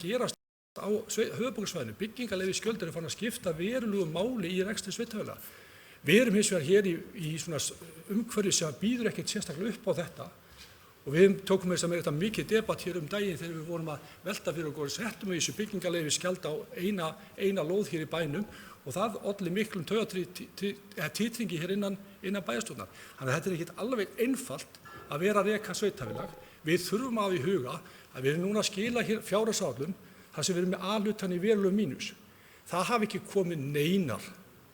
gerast á höfuðborgarsvæðinu. Byggingarleyfisgjöld eru farin að skipta verulegu máli í rekstri sveitarfélaga. Við erum hins vegar hér í svona umhverfi sem býður ekkert sérstaklega upp á þetta og við tókum þess að með þetta mikið debatt hér daginn þegar við vorum að velta fyrir okkur settum við þessu byggingarleyfisgjald á eina lóð hér í bænum og það olli miklum titringi hér innan bæjarstjórnar. Þannig að þetta ekkert alveg einfalt að vera að reka sveitarfélag. Við þurfum að í huga að við erum núna að skila hér fjárhagsáætlun þar sem við erum með A-hlutann í verulegum mínus. Það hafi ekki komið neinar,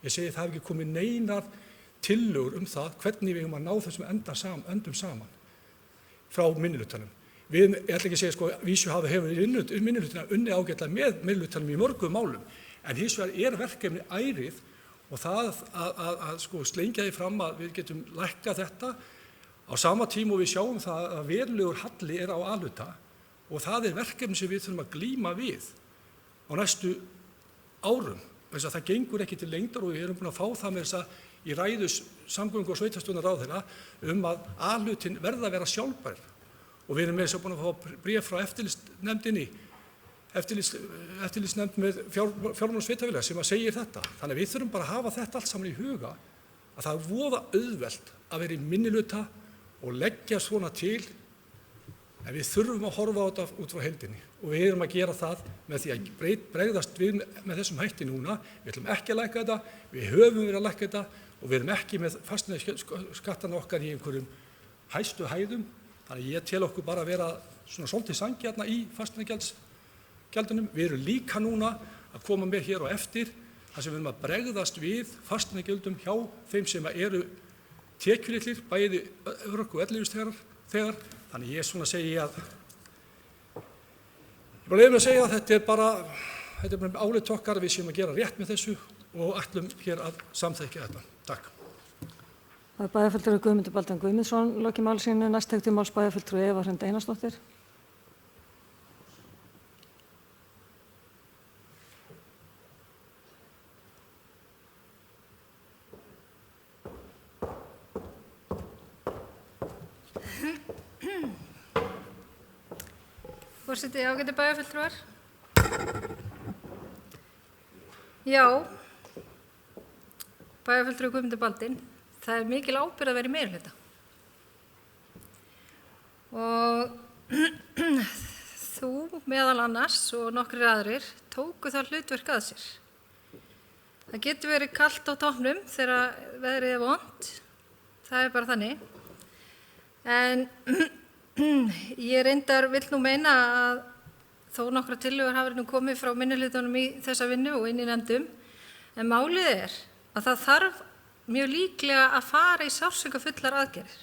ég segi það hafi ekki komið neinar tillögur það hvernig við eigum að ná þessum endum saman frá minnihlutanum. Ég ætla ekki að segja vísu hefur minnihlutina unnið ágætlega með minnihlutanum í mörgum málum, en hins vegar verkefni ærið og það að slengja því fram að við getum lækkað þetta á sama tíma og við sjáum það að verulegur halli á A-hluta og það verkefni sem við þurfum að glíma við á næstu árum. Þess að það gengur ekki til lengdar og við erum búin að fá það með þess að í ræðu samgöngu- og sveitarstjórnarráðherra að A-hlutin verða að vera sjálfbær og við erum með þess að búin að fá bréf frá eftirlitsnefnd með fjármál sveitarfélaga sem að segir þetta. Þannig að við þurfum bara að hafa þetta allt saman í huga að það voða auðvelt að vera í minnihluta og leggja svona til, en við þurfum að horfa á þetta út frá heildinni og við erum að gera það með því að bregðast við með þessum hætti núna. Við ætlum ekki að lækka þetta, við höfum verið að lækka þetta og við erum ekki með fasteignaskattana okkar í einhverjum hæstu hæðum. Þannig að ég tel okkur bara að vera svona svolítið sanngjarna í fasteignagjaldunum. Við erum líka núna að koma með hér á eftir þar sem við erum að bregðast við fasteignagjöldum hjá þeim sem eru tekjulitlir, bæði örorku- og ellilífeyrisþegar. Þannig ég svona segi að ég bara leyfi mér að segja að þetta er bara álit okkar að við séum að gera rétt með þessu og ætlum hér að samþykkja þetta. Takk. Það bæjarfulltrúi Guðmundur Baldvin Guðmundsson lokið máli sínu. Næst tekur til máls bæjarfulltrúi Eva Hrund Einarsdóttir. Forseti, ágætu bæjarfulltrúar. Já, bæjarfulltrúi Guðmundur Baldvin, það mikil ábyrgð að vera í meirihluta. Og þú meðal annars og nokkrir aðrir tóku það hlutverk að sér. Það getur verið kalt á toppnum þegar veðrið vont, það bara þannig. En ég reyndar vill nú meina að þó nokkra tillögur hafi komið frá minnihlutunum í þessa vinnu og inn í nefndum, en málið að það þarf mjög líklega að fara í sársaukafullar aðgerðir.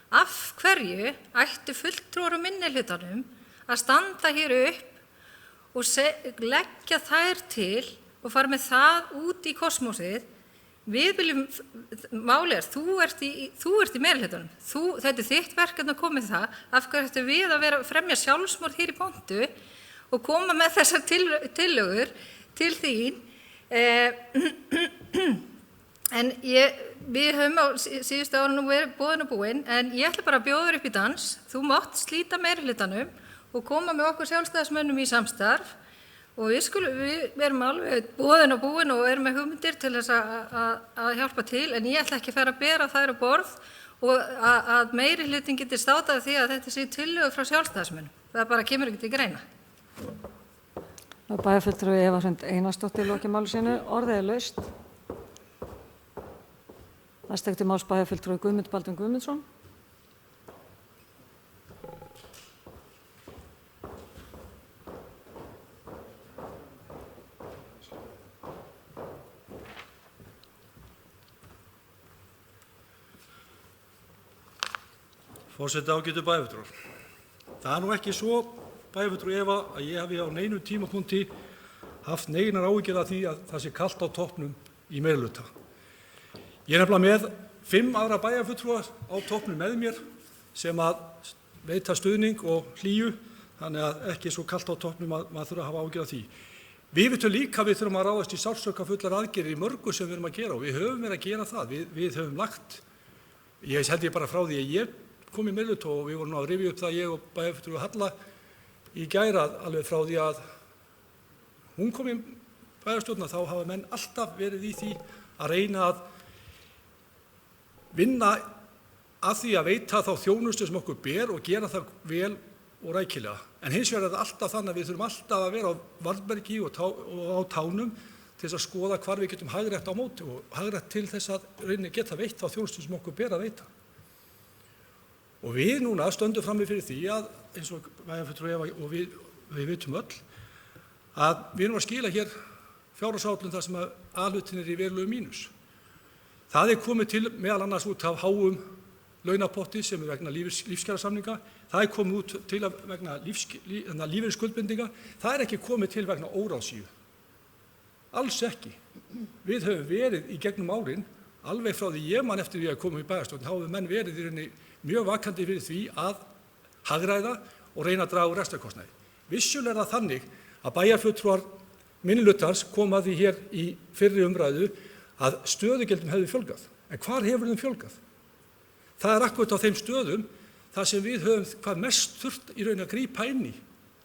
Af hverju ættu fulltrúar úr minnihlutunum að standa hér upp og leggja þær til og fara með það út í kosmósið? Við viljum, málið þú ert í meirihlutunum. Þetta þitt verkefni að koma með það. Af hverju ættu við að vera að fremja sjálfsmorð hér í pontu og koma með þessar tillögur til þín? En við höfum á síðustu árunum verið boðin og búin, en ég ætla bara að bjóða þér upp í dans. Þú mátt slíta meirihlutanum og koma með okkur sjálfstæðismönnum í samstarf. Og við erum alveg boðin og búin og erum með hugmyndir til þess að hjálpa til, en ég ætla ekki að fara að bera þær á borð og að meirihlutin geti státað því að þetta sé tillögur frá sjálfstæðismönnum. Það bara kemur ekki til greina. Bæjarfulltrúi Eva Hrund Einarsdóttir lokið máli sínu. Orðið laust. Næst tekur til máls bæjarfulltrúi Guðmundur Baldvin Guðmundsson. Forseti, ágætu bæjarfulltrúar. Það nú ekki svo, bæjarfulltrúi Eva, að ég hafi á neinu tímapunkti haft neinar áhyggjur af því að það sé kalt á toppnum í meirihluta. Ég er nefnilega með 5 aðra bæjarfulltrúa á toppnum með mér sem að veita stuðning og hlýju, þannig að ekki svo kalt á toppnum að maður þurfa að hafa áhyggjur af því. Við vitum líka að við þurfum að ráðast í sársaukafullar aðgerðir í mörgu sem við erum að gera og við höfum verið að gera það. Við höfum lagt, ég held ég bara frá því að ég kom í meirihluta og við vorum að rifja upp það ég og bæjarfulltrúi Halla í gær alveg frá því að hún kom í bæjarstjórnina þá hafa menn alltaf verið í því að reyna að vinna að því að veita þá þjónustu sem okkur ber og gera það vel og rækilega. En hins vegar það alltaf þannig að við þurfum alltaf að vera á varðbergi og á tánum til þess að skoða hvar við getum hagrætt á móti og hagrætt til þess að reyna geta veitt þá þjónustu sem okkur ber að veita. Og við núna stöndum frammi fyrir því að, eins og bæjarfulltrúi Eva og við vitum öll, að við erum að skila hér fjárhagsáætlun þar sem að A-hlutin í verulegu mínus. Það komið til meðal annars út af háum launapotti sem vegna lífskjarasamninga, það komið út til vegna lífeyrisskuldbindinga, það ekki komið til vegna óráðsíu. Alls ekki. Við höfum verið í gegnum árin, alveg frá því ég man eftir því að koma í bæjarstjórn, þá hefur menn verið í rauninni mjög vakandi fyrir því að hagræða og reyna að draga úr rekstrarkostnaði. Vissulega það þannig að bæjarfulltrúar minnihlutans kom að því hér í fyrri umræðu að stöðugjöldum hefði fjölgað. En hvar hefur þeim fjölgað? Það akkúrat á þeim stöðum þar sem við höfum hvað mest þurft í rauninni að grípa inn í.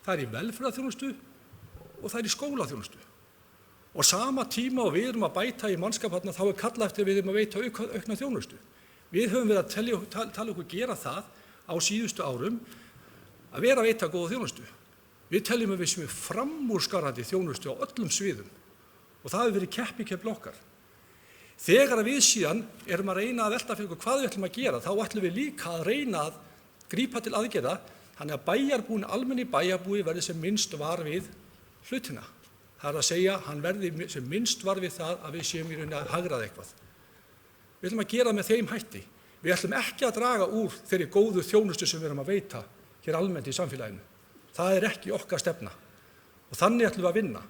Það í velferðarþjónustu og það í skólaþjónustu. Og sama tíma og við erum að bæta í mannskap þarna þá kallað eftir við erum að veita aukna þjónustu. Við höfum verið að tala okkur gera það á síðustu árum að vera að veita góða þjónustu. Við teljum að við sem framúrskarandi þjónustu á öllum sviðum og það hefur verið keppikefli okkar. Þegar við síðan erum að reyna að velta fyrir okkur hvað við ætlum að gera, þá ætlum við líka að reyna að grípa til aðgerða þannig að bæjarbúin, almenni bæjarbúi verði sem minnst var við hlutina. Það að segja, hann verði sem minnst var við það að við séum í rauninni að hagræða eitthvað. Við ætlum að gera með þeim hætti. Við ætlum ekki að draga úr þeirri góðu þjónustu sem við erum að veita hér almennt í samfélaginu. Það ekki okkar stefna og þannig ætlum við að vinna.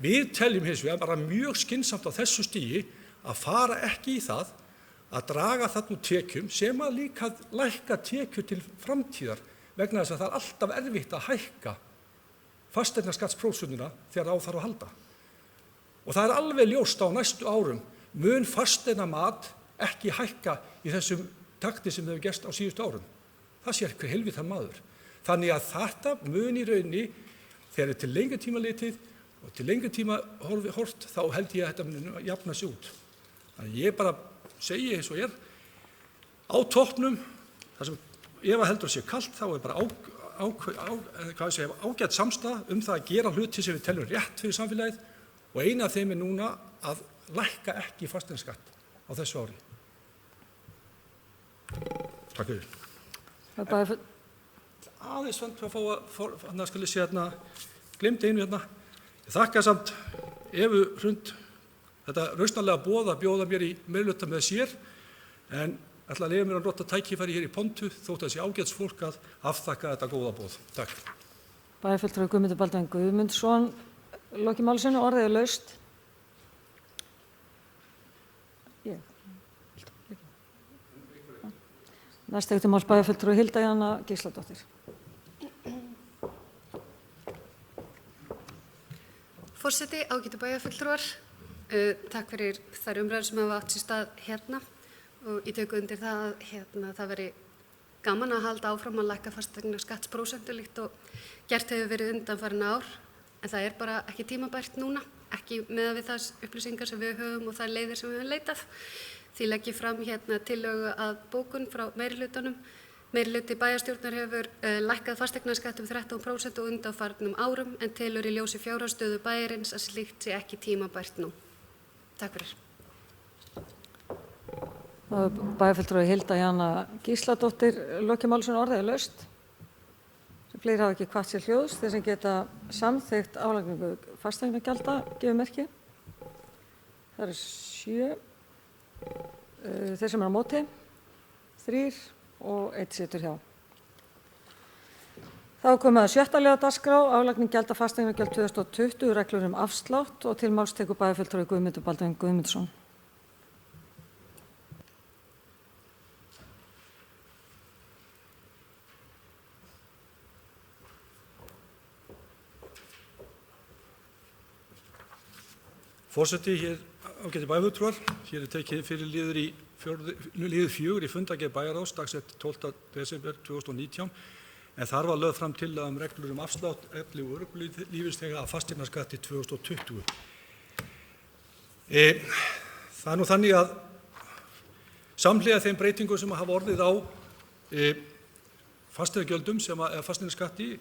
Við teljum hins vegar bara mjög skynsamt á þessu stigi að fara ekki í það að draga þarna úr tekjum sem að líka lækka tekjur til framtíðar vegna þess að það er alltaf erfitt að hækka fasteignaskattsprósentuna þegar á þarf að halda. Og það er alveg ljóst á næstu árum mun fasteignamat ekki hækka í þessum takti sem hefur gerst á síðustu árum. Það sér hver heilvitar maður. Þannig að þetta mun í rauninni þegar til lengri tíma litið og til lengri tíma hort þá held ég að þetta mun jafna sig út. Þannig ég bara segi eins og á toppnum, þar sem ef að heldur sé kalt þá er bara ágætt samstaða það að gera hluti sem við teljum rétt fyrir samfélagið og eina af þeim er núna að lækka ekki fasteignaskatt á þessu ári. Takk fyrir. Aðeins vant að fá að skal ég segja glemdi einu hérna. Ég þakka samt Evu Hrund þetta rausnarlega boð að bjóða mér í meirihluta með sér en ætla að leyfa mér að nota tækifæri hér í pontu þótt að sé ágæts fólk að afþakka þetta góða boð. Takk. Bæjarfulltrúi Guðmundur Baldvin Guðmundsson, loki máli sínu, orðið er laust. Næst til máls bæjarfulltrúi Hilda Jana Gísladóttir. Forseti, ágætu bæjarfulltrúar, takk fyrir þær umræður sem hafa átt sér stað hérna og ég tek undir það að það veri gaman að halda áfram að lækka fasteignaskattsprósentu líkt og gert hefur verið undanfarin ár en það er bara ekki tímabært núna, ekki með við þess upplýsingar sem við höfum og þær leiðir sem við höfum leitað. Því legg ég fram tillögu að bókun frá meirihlutanum. Meirihluti bæjarstjórnar hefur lækkað fasteignaskatt 13% á undanfarnum árum en telur í ljósi fjárhagsstöðu bæjarins að slíkt sé ekki tímabært nú. Takk fyrir. Bæjarfulltrúi Hilda Jana Gísladóttir, loki máli sínu, orðið er laust. Fleiri hafa ekki hvatt sér hljóðs, þeir sem geta samþykkt álagningu fasteignagjalda gefur merki. Það eru 7. Þeir sem á móti, 3 og 1 situr hjá. Þá komið að 6. liðar dagskrá, álagning gjalda fasteignagjöld 2020, reglur afslátt og til máls tekur bæjarfulltrúi Guðmundur Baldvin Guðmundsson. Forseti, hér ágæti bæjarfulltrúar, hér tekið fyrir liður 4 í fundargerð bæjarráðs dagsett 12. desember 2019 en þar var lögð fram tillaga reglur afslátt elli- og örorkulífeyrisþega af fasteignaskatti 2020. Það nú þannig að samhliða þeim breytingum sem hafa orðið á fasteignagjöldum eða fasteignaskatti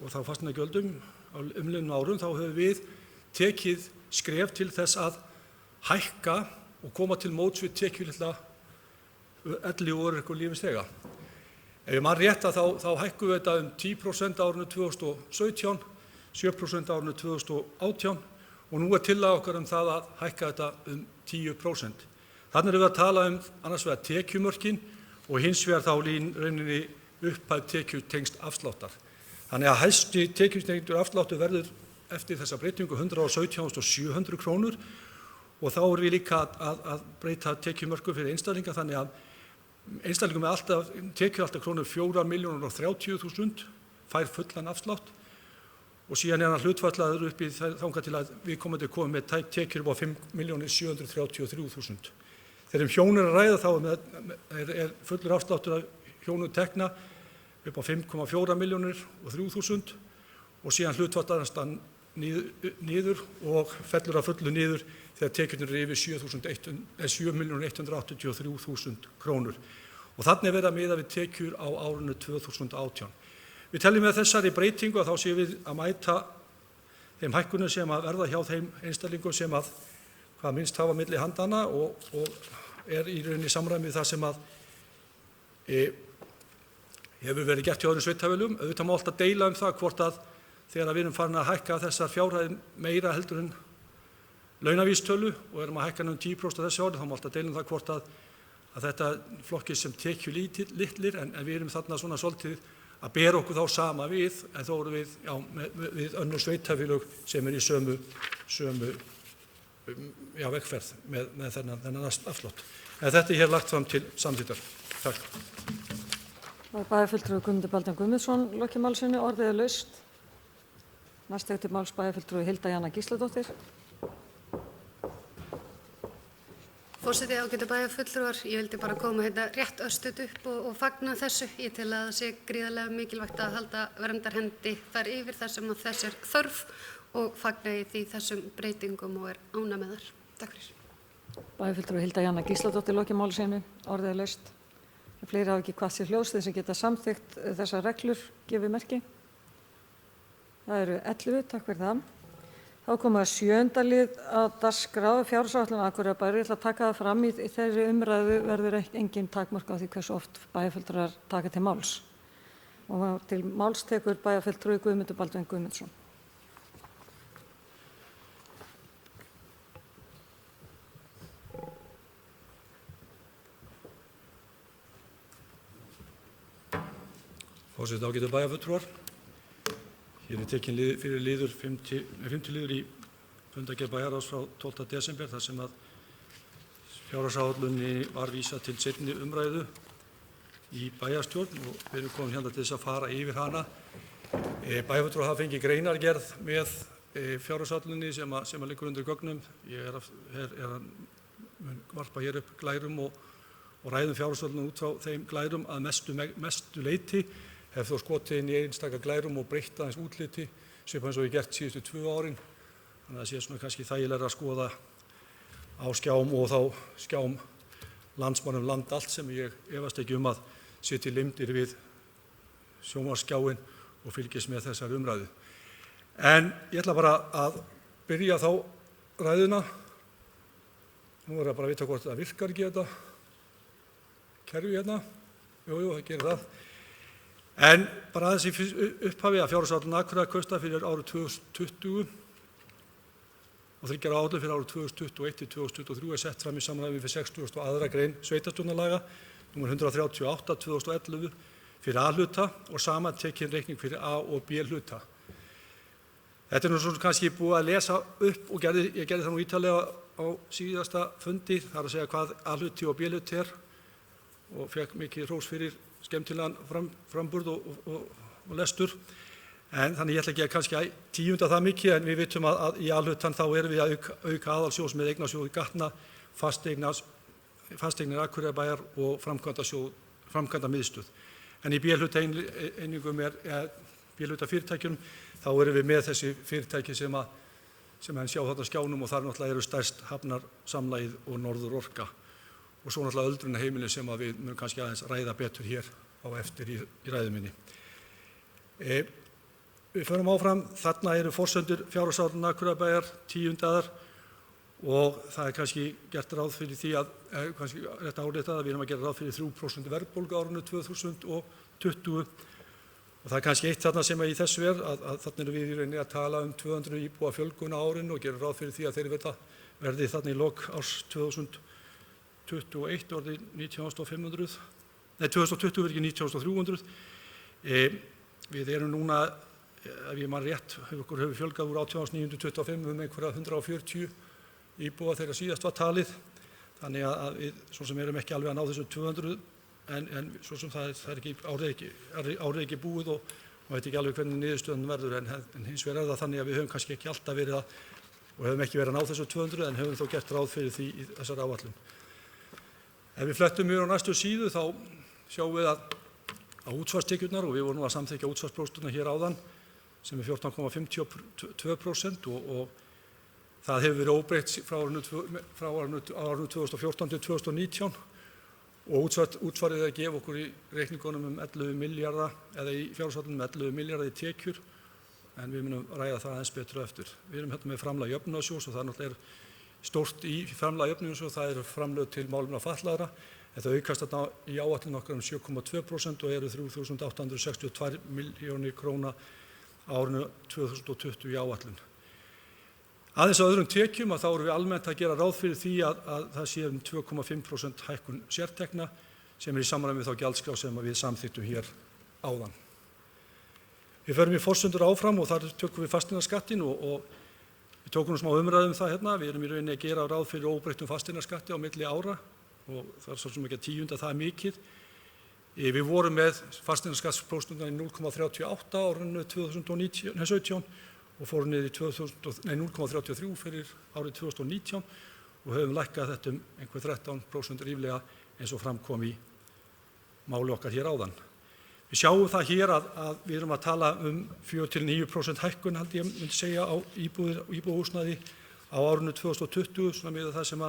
og þá fasteignagjöldum á umliðnum árum, þá höfum við tekið skref til þess að hækka og koma til móts við tekjulitla elli- og örorkulífeyrisþega. Ef ég man rétt þá hækkum við þetta 10% árinu 2017, 7% árinu 2018 og nú tillaga okkar það að hækka þetta 10%. Þannig erum við að tala annars vegar tekjumörkin og hins vegar þá rauninni upphæð tekjutengst afsláttar. Þannig að hæsti tekjutengdur afsláttur verður eftir þessa breytingu 117.700 krónur og þá erum við líka að breyta tekjumörkum fyrir einstaklinga þannig að einstaklingum með tekjur alltaf krónur 4.030.000 fær fullan afslátt og síðan hann hlutfallaður upp í þangað til að við komum með tekjur upp á 5.733.000. Þegar hjón að ræða þá fullur afsláttur af hjónum tekna upp á 5,4 milljónir og 3.000 og síðan hlutfallast hann niður og fellur að fullu niður þegar tekjurnar yfir 7.183.000 krónur. Og þannig verið að miða við tekjur á árinu 2018. Við teljum með þessari breytingu að þá séum við að mæta þeim hækkunum sem að verða hjá þeim einstaklingum sem að hvað minnst hafa milli handana og í rauninni samræmi við það sem að hefur verið gert hjá öðrum sveitarfélögum. Auðvitað má alltaf deila það hvort að þegar við erum farin að hækka þessar fjárhæðir meira heldur en launavísitölu og erum að hækka 10% þessi ári, þá má alltaf deila það hvort að þetta flokkið sem tekjulitlir en við erum þarna svona svolítið að bera okkur þá sama við, en þó erum við önnur sveitarfélög sem í sömu vegferð með þennan afslátt. En þetta hér lagt fram til samþykktar. Takk. Bæjarfulltrúi Guðmundur Baldvin Guðmundsson lokið máli sínu, orðið laust. Næst til máls bæjarfulltrúi Hilda Jana Gísladóttir. Forseti, ágætu bæjarfulltrúar, ég vildi bara koma rétt örstutt upp og fagna þessu. Ég tel að það sé gríðarlega mikilvægt að halda verndarhendi þar yfir þar sem þess þörf og fagna ég því þessum breytingum og ánægð með þar. Takk fyrir. Bæjarfulltrúi Hilda Jana Gísladóttir lokið máli sínu, orðið laust. Fleiri hafa ekki kvatt sér hljóðs þeir sem geta samþykkt þessar reglur gefið merki. Það eru 11, takk fyrir það. Þá komum við að 7. lið að dagskrá fjárhagsáætlun Akureyrarbæjar. Ég ætla að taka það fram í þeirri umræðu verður engin takmörk á því hversu oft bæjarfulltrúar taka til máls. Og til máls tekur bæjarfulltrúi Guðmundur Baldvin Guðmundsson. Forseti, ágætu bæjarfulltrúar. Hér tekin fyrir liður 5. liður í fundargerð bæjarráðs frá 12. desember þar sem að fjárhagsáætluninni var vísað til seinni umræðu í bæjarstjórn og við erum komin hérna til þess að fara yfir hana. Bæjarfulltrúar hafa fengið greinargerð með fjárhagsáætluninni sem liggur undir gögnum. Ég er að varpa hér upp glærum og ræðum fjárhagsáætlunina út frá þeim glærum að mestu leyti. Hef þó skotið inn í einstaka glærum og breytt aðeins útliti, svipað eins og ég gert síðustu 2 árin. Þannig að það sé svona kannski þægilega að skoða á skjám og þá skjám landsmannum land allt sem ég efast ekki að sitji limdir við sjónvarpsskjáinn og fylgist með þessar umræðu. En ég ætla bara að byrja þá ræðuna. Nú er það bara að vita hvort það virkar ekki þetta kerfi hérna. Jú, það gerir það. En bara aðeins í upphafi að fjárhagsáætlun Akureyrar kostar fyrir árið 2020 og 3 áætlun fyrir árið 2021-2023 sett fram í samræmi við 62. grein sveitarstjórnarlaga nr. 138/2011 fyrir A-hluta og sama tekin reikning fyrir A- og B-hluta. Þetta nú svona kannski búið að lesa upp og ég gerði það nú ítarlega á síðasta fundi, þar að segja hvað A-hluti og B-hluti og fekk mikið hrós fyrir skemmtilegan framburð og lestur. En þannig ég ætla ekki að kannski tíunda það mikið, en við vitum að í A-hlutan þá erum við að auka aðalsjóðs með eignasjóði Gatna, fasteignir Akureyrarbæjar og framkvæmdamiðstöð. En í B-hlutafyrirtækjum þá erum við með þessi fyrirtæki sem henn sjá þetta skjánum og þar náttúrulega eru stærst Hafnarsamlagið og Norður Orka og svo náttúrulega öldrunarheimilin sem við munum kannski aðeins ræða betur hér á eftir í ræðu minni. Við förum áfram, þarna eru forsendur fjárhagsáætlunar Akureyrarbæjar tíundaðar og það kannski gert ráð fyrir því kannski rétt að árétta að við erum að gera ráð fyrir 3% verðbólgu á árinu 2020 og það kannski eitt þarna sem í þessu að þarna erum við í rauninni að tala 200 íbúa fjölgun á árinu og gera ráð fyrir því að þeir verði þarna í lok árs 2021 orðið 19.500, nei 2020 verði ekki 19.300. Við erum núna, ef ég man rétt, okkur hefur fjölgað úr 18.925 einhverja 140 íbúa þegar síðast var talið, þannig að við svo sem erum ekki alveg að ná þessu 200 en svo sem það er ekki árið ekki búið og veit ekki alveg hvernig niðurstöðun verður en hins vegar það þannig að við höfum kannski ekki alltaf verið og höfum ekki verið að ná þessu 200 en höfum þó gert ráð fyrir því í þessar áætlun. Ef við flettum mjög á næstu síðu þá sjáum við að útsvarstekjurnar og við vorum að samþykkja útsvarsprósenturnar hér áðan sem er 14,52% og það hefur verið óbreytt frá árinu 2014 til 2019 og útsvarið er að gefa okkur í reikningunum 11 milljarða eða í fjárhagsáætlun 11 milljarða í tekjur en við munum ræða það aðeins betur eftir. Við erum hérna með framlag jöfnunarsjóðs og það náttúrulega stórt í framlag jöfnunarsjóðs, það eru framlög til málefna fatlaðra en það aukast þarna í áætlun okkar 7,2% og eru 3.862 milljónir króna á árinu 2020 í áætlun. Aðeins á öðrum tekjum þá erum við almennt að gera ráð fyrir því að það sé 2,5% hækkun sértekna sem í samræmi við þá gjaldskrá sem við samþykktum hér áðan. Við förum í forsendur áfram og þar tökum við fasteignaskattinn og við tókum smá umræðum það hérna. Við erum í rauninni að gera ráð fyrir óbreyttum fasteignaskatti á milli ára og það svo sem ekki að tíunda það mikið. Við vorum með fasteignaskattsprósenturnar í 0,38 árinu 2017 og fórum niður í 0,33 fyrir árið 2019 og höfum lækkað þetta einhver 13% ríflega eins og framkom í máli okkar hér áðan. Við sjáum það hér að við erum að tala 4-9% hækkun held ég myndi segja á íbúðarhúsnæði á árinu 2020 svona með það sem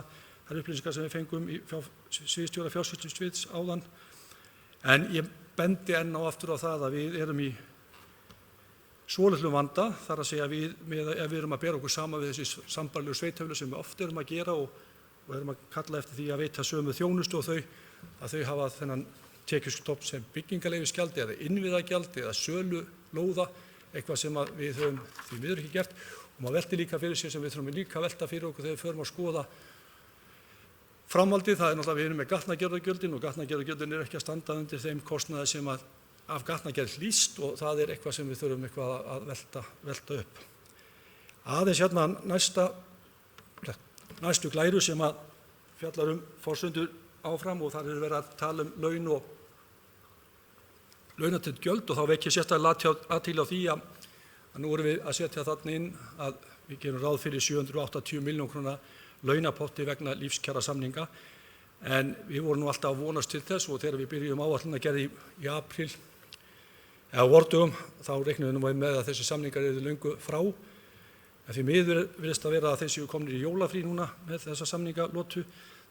þær upplýsingar sem við fengum í sviðsstjóra fjársýslusviðs áðan. En ég bendi enn og aftur á það að við erum í svolitlum vanda, þar að segja ef við erum að bera okkur saman við þessi sambærilegu sveitarfélög sem við oft erum að gera og erum að kalla eftir því að veita sömu þjónustu og þau hafa þennan tekjustofn sem byggingarleyfisgjald eða innviðagjald eða sölu lóða, eitthvað sem við höfum því miður ekki gert og maður velti líka fyrir sér sem við þurfum líka að velta fyrir okkur þegar við förum að skoða framhaldið. Það er náttúrulega við erum með gatnagerðargjöldin og gatnagerðargjöldin ekki að standa undir þeim kostnaði sem af gatnagerð hlýst og það er eitthvað sem við þurfum eitthvað að velta upp. Aðeins hérna næstu glæru sem fjallar forsendur áfram og þar verið að tala laun og launatengd gjöld og þá vek ég sérstaklega athygli á því að nú erum við að setja þarna inn að við gerum ráð fyrir 780 milljón króna launapotti vegna lífskjarasamninga en við vorum nú alltaf að vonast til þess og þegar við byrjum áætlunargerð í apríl eða vordögum þá reiknum við nú með að þessi samningar eru löngu frá en því miður virðist að vera að þeir séu komnir í jólafrí núna með þessa samningalotu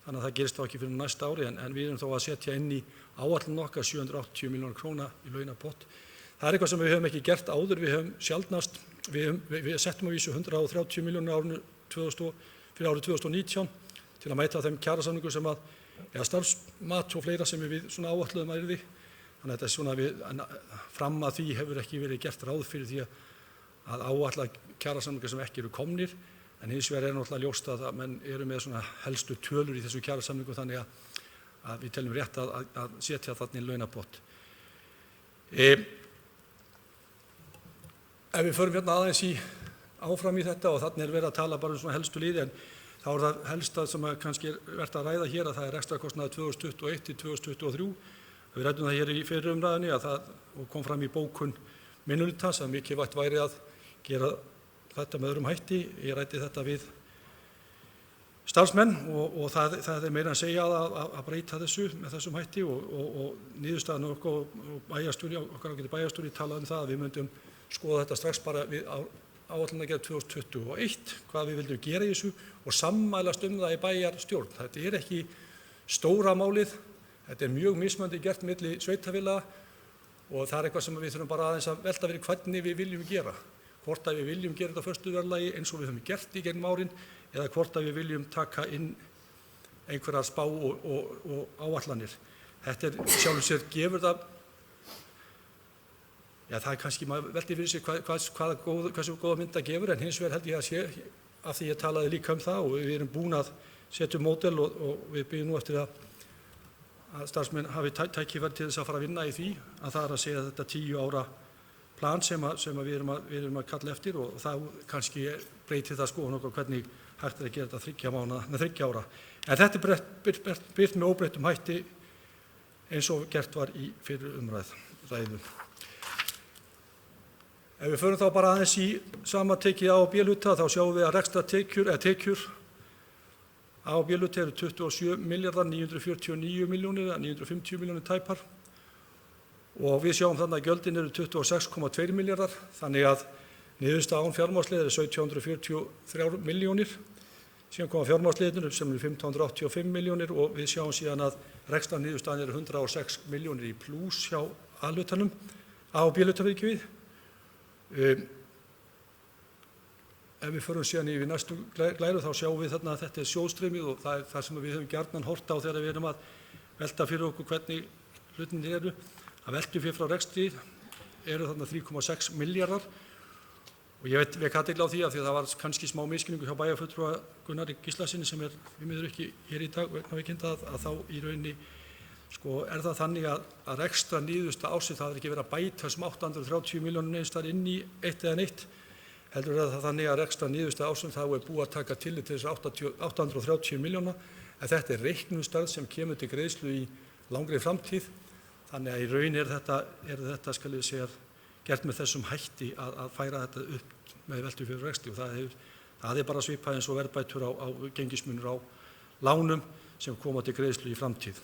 þannig að það gerist þá ekki fyrir næsta ári en við erum þó að setja inn í áætlun okkar 780 milljónir króna í launapott. Það er eitthvað sem við höfum ekki gert áður, við höfum sjaldnast, við settum að vísu 130 milljónir fyrir árið 2019 til að mæta þeim kjarasamningum sem eða starfsmat og fleira sem við svona áætluðum að yrði. Þannig að þetta er svona fram að því hefur ekki verið gert ráð fyrir því að áætla kjarasamningar sem ekki eru komnir en hins vegar er náttúrulega ljóst að menn eru með svona helstu tölur í þessu kjarasamningu þannig að við teljum rétt að setja þarna inn launapott. Ef við förum hérna aðeins áfram í þetta og þarna verið að tala bara svona helstu liði en þá það helsta sem kannski verið að ræða hér að það rekstrarkostnaður 2021 til 2023. Við ræddum það hér í fyrri umræðunni og kom fram í bókun minnihlutans að mikilvægt væri að gera þetta með öðrum hætti. Ég ræddi þetta við starfsmenn og það meira að segja að breyta þessu með þessum hætti og niðurstaðan og bæjarstjóri, okkar ágæti bæjarstjóri talaði það að við myndum skoða þetta strax bara við áætlunargerð 2021, hvað við vildum gera í þessu og sammælast það í bæjarstjórn. Þetta er ekki stóra málið, þetta er mjög mismunandi gert milli sveitarfélaga og það er eitthvað sem við þurfum bara aðeins að velta fyrir hvernig við viljum gera. Hvort að við viljum gera þetta á föstu verðlagi eins og við höfum gert í gegnum árin eða hvort að við viljum taka inn einhverjar spá og áætlanir. Þetta er sjálfur sér gefur það, það er kannski maður velti fyrir sig hversu góða mynd það gefur en hins vegar held ég að sé af því ég talaði líka það og við erum búin að setja módel og við byggjum nú eftir að starfsmenn hafi tækifæri til þess að fara að vinna í því að það er að segja þetta 10 ára plan sem við erum að kalla eftir og það kannski breytir það skoðun okkur hvernig hægt er að gera þetta 3 ára. En þetta er birt með óbreyttum hætti eins og gert var í fyrir umræðu. Ef við förum þá bara aðeins í samantekið A- og B-hluta þá sjáum við að rekstrartekjur A- og B-hluta eru 27 milljarðar 949 milljónir eða 950 milljónir tæpar og við sjáum þannig að gjöldin eru 26,2 milljarðar þannig að niðurstaða án fjármagnsliðar er 1743 milljónir. Síðan koma fjármagnsliðirnir sem eru 1585 milljónir og við sjáum síðan að rekstrarniðurstaðan eru 106 milljónir í plús hjá A-hlutanum, A- og B-hluta við. Ef við förum síðan yfir næstu glæru þá sjáum við þarna að þetta er sjóðstreymið og það er það sem við höfum gjarnan horft á þegar við erum að velta fyrir okkur hvernig hlutinir eru. Að veltufé frá rekstri eru þarna 3,6 milljarðar og ég vek athygli á því að það var kannski smá misskilningur hjá bæjarfulltrúa Gunnari Gíslasyni sem við miður ekki hér í dag vegna veikinda að þá í rauninni er það þannig að reksta niðurstaða ársins það er ekki verið að bæta þessum 830 milljónum neins þar inn í eitt eða neitt heldur er það þannig að reksta niðurstaða ársins þá er búið að taka tillit til þess 830 milljóna en þetta er reiknustærð sem kemur til greiðslu í langri framtíð þannig að í raun er þetta skal ég segja gert með þessum hætti að færa þetta upp með veltufé frá rekstri og það er bara svipað eins og verðbætur á gengismunur á lánum sem koma til greiðslu í framtíð.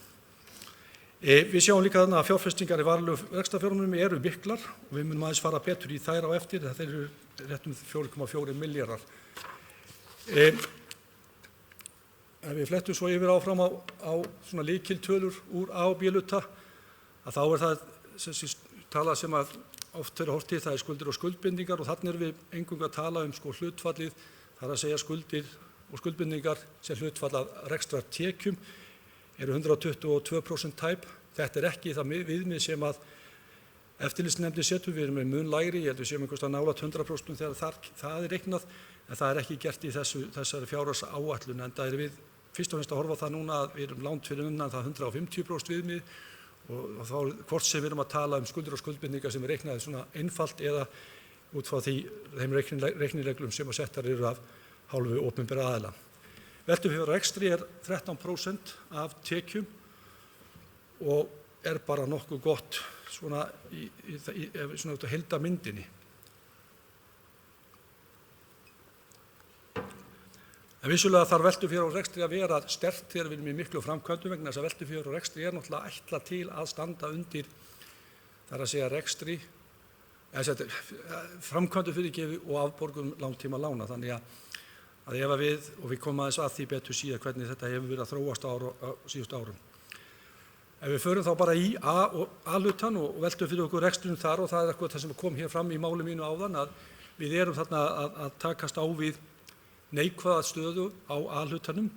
Við sjáum líka þarna að fjárfestingar í varanlegum rekstrarfjármunum eru miklar og við munum aðeins fara betur í þær á eftir þeir eru rétt 4,4 milljarðar. Ef við flettum svo yfir áfram á svona lykiltölur úr A- og B-hluta að þá er það þessi tala sem að oft er horft til það er skuldir og skuldbindingar og þannig erum við eingöngu að tala hlutfallið þar að segja skuldir og skuldbindingar sem hlutfall af rekstrartekjum eru 122% tæp. Þetta er ekki það viðmið sem að eftirlitsnefndin setur, við erum með mun lægri, ég held við séum einhvers staðar nálægt 100% þegar það er reiknað, en það er ekki gert í þessari fjárhagsáætlun, enda erum við fyrst og fremst að horfa það núna að við erum langt fyrir undan það 150% viðmið og þá hvort sem við erum að tala skuldir og skuldbindingar sem er reiknaði svona einfalt eða út frá þeim reiknireglum sem að settar eru af hálfu opinberra aðila. Veltufé frá rekstri er 13% af tekjum og er bara nokkuð gott svona í heildarmyndinni. En vissulega þarf veltufé frá rekstri að vera sterkt þegar við erum í miklu framkvæmdum vegna þess að veltufé frá rekstri er náttúrulega ætlað til að standa undir þar að segja rekstri framkvæmdu fyrirgefi og afborgun langtíma lána þannig að ef við komum aðeins að því betur síðan hvernig þetta hefur verið að þróast á síðustu árum. Ef við förum þá bara í A-hlutann og veltum fyrir okkur rekstrinum þar og það er eitthvað sem kom hér fram í máli mínu áðan að við erum þarna að takast á við neikvæða stöðu á A-hlutanum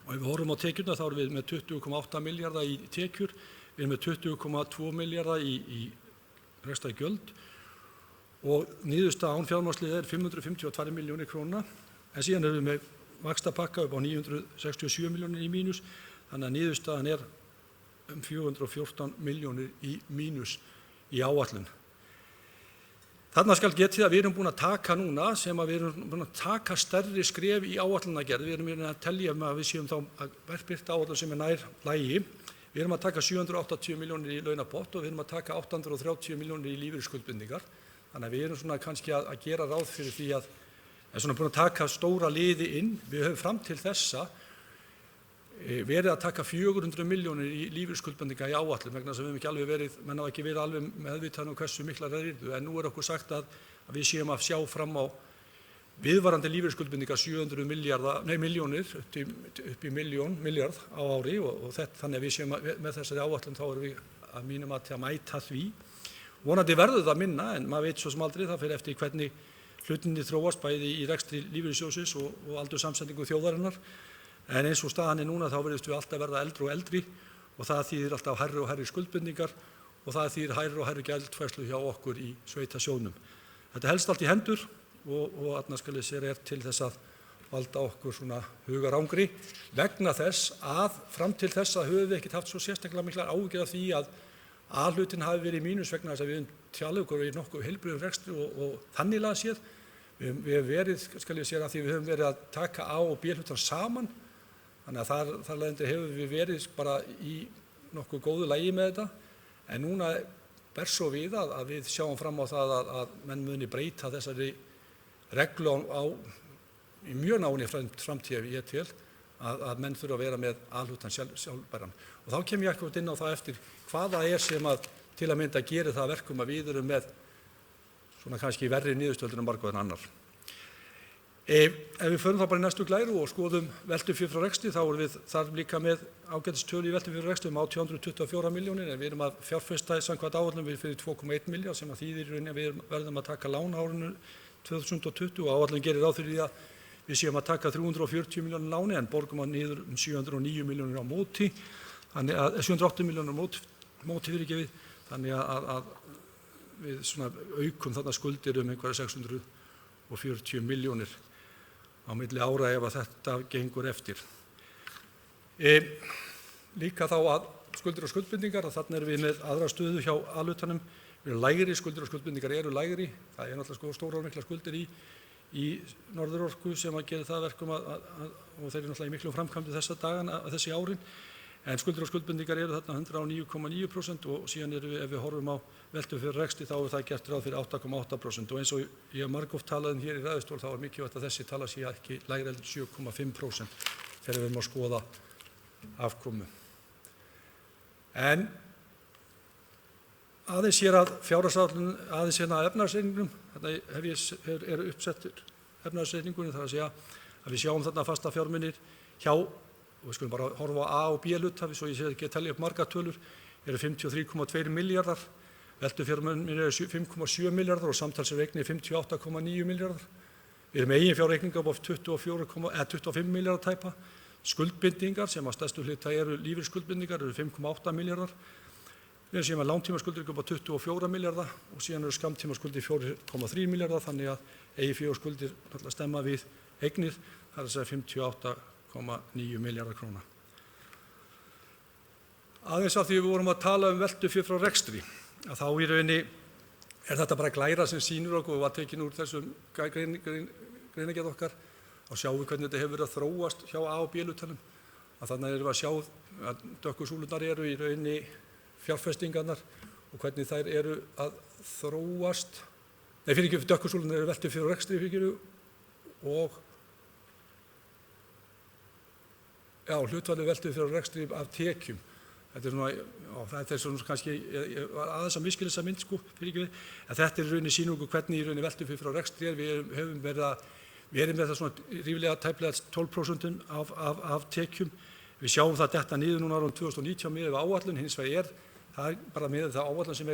og ef við horfum á tekjurna þá erum við með 20,8 milljarða í tekjur, við erum með 20,2 milljarða í rekstrargjöld og niðurstaða án fjármagnsliðar er 552 milljónir króna. En síðan erum við með vaxtapakka upp á 967 milljónir í mínus, þannig að niðurstaðan er 414 milljónir í mínus í áætlun. Þarna skal getið að við erum búin að taka núna sem að við erum búin að taka stærri skref í áætlunargerð. Við erum að telja að við séum þá að verðbirta áætlun sem er nær lægi. Við erum að taka 780 milljónir í launapott og við erum að taka 830 milljónir í lífeyrisskuldbindingar. Þannig að við erum svona kannski að gera ráð fyrir því að er svona búin að taka stóra liði inn. Við höfum fram til þessa verið að taka 400 milljónir í lífeyrisskuldbindingar í áætlun vegna þess að við höfum ekki alveg verið, menn hafa ekki verið alveg meðvitaðir hversu miklar þær yrðu, en nú okkur sagt að við séum að sjá fram á viðvarandi lífeyrisskuldbindingar 700 milljónir upp í milljarð á ári og þannig að við séum með þessari áætlun þá erum við að mínum að mæta því. Vonandi verður það minna en maður veit svo sem aldrei, það fer eftir hvernig hlutinni þróast bæði í rekstri lífeyrissjóðsins og aldurssamsetningu þjóðarinnar. En eins og staðan núna þá verðumst við alltaf verða eldri og eldri og það þýðir alltaf hærri og hærri skuldbindingar og það þýðir hærri og hærri gjaldfærslu hjá okkur í sveitasjóðnum. Þetta helst allt í hendur og atnaskalisir til þess að valda okkur svona hugarangri vegna þess að fram til þessa höfum við ekkert haft svo sérstaklega miklar áhyggjur af því að A-hlutin hafi verið í mínus vegna þess að við tjáðu okkur í nokkuð heilbrigðum rekstri og þannig lagað séð. Við höfum verið, að því við höfum verið að taka A og B-hlutan saman. Þannig að þar leiðandi hefur við verið bara í nokkuð góðu lagi með þetta. En núna ber svo við að við sjáum fram á það að menn muni breyta þessari reglu í mjög náinni framtíð ég tel að menn þurfa að vera með A-hlutan sjálfbæran. Og þá kem ég ekkert inn á það eftir hvaða sem að til að mynda gerir það verkum að við erum með svona kannski verri niðurstöður en margur en annar. Ef við förum þá bara í næstu glæru og skoðum veltufé frá rekstri þá erum við þar líka með ágætistölu í veltufé frá rekstri 824 milljónir en við erum að fjárfesta samkvæmt áætlun við fyrir 2,1 milljarð sem að þýðir í rauninni að við verðum að taka lán á árinu 2020 og áætlun gerir ráð fyrir því að við séum að taka 340 milljónir láni en borgum að niður 709 milljónir á móti, þannig að 708 milljónir á móti fyrirgefið, þannig að við svona aukum þarna skuldir einhverja 640 milljónir á milli ára ef að þetta gengur eftir. Líka þá að skuldir og skuldbindingar, þarna erum við með aðra stöðu hjá A-hlutanum, við erum lægri, skuldir og skuldbindingar eru lægri, það er náttúrulega stórar og miklar skuldir í Norðurorku sem að gera það verkum og þeir eru náttúrulega í miklum framkvæmdi þessa dagana, þessi árin, en skuldir og skuldbindingar eru þarna 109,9% og síðan ef við horfum á veltu fyrir rekstri þá er það gert ráð fyrir 8,8% og eins og ég hef margoft talað hér í ræðustól þá er mikilvægt að þessi tala sé ekki lægri heldur 7,5% þegar við erum að skoða afkomu. En aðeins hér að fjárhagsáætlun, aðeins hérna að efnahagsreikningnum, þetta eru uppsettur efnahagsreikningunni, það að segja að við sjáum þarna fasta fjármunir hjá og við skulum bara horfa á A og B-hluta, svo ég sé ekki að telja upp margar tölur, eru 53,2 milljarðar, veltufjármunir eru 5,7 milljarðar og samtalsreikni 58,9 milljarðar. Við erum með eiginfjárreikninga upp á 25 milljarðar tæpa, skuldbindingar sem að stærstu hluta eru lífeyrisskuldbindingar eru 5,8 milljarðar. Við erum síðan með langtímaskuldir upp á 24 milljarðar og síðan eru skammtímaskuldir 4,3 milljarðar þannig að eiginfjárskuldir stemma við eignir, það er að segja 58,9 milljarðar króna. Aðeins af því við vorum að tala veltufé frá rekstri, að þá í rauninni þetta bara glæra sem sýnir okkur og var tekin úr þessum greinagerð okkar og sjáum við hvernig þetta hefur verið að þróast hjá A og B-hlutanum. Þannig erum við að sjá að dökku súlurnar eru í rauninni fjárfestingarnar og hvernig þær eru að þróast. Nei, fyrir ekki dökku súlurnar eru veltufé frá rekstri og hlutfallið veltufé frá rekstri af tekjum. Þetta er svona kannski aðeins að miskilja þessa mynd en þetta er í rauninni sýnir okkur hvernig í rauninni veltufé frá rekstri við höfum verið með það svona ríflega tæplega 12% af tekjum. Við sjáum það detta niður núna árum 2019 miðað við áætlun, hins vegar það er bara miðað það áætlun sem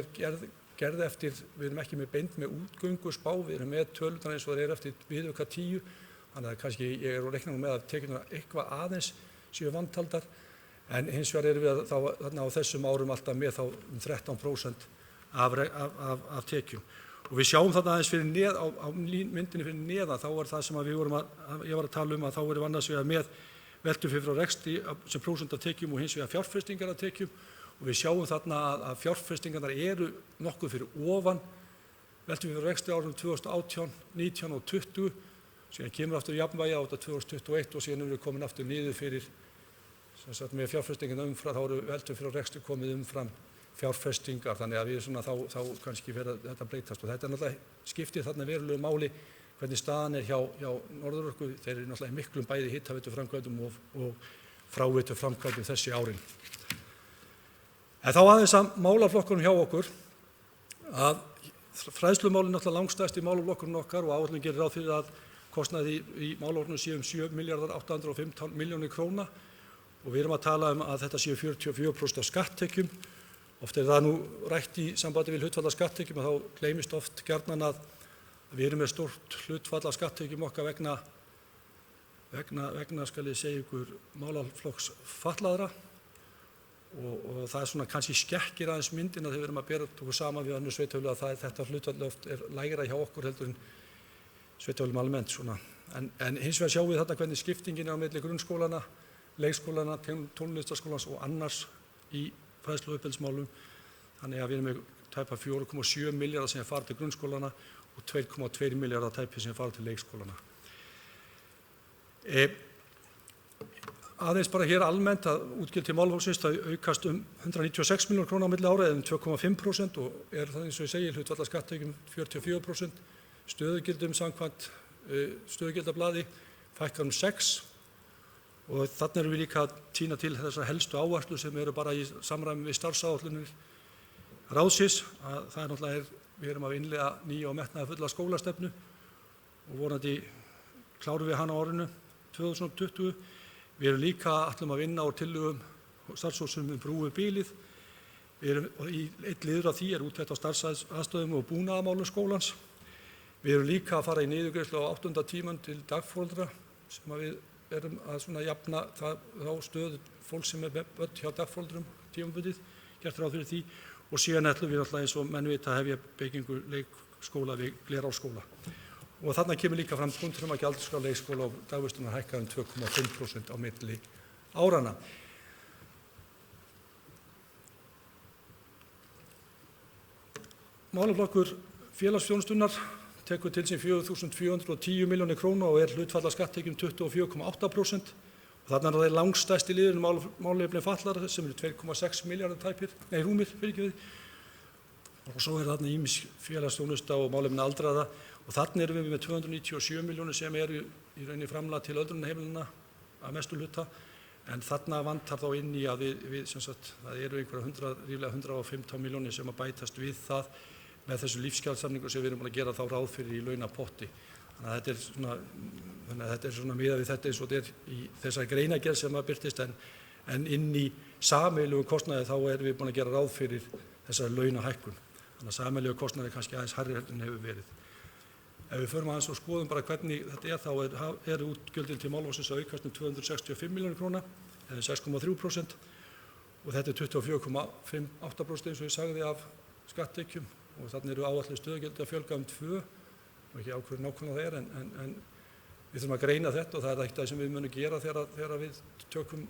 gerð eftir, við erum ekki með beint með útgönguspá, við erum með tölurnar eins og það er eftir viðauka 10, þannig að kannski ég er að reikna með að tekjurnar eitthvað aðeins séu vantaldar, en hins vegar erum við þarna á þessum árum alltaf með þá 13% af tekjum. Og við sjáum þarna aðeins á myndinni fyrir neðan, þá er það sem ég var að tala að þá erum annars vegar með veltufé frá rekstri sem prósent af tekjum og hins vegar fjárfestingar af tekjum og við sjáum þarna að fjárfestingarnar eru nokkuð fyrir ofan veltufé frá rekstri árum 2018, 19 og 20, síðan kemur aftur jafnvægi á þetta 2021 og síðan erum við komin aftur niður fyrir með fjárfestingarna umfram, þá eru veltufé frá rekstri komið umfram fjárfestingar, þannig að við svona þá kannski verða þetta breytast og þetta er náttúrulega skiptir þarna verulegu máli hvernig staðan er hjá Norðurorku. Þeir eru náttúrulega í miklum bæði hitaveituframkvæmdum og fráveituframkvæmdum þessi árin. En þá aðeins að málaflokkunum hjá okkur, að fræðslumálin náttúrulega langstærst í málaflokkunum okkar og áætlun gerir ráð fyrir að kostnaði í málaflokkunum séu 7.815 milljónir króna og við erum að tala að þetta séu 44% af skatttekjum. Oft það nú rætt í sambandi við hlutfall af skatttekjum og þá gleymist oft gjarnan að við erum með stórt hlutfall af skatttekjum okkar vegna skal ég segja ykkur málaflokks fatlaðra og það er svona kannski skekkir aðeins myndina þegar við erum að bera okkur saman við önnur sveitarfélög að þetta hlutfall oft er lægra hjá okkur heldur en sveitarfélögum almennt svona. En hins vegar sjáum við þetta hvernig skiptingin er á milli grunnskólana, leikskólana, tónlistarskólans og annars í fræðslu- og uppeldismálum. Þannig að við erum með tæpa 4,7 milljarðar sem fara til grunnskólana og 2,2 milljarðar tæpi sem fara til leikskólana. Aðeins bara hér almennt að útgjöld til málaflokksins það aukast 196 milljónir króna á milli ára eða 2,5% og er það eins og ég segi hlutfall af skatttekjum 44%, stöðugildum samkvæmt stöðugildablaði fækkar 6 og þannig erum við líka að tína til þessar helstu áherslu sem eru bara í samræmi við starfsáætlunir ráðsins að það er náttúrulega við erum að innleiða nýja og metnaðarfulla skólastefnu og vonandi klárum við hana á árinu 2020. Við erum líka ætlum að vinna á tillögum starfshópsins brúum bilið. Við erum einn liður af því úttekt á starfsaðstöðum og búnaðarmálum skólans. Við erum líka að fara í niðurgreiðslu á 8. tímann til dagforeldra sem við erum að svona jafna þá stöðu fólk sem með börn hjá dagforeldrum tímabundið, gert ráð fyrir því og síðan ætlum við alltaf eins og menn vita hefja byggingu leikskóla við Glerárskóla. Og þarna kemur líka fram punktur að gjaldskráa leikskóla og dagvistunar hækkar 2,5% á milli áranna. Málaflokkur félagsþjónustunnar tekur til sín 4.410 milljónir króna og er hlutfall af skatttekjum 24,8%. Og þarna er það langstærsti liðurinn málefni fatlaðra sem eru 2,6 milljarðar rúmir fyrirgefið. Og svo er þarna ýmis félagsþjónusta og málefni aldraða og þarna erum við með 297 milljónir sem eru í rauninni framlag til öldrunarheimilina að mestu hluta en þarna vantar þá inn í að við sem sagt það eru ríflega 115 milljónir sem að bætast við það með þessu lífskjarasamningu sem við erum búin að gera þá ráð fyrir í launapotti. Þannig að þetta er svona miðað við þetta eins og þetta er í þessari greinargerð sem að birtist en inn í sameiginlegu kostnaði þá erum við búin að gera ráð fyrir þessari launahækkun. Þannig að sameiginlegu kostnaði er kannski aðeins hærri en hefur verið. Ef við förum aðeins og skoðum bara hvernig þetta þá eru útgjöldin til málaflokksins að aukast 265 milljónir króna eða 6,3% og þetta er 24,58% eins og ég sagði af skatttekjum og þannig eru áætluð stöðugildi að fjölga 2 og ekki ákveður nákvæmlega það en við þurfum að greina þetta og það er eitt sem við munum gera þegar við tökum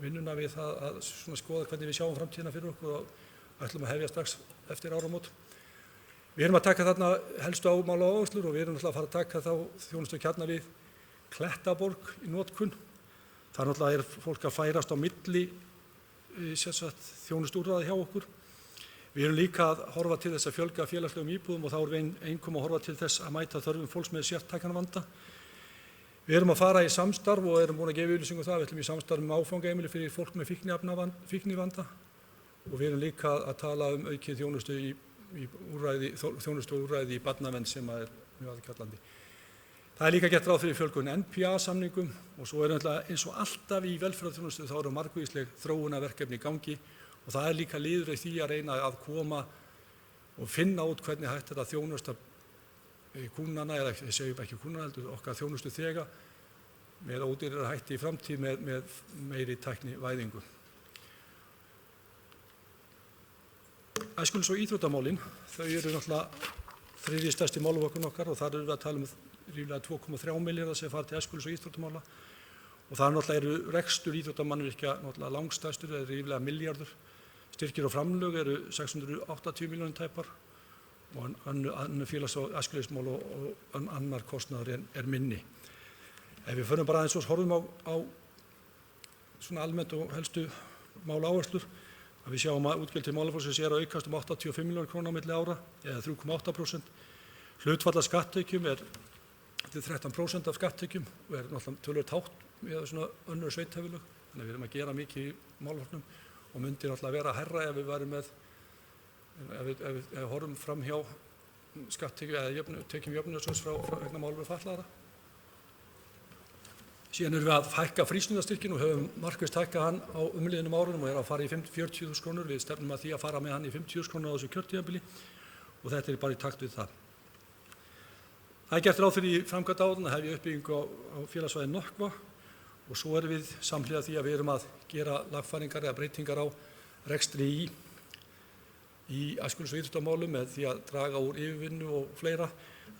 vinnuna við það að skoða hvernig við sjáum framtíðina fyrir okkur og ætlum að hefja strax eftir áramót. Við erum að taka þarna helstu ámála áherslur og við erum náttúrulega að fara að taka þá þjónustu kjarna við Klettaborg í notkun. Það náttúrulega er fólk að færast á milli þjónustuúrræða hjá okkur. Við erum líka að horfa til þess að fjölga félagslegum íbúðum og þá erum við einkum að horfa til þess að mæta þörfum fólks með sértækan vanda. Við erum að fara í samstarf og erum búin að gefa yfirlýsingu það. Við ætlum í samstarf með áfangaheimili fyrir fólk með fíknivanda og við erum líka að tala aukið þjónustu þjónustuúrræði í barnavernd sem er mjög aðkallandi. Það er líka gert ráð fyrir fjölgun NPA-samningum og svo er eins og alltaf í velferðarþjónustu þá eru margvísleg þróunarverkefni í gangi og það er líka liður í því að reyna að koma og finna út hvernig hægt er að þjónusta kúnnana, eða ég segjum ekki kúnnana heldur, okkar þjónustu þega með ódýrari hætti í framtíð með meiri tæknivæðingu. Æskulýðs- og íþróttamálin, þau eru náttúrulega þriðji stærsti málaflokkur okkar og þar erum við að tala ríflega 2,3 milljarða sem fara til æskulýðs- og íþróttamála og þar náttúrulega eru rekstur íþróttamannvirkja náttúrulega langstærstur, það eru ríflega milljarður. Styrkir og framlög eru 680 milljónir tæpar og annar félags- og æskulýðsmál og annar kostnaður er minni. Ef við förum bara aðeins og horfum á svona almennt og helstu málaáherslur að við sjáum að útgjöld til málaflokksins er að aukast 85 milljónir króna á milli ára eða 3,8%. Hlutfall af skatttekjum er þetta er 13% af skatttekjum og er náttúrulega töluvert hátt með svona önnur sveitarfélög. Þannig við erum að gera mikið í málaflokknum og myndi náttúrulega vera hærra ef við værum með, ef við horfum fram hjá skatttekjum eða tekjum jöfnunarsjóðs frá vegna málefna fatlaðra. Síðan erum við að hækka frístundastyrkinn og höfum markvisst hækkað hann á umliðnum árunum og er að fara í 40.000 krónur. Við stefnum að því að fara með hann í 50.000 krónur á þessu kjörtímabili og þetta er bara í takt við það. Það er gert ráð fyrir í framkvæmdaáætlun að hefja uppbyggingu á félagssvæði Nökkva og svo erum við samhliða því að við erum að gera lagfæringar eða breytingar á rekstri í æskulýðs- og íþróttamálum með því að draga úr yfirvinnu og fleira.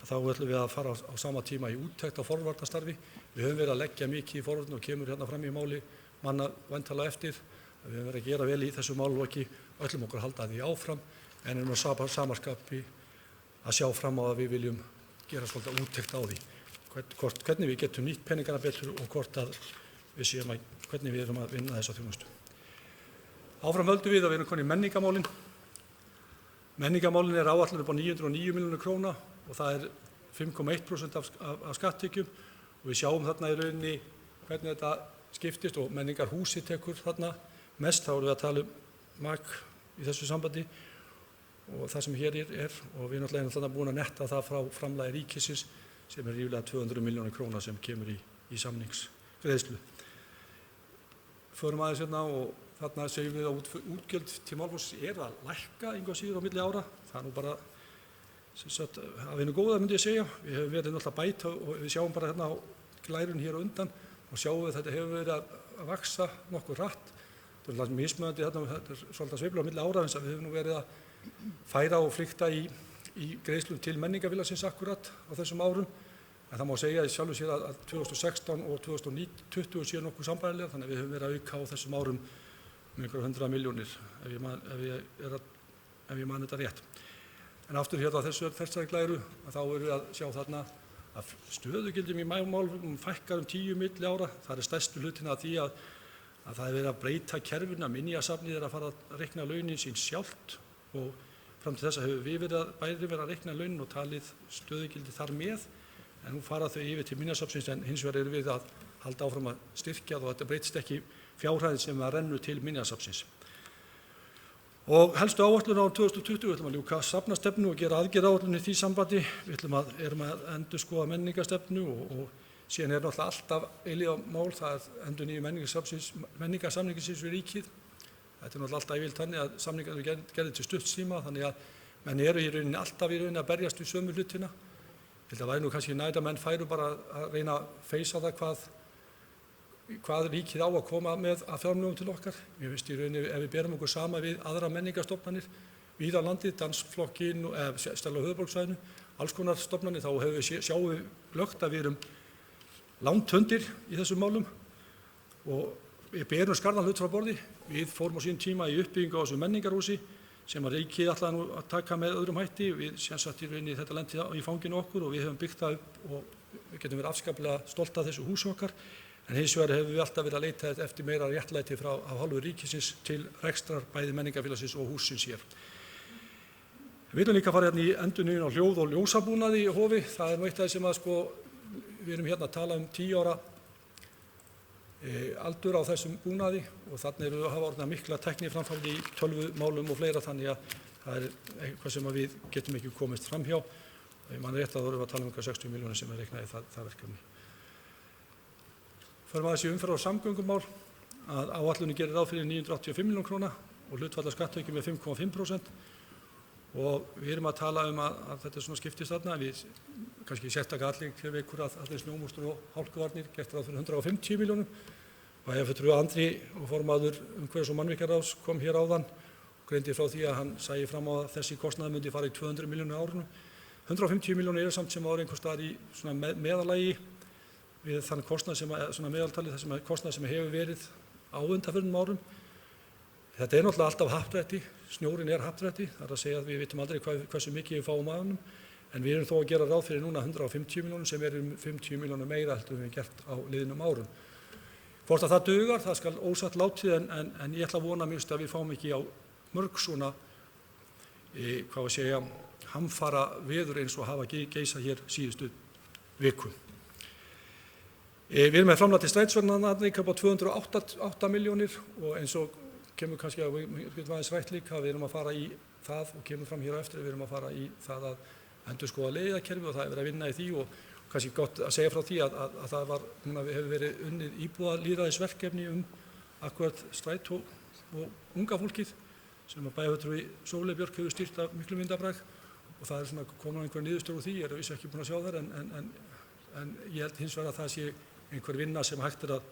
Þá ætlum við að fara á sama tíma í úttekt á forvarnastarfi. Við höfum verið að leggja mikið í forvarnir og kemur hérna fram í máli manna væntanlega eftir. Við höfum verið að gera vel í þessu málaflokki, öllum okkur halda því áfram, en erum á samarskapi að sjá fram á að við viljum gera svolítið úttekt á því. Hvernig við getum nýtt peningana betur og hvort að við séum hvernig við erum að vinna þessa þjónustu. Áfram höldum við að við erum konið í menningarmálin. Menningarmálin er áætlun upp á 909 milljónir króna og það er 5,1% af skatttekjum og við sjáum þarna í rauninni hvernig þetta skiptist og menningarhúsið tekur þarna mest. Þá erum við að tala MAK í þessu sambandi og það sem hér er og við erum náttúrulega búin að netta það frá framlagi ríkisins sem er ríflega 200 milljónir króna sem kemur í samningsgreiðslu. Förum aðeins hérna og þarna segjum við að útgjöld til málaflokksins er að lækka engu að síður á milli ára. Það er nú bara af einu góða myndi ég segja. Við höfum verið náttúrulega bæta og við sjáum bara hérna á glærun hér á undan og sjáum við þetta hefur verið að vaxa nokkuð hratt. Það er mismunandi þarna, þetta er svolítið að sveifla á milli ára eins að við höfum nú verið að færa og flykta í greiðslum til menningarfélagsins akkurat á þessum árum. En það má segja í sjálfu sér að 2016 og 2020 séu nokkuð sambærilegar, þannig að við höfum verið að auka á þessum árum með einhverja 100 milljónir ef ég man þetta rétt. En aftur hérna á þessari glæru þá erum við að sjá þarna að stöðugildum í málum fækkar 10 milli ára. Það er stærstu hlutin að því að það er verið að breyta kerfinu, að minjasafnið er að fara að reikna launin sín sjálft og fram til þess að hefur við bæði verið að reikna launin og talið stöðugildi þar með. En nú fara þau yfir til minjasafnsins en hins vegar erum við að halda áfram að styrkja það og þetta breytist ekki fjárhæðin sem að rennu til minjasafnsins. Og helstu áætlun á 2020 við ætlum að ljúka safnastefnu og gera aðgerðaáætlun í því sambandi. Við erum að endurskoða menningarstefnu og síðan er náttúrulega alltaf eilífðarmál, það er endurnýjun menningarsamningsins við ríkið. Þetta er náttúrulega alltaf yfirleitt þannig að samningar eru gerðir til stutts tíma þannig að menn eru alltaf í rauninni að berjast við sömu hlutina. Ég held að væri nú kannski nægt að menn færu bara að reyna að feysa það hvað ríkið á að koma með að fjármögnum til okkar. Mér finnst í rauninni ef við berum okkur sama við aðra menningarstofnanir víða á landið, dansflokkin, stærlega á höfuðborgarsvæðinu, alls konar stofnanir, þá sjáum við glöggt að við erum langt undir í þessum málum og við berum skarðan hlut frá borði. Við fórum á sínum tíma í uppbyggingu á þessu menningarhúsi sem að ríkið ætlaði nú að taka með öðrum hætti. Við sjálfsagt í rauninni þetta lendi í fanginu okkur og við höfum byggt það upp og við getum verið afskaplega stolt af þessu húsi okkar. En hins vegar hefur við alltaf verið að leita eftir meira réttlæti af hálfu ríkisins til rekstrar bæði menningarfélagsins og hússins hér. Við viljum líka fara hérna í endurnýjun á hljóð- og ljósabúnaði í Hofi. Það er nú eitt af því sem að við erum hérna að tala 10 ára aldur á þessum búnaði og þannig erum við að hafa orðna mikla tækni framfæri í tölvumálum og fleira þannig að það er eitthvað sem við getum ekki komist fram hjá. Ég man rétt að það voru að tala 60 milljónir sem er reiknað í það verkefni. Förum aðeins í umferðar- og samgöngumál að áætlunin gerir ráð fyrir 985 milljónir króna og hlutfall af skatttekjum með 5,5% og við erum að tala að þetta er svona skiptist þarna. Við kannski sérstaka allir ykkur að allir snjómústur og hálkuvarnir gert ráð fyrir 150 milljónum. Bæjarfulltrúi Andri og formaður umhverfis- og mannvirkjaráðs kom hér áðan og greindi frá því að hann sæi fram á að þessi kostnaður myndi fara í 200 milljónir á árinu. 150 milljónir eru samt sem ári einhvers staðar í svona meðalagi við þann kostnað sem svona meðaltalið þessum kostnað sem hefur verið á undanförnum árum. Þetta er náttúrulega alltaf happdrætti, snjórinn er happdrætti, það er að segja að við vitum aldrei hversu mikið við fáum af honum, en við erum þó að gera ráð fyrir núna 150 milljónum sem er 50 milljónum meira heldur en við gert á liðnum árum. Hvort að það dugar, það skal ósatt látið en ég ætla að vona mjög að við fáum ekki á mörg svona, hamfara veður eins og hafa geisað hér síðustu viku. Við erum með framlag til strætisvagna upp á 208 milljónir og eins og kemur kannski að við getum aðeins rætt líka, við erum að fara í það og kemur fram hér á eftir, við erum að fara í það að endurskoða leiðakerfi og það er verið að vinna í því og kannski gott að segja frá því að það var, núna hefur verið unnið íbúðalýðræðisverkefni akkurat strætó og unga fólkið sem að bæjarfulltrúi Sóley Björk hefur stýrt af miklu myndarbrag og það er svona komin á einhverja niðurstöður úr því, ég er vissu ekki búin að sjá þær en ég held hins vegar að það sé einhver vinna sem hægt er að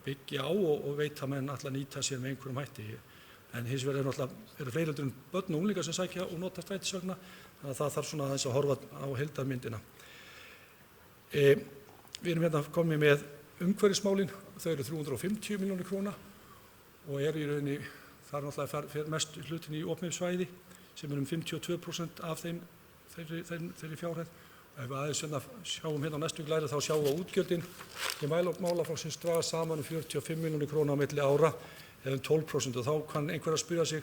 byggja á og veit að menn alltaf nýta sér með einhverjum hætti. En hins vegar eru fleiri heldur en börn og unglingar sem sækja og nota strætisvagna, þannig að það þarf svona aðeins að horfa á heildarmyndina. Við erum hérna komið með umhverfismálin, þau eru 350 milljónir króna og eru í rauninni, það er náttúrulega fyrir mest hlutin í opnum sem er 52% af þeirri fjárhæð. Ef við aðeins sjáum hérna á næstu glæri þá sjáum við að útgjöldin til málaflokksins dragast saman 45 milljónir króna á milli ára eða 12% og þá kann einhver að spyrja sig,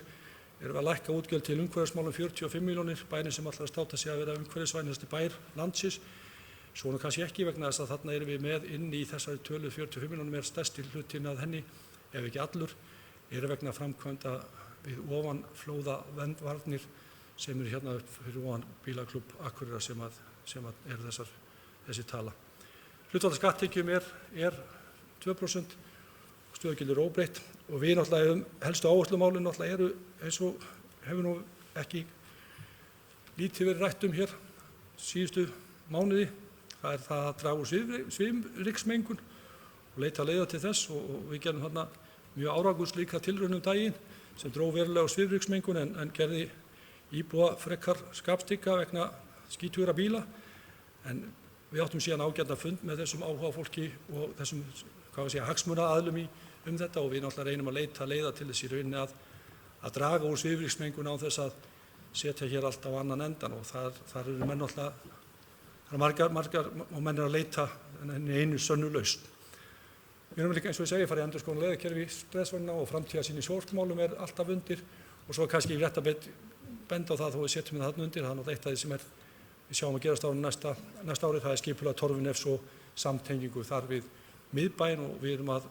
erum við að lækka útgjöld til umhverfismálum 45 milljónir, bærin sem alltaf státa sig að vera umhverfisvænasti bær landsins. Svona kannski ekki vegna þess að þarna erum við með inn í þessari tölu 45 milljónum stærsti hlutinn að henni, ef ekki allur, vegna framkvæmda við ofanflóða verndvarnir sem eru hérna fyrir ofan bílaklúbb Akureyrar sem er þessi tala. Hlutfall skatttekjum er 2%, stöðugildi óbreytt og við náttúrulega helstu áherslumálin náttúrulega eru eins og hefur nú ekki lítið verið rætt hér síðustu mánuði. Það er það að draga úr svifryksmengun og leita leiða til þess og við gerum þarna mjög árangurslíka tilraun daginn sem dró verulega á svifryksmengun en gerði íbúa frekar skapstíka vegna skítugra bíla en við áttum síðan ágætan fund með þessum áhuga fólki og þessum hagsmunaaðilum þetta og við náttúrulega reynum að leita leiða til þess í rauninni að draga úr svifryksmengun án þess að setja hér allt á annan endan og þar eru menn náttúrulega margar og menn að leita einu sönnu lausn. Við erum líka eins og ég segi farið í endurskoðun leiðakerfi strætisvagna og framtíðarsýn í sorpmálum er alltaf undir og svo kannski rétt að benda á það þó við setjum það þarna undir, það er náttúrulega eitt af því sem við sjáum að gerast á næsta árið, það er skipulag Torfunefs og samtengingu þar við miðbæinn og við erum að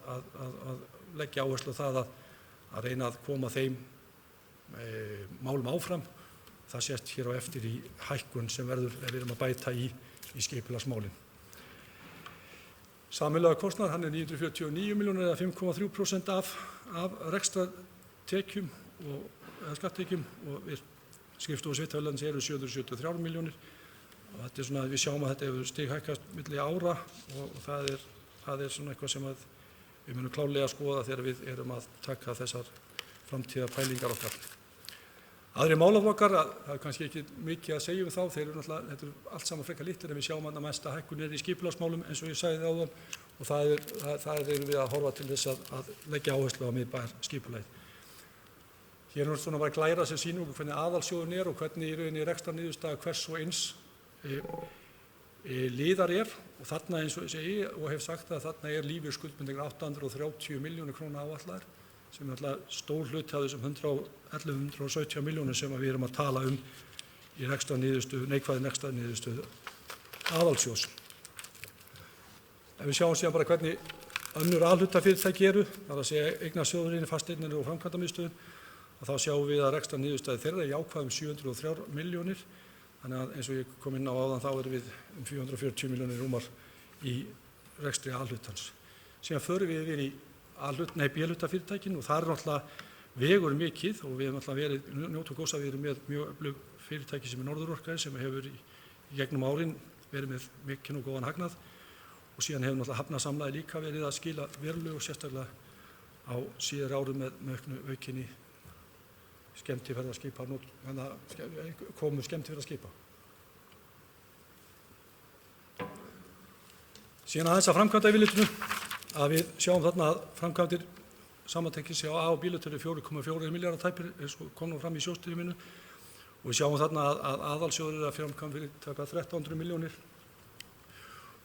leggja áherslu á það að reyna að koma þeim málum áfram. Það sést hér á eftir í hækkun sem verður ef við erum að bæta í skipulagsmálin. Sameiginlegur kostnaður, hann er 949 milljónir eða 5,3% af rekstrartekjum eða skatttekjum og skrifstofu sveitarfélagsins eru 773 milljónir og þetta er svona að við sjáum að þetta hefur stighækkast milli ára og það er svona eitthvað sem við munum klárlega að skoða þegar við erum að taka þessar framtíðarpælingar okkar. Aðrir málaflokkar, það er kannski ekki mikið að segja þá, þeir eru náttúrulega, þetta er allt saman frekar lítir en við sjáum að mesta hækkun í skipulagsmálum eins og ég sagði áðan og það erum við að horfa til þess að leggja áherslu á miðbæjar skipulagið. Hér er svona bara glæra sem sýnir okkur hvernig aðalsjóðurinn er og hvernig í rauninni rekstrarniðurstaða hvers og eins liðar og þarna eins og ég segi og hef sagt að þarna lífeyrisskuldbindingar 830 milljónir króna áætlaðar sem er alltaf stór hluti af þessum 117 milljónir sem við erum að tala í neikvæðri rekstrarniðurstöðu aðalsjóðs. Ef við sjáum síðan bara hvernig önnur A-hlutafyrirtæki eru, það er að segja eignasjóðurinn, fasteignir og framkvæmdamiðstöðin, þá sjáum við að rekstrarniðurstaða þeirra er jákvæð 703 milljónir, þannig að eins og ég kom inn á áðan þá erum við 440 milljónir rúmar í rekstri A-hlutans. Síðan förum við yfir í B-hlutafyrirtækin og það er náttúrulega vegur mikið og við hefum náttúrulega njótum góðs að við erum með mjög öflug fyrirtæki sem er Norðurorka sem hefur í gegnum árin verið með mikinn og góðan hagnað og síðan hefur náttúrulega hafnasamlagi líka verið að skila verulegu og sérstaklega á síðari árum með aukinni skemmtiferðaskipa, komu skemmtiferðaskipa. Síðan aðeins að framkvæmdaeftirlitinu að við sjáum þarna að framkvæmdir samantekins hjá A og B-hlutur 4,4 milljarðar tæpir eins og kom nú fram í sjóðstýriminu og við sjáum þarna að aðalsjóður er að framkvæmd fyrir taka 1300 milljónir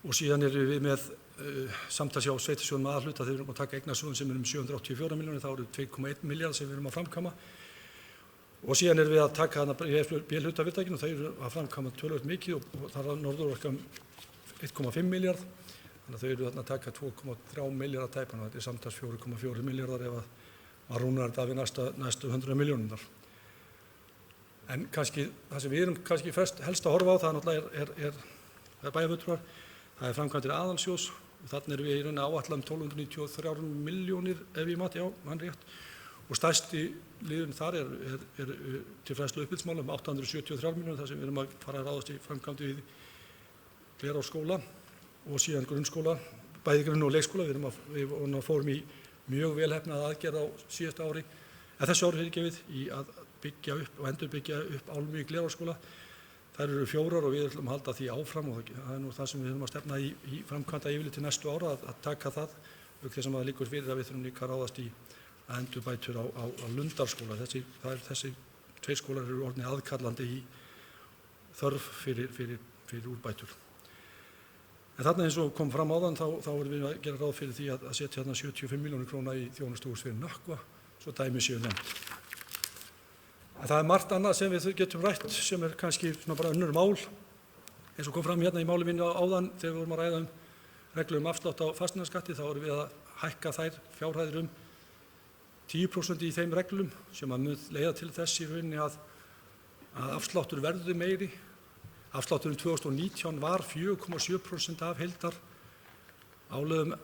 og síðan erum við með samtals hjá sveitarsjóðum með aðalhluta þegar við erum að taka eignasjóðum sem er 784 milljónir, þá eru 2,1 milljarð sem við erum að framkvæma og síðan erum við að taka B-hlutafyrirtækin og þau eru að framkvæma töluvert mikið og þar að Norðurorka 1,5 milljarð, þannig að þau eru þarna að taka 2,3 milljarða tæpan og þetta samtals 4,4 milljarðar ef að rúnar þetta við næstu 100 milljónirnar. En kannski það sem við erum kannski helst að horfa á, það náttúrulega er bæjarfulltrúar, það framkvæmdir aðalsjóðs og þannig erum við í rauninni áætlað 1293 milljónir ef ég mati á, mann rétt, og stærsti liðurinn þar er til fræðslu og uppbyldsmála 873 milljónir þar sem við erum að fara að ráðast í framkvæmdi við Glerárskóla og síðan grunnskóla, bæði grunn- og leikskóla. Við fórum í mjög velheppnað aðgerð á síðasta ári, þessu ári fyrirgefið í að byggja upp og endurbyggja upp Álmu í Glerárskóla. Þær eru 4 og við ætlum að halda því áfram og það er nú það sem við höfum að stefna í framkvæmda yfirleitt til næstu ára að taka það, auk þess að það liggur fyrir að við þurfum líka að ráðast í endurbætur á Lundarskóla. Þessi 2 skólar eru orðnir aðkallandi í þörf fyrir úrbætur. En þarna eins og kom fram áðan þá erum við að gera ráð fyrir því að setja þarna 75 milljónir króna í þjónustuhús fyrir Nökkva, svo dæmi séu nefnd. En það er margt annað sem við getum rætt sem er kannski svona bara önnur mál, eins og kom fram hérna í máli mínu áðan þegar við vorum að ræða reglur afslátt á fasteignaskatti, þá erum við að hækka þær fjárhæðir 10% í þeim reglum sem að mun leiða til þess í rauninni að afsláttur verður meiri. Afslátturinn 2019 var 4,7% af heildar álögðum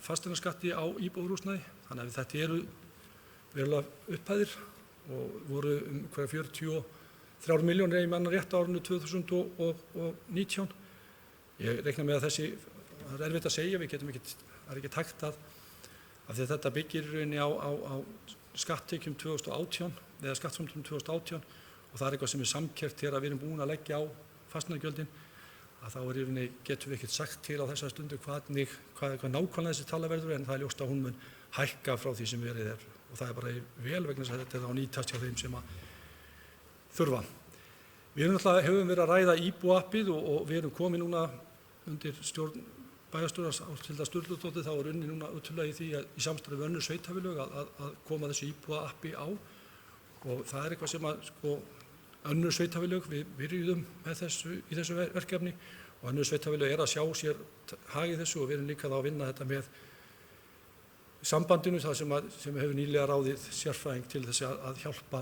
fasteignaskatti á íbúðarhúsnæði, þannig að þetta eru verulega upphæðir og voru hverja 43 milljónir ef ég manna rétt á árinu 2019. Ég reikna með að það er erfitt að segja, það er ekki hægt að því að þetta byggir í rauninni á skatttekjum 2018 eða skattframtölum 2018 og það er eitthvað sem er samkeyrt þegar við erum búin að leggja á fasteignagjöldin, að þá er í rauninni getum við ekkert sagt til á þessa stundu hvað nákvæmlega þessi tala verður, en það er ljóst að hún mun hækka frá því sem verið er og það er bara vel vegna þess að þetta er á nýtast hjá þeim sem að þurfa. Við höfum verið að ræða íbúappið og við erum komið núna undir stjórn bæjarstjórans Ásthildar Sturludóttur, þá er unnið núna útfylgja í því að í samstarfi við önnur sveitarfélög að koma þessu íbúaappi á og það er eitthvað sem að önnur sveitarfélög við byrjuðum með í þessu verkefni og önnur sveitarfélög er að sjá sér hag í þessu og við erum líka þá að vinna þetta með sambandinu það sem hefur nýlega ráðið sérfræðing til þess að hjálpa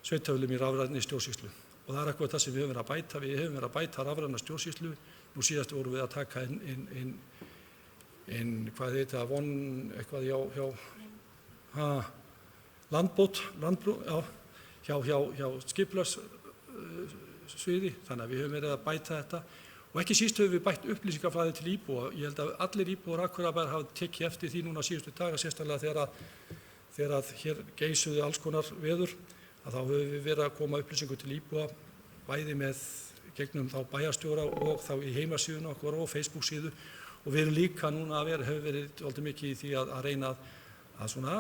sveitarfélögum í rafrænni stjórnsýslu og það er eitthvað það sem við höfum verið að bæta. Við höfum verið að bæta rafræna stjórnsýslu. Nú síðast vorum við að taka inn hvað heita eitthvað hjá landbrú, hjá skipulagssviði, þannig að við höfum verið að bæta þetta og ekki síst höfum við bætt upplýsingaflæði til íbúa. Ég held að allir íbúar Akureyrarbæjar hafa tekið eftir því núna síðustu daga, sérstaklega þegar að hér geisuðu alls konar veður, að þá höfum við verið að koma upplýsingu til íbúa bæði með gegnum þá bæjarstjóra og þá í heimasíðuna okkar og Facebook síðu og við erum líka núna hefur verið alltaf mikið í því að reyna að svona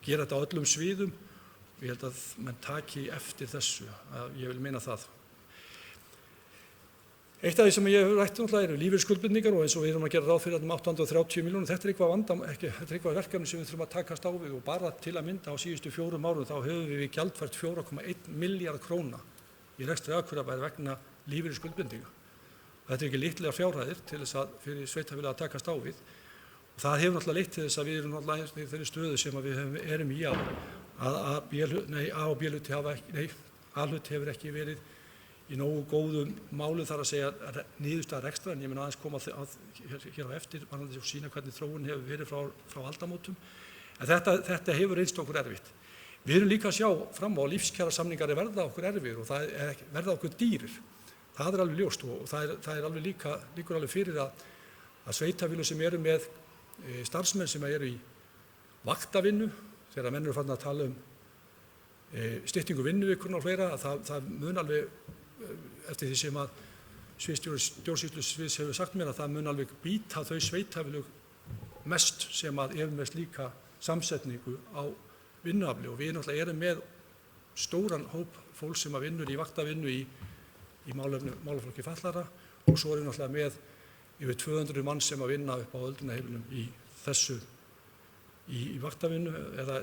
gera þetta á öllum sviðum og ég held að menn taki eftir þessu, ég vil meina það. Eitt af því sem ég hef rætt eru lífeyrisskuldbindingar og eins og við erum að gera ráð fyrir 830 milljónir, þetta er eitthvað verkefni sem við þurfum að takast á við og bara til að mynda á síðustu 4 árum þá höfum við gjaldfært 4,1 milljarð króna í rekstri Akureyrarbæjar vegna lífeyrisskuldbindinga. Þetta er ekki litlar fjárhæðir til þess að fyrir sveitarfélagið að takast á við. Og það hefur náttúrulega leitt til þess að við erum náttúrulega í þeirri stöðu sem við erum í A-hluti hefur ekki verið í nógu góðum málum þar að segja niðurstaða rekstrar, en ég mun aðeins koma hér á eftir varðandi og sýna hvernig þróun hefur verið frá aldamótum. En þetta hefur reynst okkur erfitt. Við erum líka að sjá fram á lífskjarasamningar verða okkur erfir og það verða okkur dýrir. Það er alveg ljóst og það er alveg líkur alveg fyrir að sveitarfélög sem eru með starfsmenn sem eru í vaktavinnu, þegar menn eru farin að tala styttingu vinnuvikurnar og fleira, að það mun alveg eftir því sem að stjórnsýslusviðs hefur sagt mér að það mun alveg býta þau sveitarfélög mest sem að eru með slíka samsetningu á vinnuafli og við náttúrulega erum með stóran hóp fólk sem að vinnur í vaktavinnu í málaflokki fatlaðra og svo erum við náttúrulega með yfir 200 mann sem að vinna upp á öldrunarheimilum í vaktavinnu eða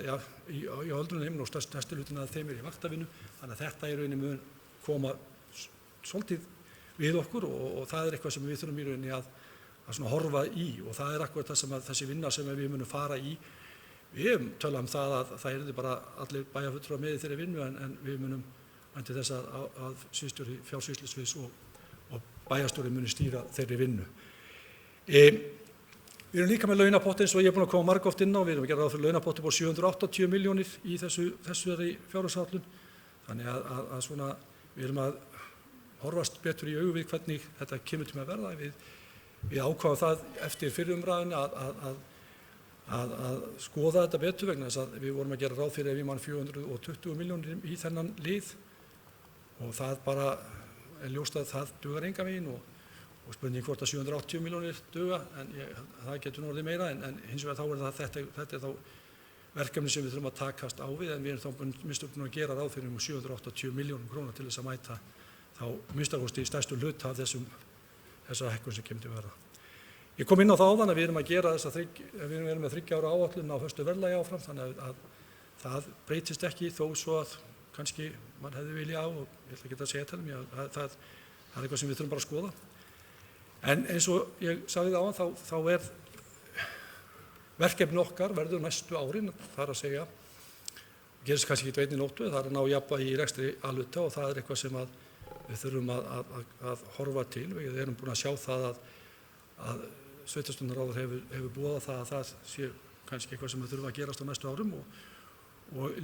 í öldrunarheimilum og stærsti hlutin af þeim í vaktavinnu, þannig að þetta í rauninni mun koma svolítið við okkur og það eitthvað sem við þurfum í rauninni að svona horfa í og það akkurat það sem þessi vinna sem við munum fara í. Við tölum það að það yrði bara allir bæjarfulltrúar með í þeirri vinnu en við munum vænti þess að sviðsstjóri fjársýslusviðs og bæjarstjóri muni stýra þeirri vinnu. Við erum líka með launapott eins og ég er búin að koma margoft inn á. Við erum að gera ráð fyrir launapotti upp á 780 milljónir í þessari fjárhagsáætlun. Þannig að svona við erum að horfast betur í augu við hvernig þetta kemur til að verða. Við ákváðum það eftir fyrri umræðunni að skoða þetta betur vegna þess að við vorum að gera ráð fyrir ef ég man 420 milljónir í þennan lið og það bara er ljóst að það dugar engan veginn og spurning hvort að 780 milljónir duga en það getur nú orðið meira en hins vegar þá er þetta er þá verkefni sem við þurfum að takast á við en við erum þá minnst að gera ráð fyrir 780 milljónum króna til þess að mæta þá minnstakosti í stærstu hluta af þessar hækkun sem kemur til að verða. Ég kom inn á það áðan að við erum að gera við erum með 3 ára áætlun á föstu verðlagi áfram þannig að það breytist ekki þó svo að kannski mann hefði vilja á og ég ætla ekki að segja til mér að það er eitthvað sem við þurfum bara að skoða. En eins og ég sagði það áðan þá er verkefni okkar verður næstu árin þar að segja gerist kannski ekki einni nóttu það er að ná jafnvægi í rekstri A-hluta og það er eitthvað sem við þurfum að horfa til. Við erum búin að sjá það að sveitarstjórnarráður hefur boðað það að það sé kannski eitthvað sem þurfa að gerast á næstu árum og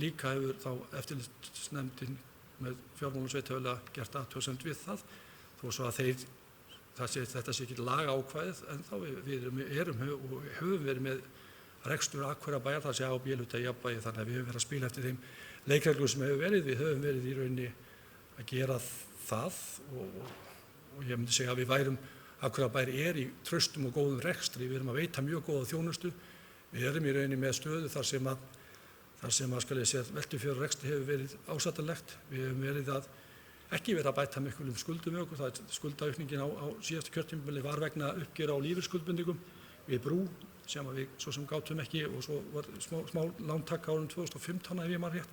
líka hefur þá eftirlitsnefndin með fjármálum sveitarfélaga gert athugasemd við það þó svo að þetta sé ekki lagaákvæðið en þá við erum og höfum verið með rekstur Akureyrarbæjar það sé A- og B-hluta í jafnvægi þannig að við höfum verið að spila eftir þeim leikreglum sem hefur verið. Við höfum verið í rauninni að gera það og ég myndi segja að við værum Akureyrarbær er í traustum og góðum rekstri, við erum að veita mjög góða þjónustu, við erum í rauninni með stöðu þar sem að skal ég segja veltufjár rekstri hefur verið ásættanlegt, við hefum verið að ekki verið að bæta miklum skuldum við okkur, það er skuldaaukningin á síðasta kjörtímabili var vegna uppgjöra á lífeyrisskuldbindingum við brú sem við svo sem gátum ekki og svo var smá lántaka árið 2015 ef ég man rétt,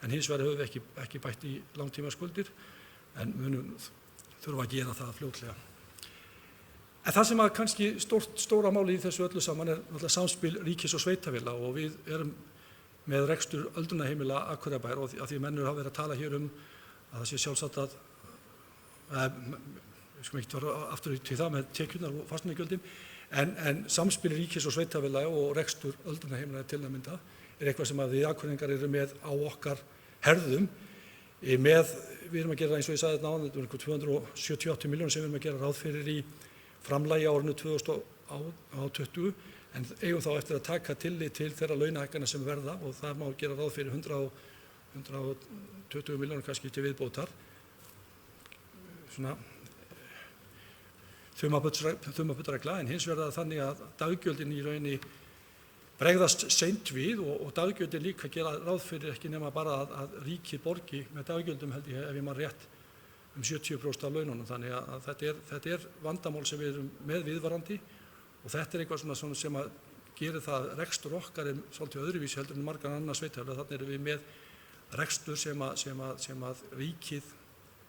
en hins vegar höfum við ekki bætt í langtíma skuldir en munum þurfa að gera það fljótlega. En það sem að kannski stóra máli í þessu öllu saman er náttúrulega samspil ríkis og sveitarfélaga og við erum með rekstur öldrunarheimila Akureyrarbæjar og að því mennur hafa verið að tala hér að það sé sjálfsagt við skulum ekki vera aftur til það með tekjurnar og fasteignagjöldin en samspil ríkis og sveitarfélaga og rekstur öldrunarheimila til að mynda er eitthvað sem að við Akureyringar eru með á okkar herðum við erum að gera eins og ég sagði þetta áðan, þetta er 278 milljónir sem við erum að gera ráð fyrir í framlagi á árinu 2020 en eigum þá eftir að taka tillit til þeirra launahækkana sem verða og það má gera ráð fyrir 120 milljónir kannski til viðbótar. Svona þumaputtregla en hins vegar þannig að daggjöldin í rauninni bregðast seint við og daggjöldin líka gera ráð fyrir ekki nema bara að ríkið borgi með daggjöldum held ég ef ég man rétt 70% af laununum þannig að þetta er vandamál sem við erum með viðvarandi og þetta er eitthvað svona sem að gera það rekstur okkar svolítið öðruvísi heldur en margar annars sveitarfélaga þannig erum við með rekstur sem að ríkið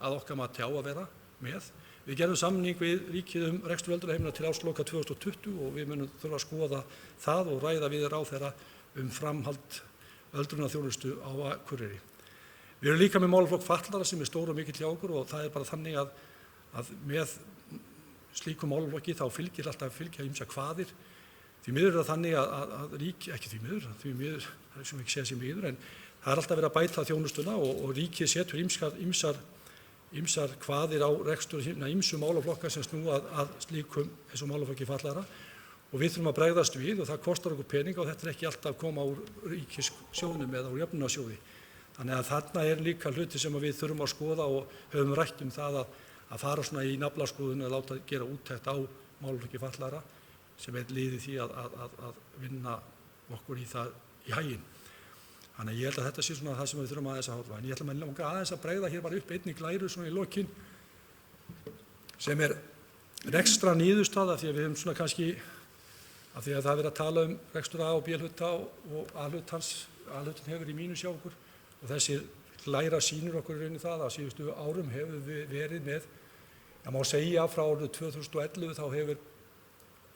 að okkar mati á að vera með. Við gerðum samning við ríkið rekstur öldrunarheimila til ársloka 2020 og við munum þurfa að skoða það og ræða við ráðherra framhald öldrunarþjónustu á Akureyri. Við erum líka með málaflokk fatlaðra sem er stór og mikill hjá okkur og það er bara þannig að með slíkum málaflokki þá fylgja ýmsar kvaðir. Því miður er það þannig að ekki því miður, það er sem ekki segja sem miður, en það er alltaf verið að bæta þjónustuna og ríkið setur ýmsar kvaðir á rekstur ýmsum málaflokka sem snúa að slíkum eins og málaflokki fatlaðra og við þurfum að bregðast við og það kostar okkur peninga og þetta er ekki alltaf að koma úr ríkissjóðnum eða úr jöfnunarsjóði. Þannig að þarna er líka hluti sem við þurfum að skoða og höfum rætt það að fara svona í naflaskoðun að láta gera úttekt á málaflokki fatlaðra sem er liðið því að vinna okkur í það í haginn. Þannig að ég held að þetta sé svona það sem við þurfum aðeins að horfa. En ég ætla að langa aðeins að bregða hér bara upp einni glæru svona í lokin sem er rekstra niðurstaða því að við höfum svona kannski af því að það er verið að tala rekstur A- og B-hluta og A-hlutin hefur í mínus hjá okkur og þessi glæra sýnir okkur í rauninni það að síðustu árum hefur við verið með Það má segja frá árið 2011 þá hefur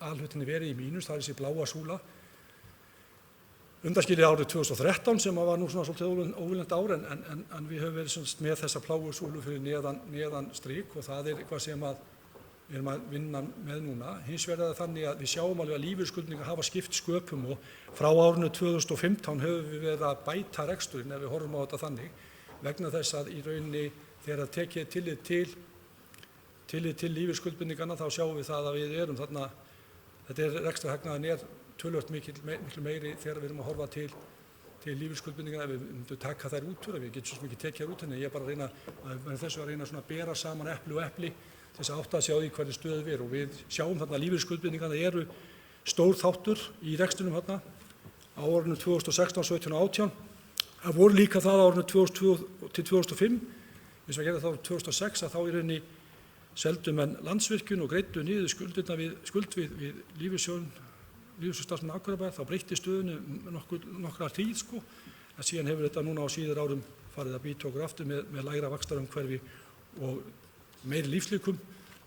alhlutinni verið í mínus, það þessi bláa súla. Undanskilið árið 2013 sem var nú svona svolítið óviljandi ár en við höfum verið með þessa bláu súlu fyrir neðan strik og það eitthvað sem við erum að vinna með núna. Hins vegar það þannig að við sjáum alveg að lífeyrisskuldbindingar hafa skipt sköpum og frá árinu 2015 höfum við verið að bæta reksturinn ef við horfum á þetta þannig vegna þess að í rauninni þegar tekið tillit til lífeyrisskuldbindinganna þá sjáum við það að við erum þarna, þetta rekstrarhagnaðurinn töluvert miklu meiri þegar við erum að horfa til lífeyrisskuldbindinganna ef við myndum taka þær út úr, við getum svo mikið tekið þær út, en ég er bara að reyna svona að bera saman epli og epli til þess að átta sig á því hvernig stöðu við erum og við sjáum þarna lífeyrisskuldbindingarna eru stór þáttur í rekstrinum þarna á árinu 2016, 17 og 18. Það voru líka það á árinu 2002 til 2005, eins og að gera það árið 2006 að þá í rauninni seldu menn Landsvirkjun og greiddu niður skuld við lífeyrissjóðsstarfsmenn Akureyrarbæjar, þá breytti stöðunni nokkra tíð sko, en síðan hefur þetta núna á síðar árum farið að bíta okkur aftur með lægra vaxtaumhverfi og meiri lífslíkum,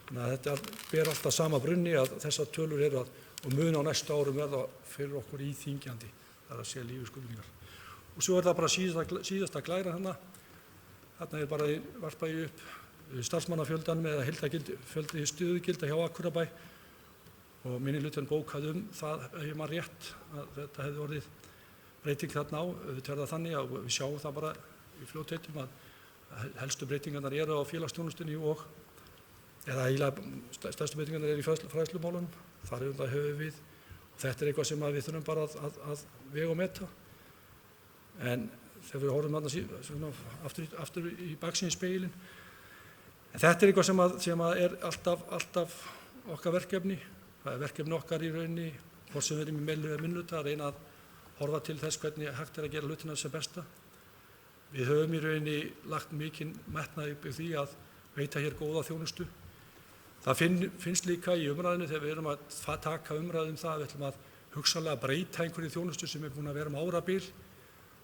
þannig að þetta ber alltaf sama brunni að þessar tölur eru og mun á næstu árum verða fyrir okkur íþyngjandi, það er að segja lífeyrisskuldbindingar. Og svo það bara síðasta glæran þarna bara varpað ég upp starfsmannafjöldanum eða heildarfjöldi stöðugilda hjá Akureyrarbæ og minnihlutinn bókaði það, ef ég man rétt, að þetta hefði orðið breyting þarna á, auðvitað er það þannig að við sjáum það bara í fljótheitum að helstu breytingarnar eru á félagsþjónustunni eða eiginlega stærstu breytingarnar eru í fræðslumálunum, þar höfum við og þetta er eitthvað sem við þurfum bara að vega og meta. En þegar við horfum aftur í baksýnisspegilinn, en þetta er eitthvað sem er alltaf okkar verkefni, það er verkefni okkar í rauninni, hvort sem við erum í meiri eða minnihluta, að reyna að horfa til þess hvernig hægt er að gera hlutina sem besta. Við höfum í rauninni lagt mikinn metnað upp í því að veita hér góða þjónustu. Það finnst líka í umræðinu þegar við erum að taka umræðum það að við ætlum að hugsanlega breyta einhverju þjónustu sem er búin að vera árabil.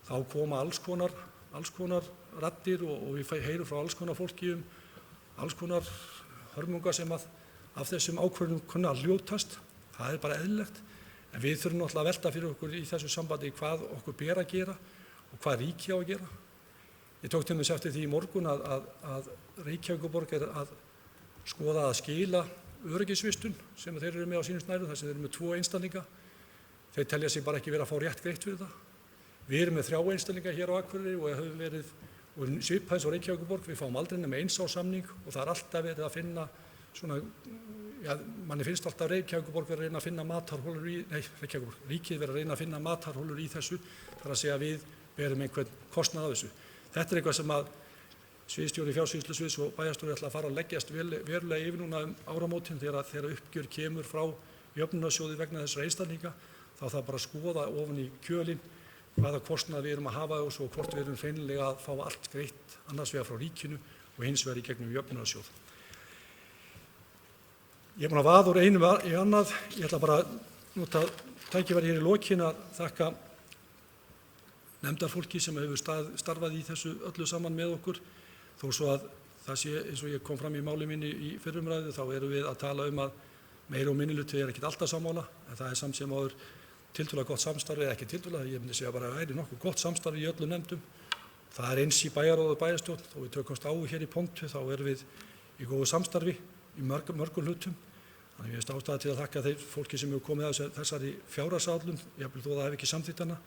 Þá koma alls konar raddir og við heyrum frá alls konar fólki alls konar hörmungar sem af þessum ákvörðunum kunna að hljótast. Það er bara eðlilegt. En við þurfum náttúrulega að velta fyrir okkur í þessu sambandi hvað okkur ber að gera og hvað ríki á að gera. Ég tók til dæmis eftir því í morgun að Reykjavíkurborg er að skoða að skila öryggisvistun sem þeir eru með á sínum snærum, þar sem þeir eru með 2 einstaklinga. Þeir telja sig bara ekki vera að fá rétt greitt fyrir það. Við erum með 3 einstaklinga hér á Akureyri og höfum verið svipað eins og Reykjavíkurborg, við fáum aldrei nema 1 árs samning og það er alltaf verið að finna svona, manni finnst alltaf Reykjavíkurborg verið að reyna að finna matarhólur ríkið verið að reyna að finna matarhólur í þessu, þar að segja að við berum einhvern kostnað af þessu. Þetta er eitthvað sem að sviðsstjóri fjársýslusviðs og bæjarstjóri ætla að fara að leggjast verulega yfir núna áramótin þegar uppgjör kemur frá jöfnunarsjóði vegna þessara einstaklinga, þá það bara að skoða ofan í kjölinn hvaða kostnað við erum að hafa og svo hvort við erum hreinlega að fá allt greitt annars vegar frá ríkinu og hins vegar í gegnum jöfnunarsjóð. Ég er búinn að vaða úr einu í annað, ég ætla bara að nota tækifæri hér í lokin að þakka nefndarfólki sem hefur starfað í þessu öllu saman með okkur, þó svo að það sé, eins og ég kom fram í máli minni í fyrrumræðu, þá erum við að tala að meiri og minnihluti er ekkert alltaf sammála, en það er samt sem áður tiltölulega gott samstarf, eða ekki tiltölulega, ég myndi segja bara að það er nokkuð gott samstarf í öllum nefndum. Það er eins í bæjarráði og bæjarstjórn, þó við tökumst á hér í pontu, þá erum við í góðu samstarfi í mörgum hlutum. Þannig ég veist ástæða til að þakka þeir fólki sem hefur komið að þessari fjárhagsáætlun, jafnvel þó það hef ekki samþykkt hana.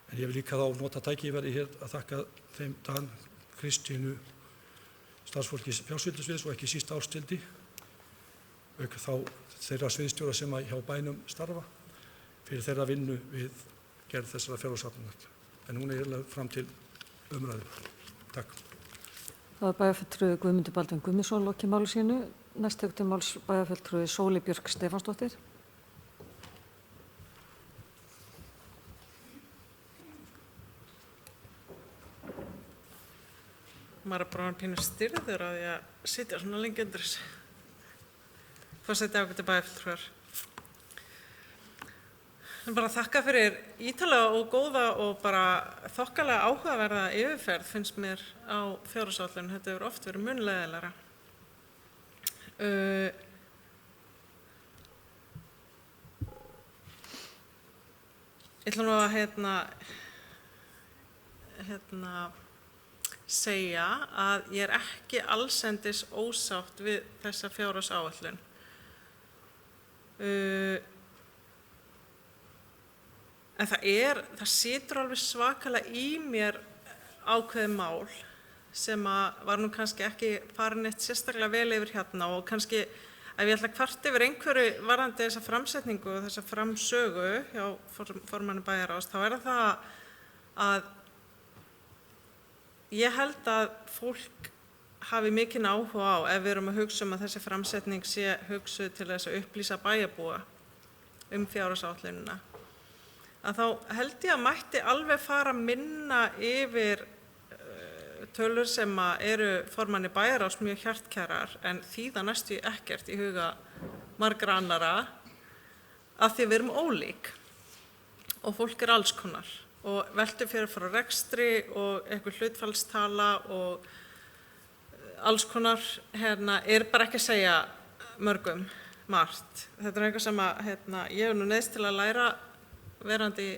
En ég vil líka þá nota tækifæri hér að þakka þeim Dan, Kristínu, starfsfólki fjársýslusviðs og ekki síst Ásthildi, auk þá þeirra sviðsstjóra sem hjá bænum starfa fyrir þeirra vinnu við gerð þessara fjárhagsáætlunar. En hún er fram til umræðu. Takk. Það var bæjarfulltrúi Guðmundur Baldvin Guðmundsson lokið máli sínu. Næst tekur til máls bæjarfulltrúi Sóley Björk Stefánsdóttir. Maður er bara pínu styrður á því að sitja svona lengi undir þessu. Forseti ágætu bæjarfulltrúar. Bara þakka fyrir ítarlega og góða og bara þokkalega áhugaverða yfirferð finnst mér á fjárhagsáætlun. Þetta hefur oft verið mun leiðilegra. Ég ætla nú að segja að ég er ekki allsendis ósátt við þessa fjárhagsáætlun. En það situr alveg svakalega í mér ákveðið mál sem var nú kannski ekki farin eitt sérstaklega vel yfir hérna og kannski ef ég ætla að kvarta yfir einhverju varðandi þessa framsetningu og þessa framsögu hjá formanni bæjarráðs, þá það að ég held að fólk hafi mikinn áhuga á, ef við erum að hugsa að þessi framsetning sé hugsuð til þess að upplýsa bæjarbúa fjárhagsáætlunina, að þá held ég að mætti alveg fara minna yfir tölur sem eru formanni bæjarráðs mjög hjartkærar en þýða næstu ekkert í huga margra annara af því við erum ólík og fólk alls konar og veltur fyrir frá rekstri og einhver hlutfallstala og alls konar bara ekki að segja mörgum margt. Þetta eitthvað sem ég nú neyðst til að læra verandi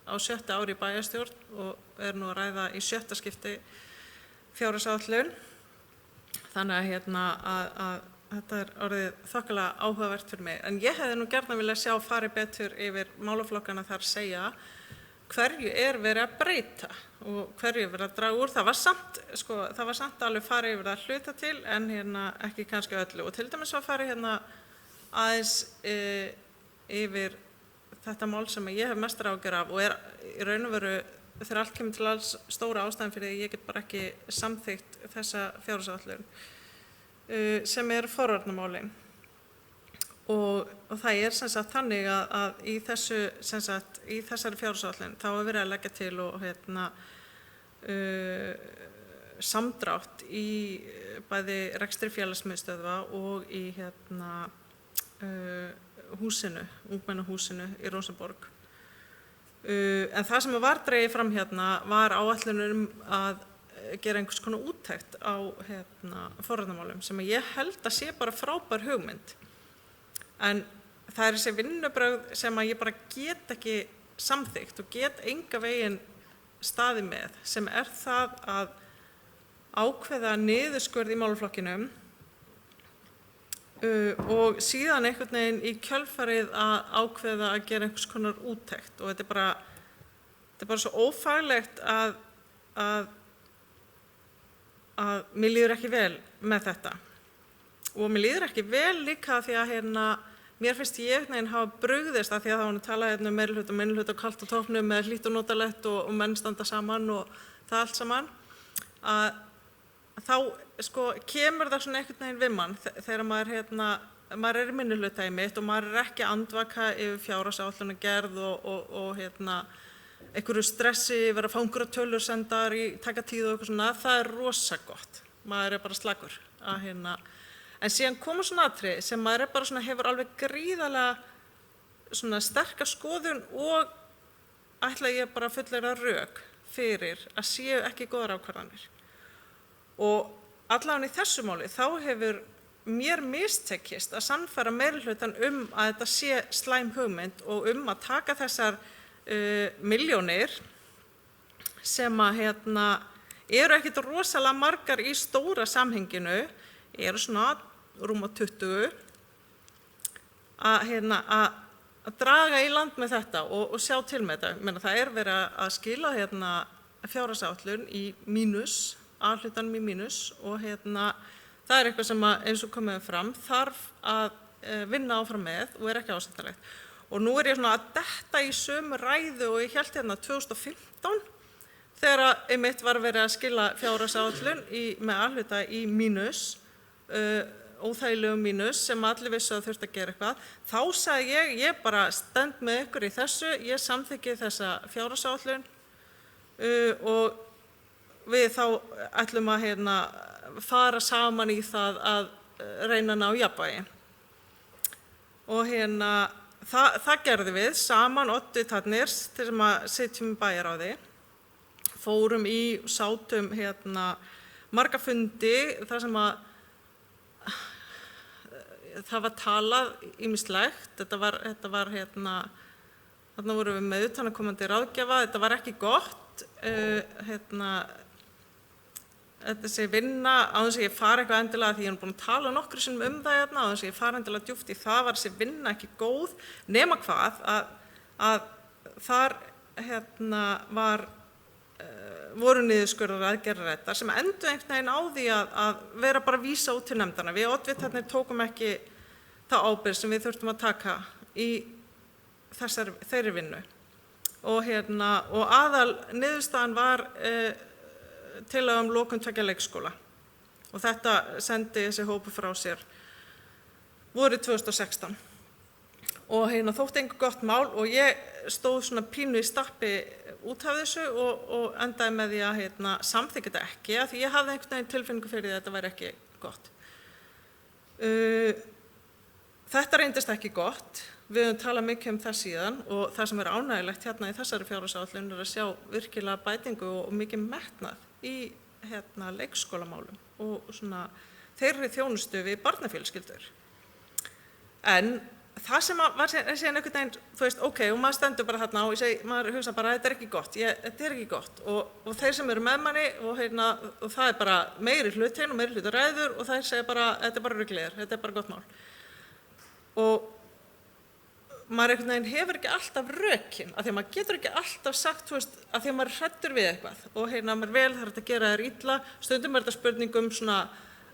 á 7. ári í bæjarstjórn og nú að ræða í 7. skipti fjárhagsáætlun. Þannig að þetta orðið þokkalega áhugavert fyrir mig. En ég hefði nú gjarnan viljað sjá fari betur yfir málaflokkana þar segja hverju verið að breyta og hverju verið að draga úr. Það var samt alveg farið yfir það hluta til en ekki kannski öllu. Og til dæmis var farið aðeins yfir þetta mál sem ég hef mestar áhyggjur af og í raun og veru þegar allt kemur til alls stóra ástæðan fyrir því ég get bara ekki samþykkt þessa fjárhagsáætlun sem forvarnarmálin. Og það sem sagt þannig að í þessari fjárhagsáætlun þá verið að leggja til og samdrátt í bæði rekstri félagsmiðstöðva og í húsinu, ungmennahúsinu í Rósenborg. En það sem var dregið fram var áætlun að gera einhvers konar úttekt á forvarnarmálum sem ég held að sé bara frábær hugmynd. En það þessi vinnubrögð sem ég bara get ekki samþykkt og get enga veginn staðið með sem það að ákveða niðurskurð í málaflokkinum og síðan einhvern veginn í kjölfarið að ákveða að gera einhvers konar úttekt og þetta bara svo ófaglegt að mér líður ekki vel með þetta og mér líður ekki vel líka því að mér finnst ég einhvern veginn hafa brugðist að því að það var talað meirihluta og minnihluta og kalt á toppnum með hlýtt og notalegt og menn standa saman og það allt saman að þá kemur það svona einhvern veginn við mann þegar maður í minnihluta í mitt og maður ekki að andvaka yfir fjárhagsáætlunargerð og einhverju stressi vera að fá einhverjar tölur sendar í taka tíð og eitthvað svona, það rosa gott. Maður bara slakur að en síðan koma svona atriði sem maður bara svona hefur alveg gríðarlega svona sterka skoðun og ætla ég bara að fullera rök fyrir að séu ekki góðar ákvarðanir. Og allavega í þessu máli þá hefur mér mistekist að sannfæra meirihlutann að þetta sé slæm hugmynd og að taka þessar milljónir sem eru ekkert rosalega margar í stóra samhenginu, eru svona rúma 20 að draga í land með þetta og sjá til með þetta. Það verið að skila fjárhagsáætlun í mínus, A-hlutanum í mínus og það eitthvað sem eins og komið fram þarf að vinna áfram með og ekki ásættanlegt. Og nú ég svona að detta í sömu ræðu og ég hélt 2015 þegar einmitt var verið að skila fjárhagsáætlun með A-hluta í mínus, óþægilegum mínus sem allir vissu að þurfti að gera eitthvað. Þá sagði ég bara stend með ykkur í þessu, ég samþykki þessa fjárhagsáætlun og við þá ætlum að fara saman í það að reyna að ná jafnvægi. Og það gerðum við saman odditarnir til sem að sitjum í bæjarráði, fórum sátum marga fundi þar sem að það var talað ýmislegt, þetta var þarna vorum við með utanaðkomandi ráðgjafa, þetta var ekki gott, þessi vinna, á þess að ég fara eitthvað endilega, því ég er búin að tala nokkru sinnum það hérna, á þess að ég fara endilega djúpt í það, var þessi vinna ekki góð, nema hvað, að þar voru niðurskurðar aðgerðarættar sem endu einhvern veginn á því að vera bara að vísa út til nefndana. Við oddvitarnir tókum ekki þá ábyrgð sem við þurftum að taka í þeirri vinnu. Og aðal niðurstaðan var tillaga lokun 2 leikskóla. Og þetta sendi þessi hópur frá sér vorið 2016. Og þótti engu gott mál og ég stóð svona pínu í stappi út af þessu og endaði með því að samþykkja þetta ekki, af því ég hafði einhvern veginn tilfinningu fyrir því að þetta væri ekki gott. Þetta reyndist ekki gott, við höfum talað mikið það síðan og það sem er ánægilegt í þessari fjárhagsáætlun er að sjá virkilega bætingu og mikið metnað í leikskólamálum og svona þeirri þjónustu við barnafjölskyldur. En það sem var síðan einhvern veginn, þú veist, ok, og maður stendur bara þarna og maður hugsa bara að þetta er ekki gott, þetta er ekki gott og þeir sem eru með manni og það er bara meiri hlutin og meiri hlutaræður og þeir segja bara, þetta er bara ruglegar, þetta er bara gott mál. Og maður einhvern veginn hefur ekki alltaf rökin, af því að maður getur ekki alltaf sagt, þú veist, af því að maður er hræddur við eitthvað og maður vel þarf að gera þér illa, stundum er þetta spurningum svona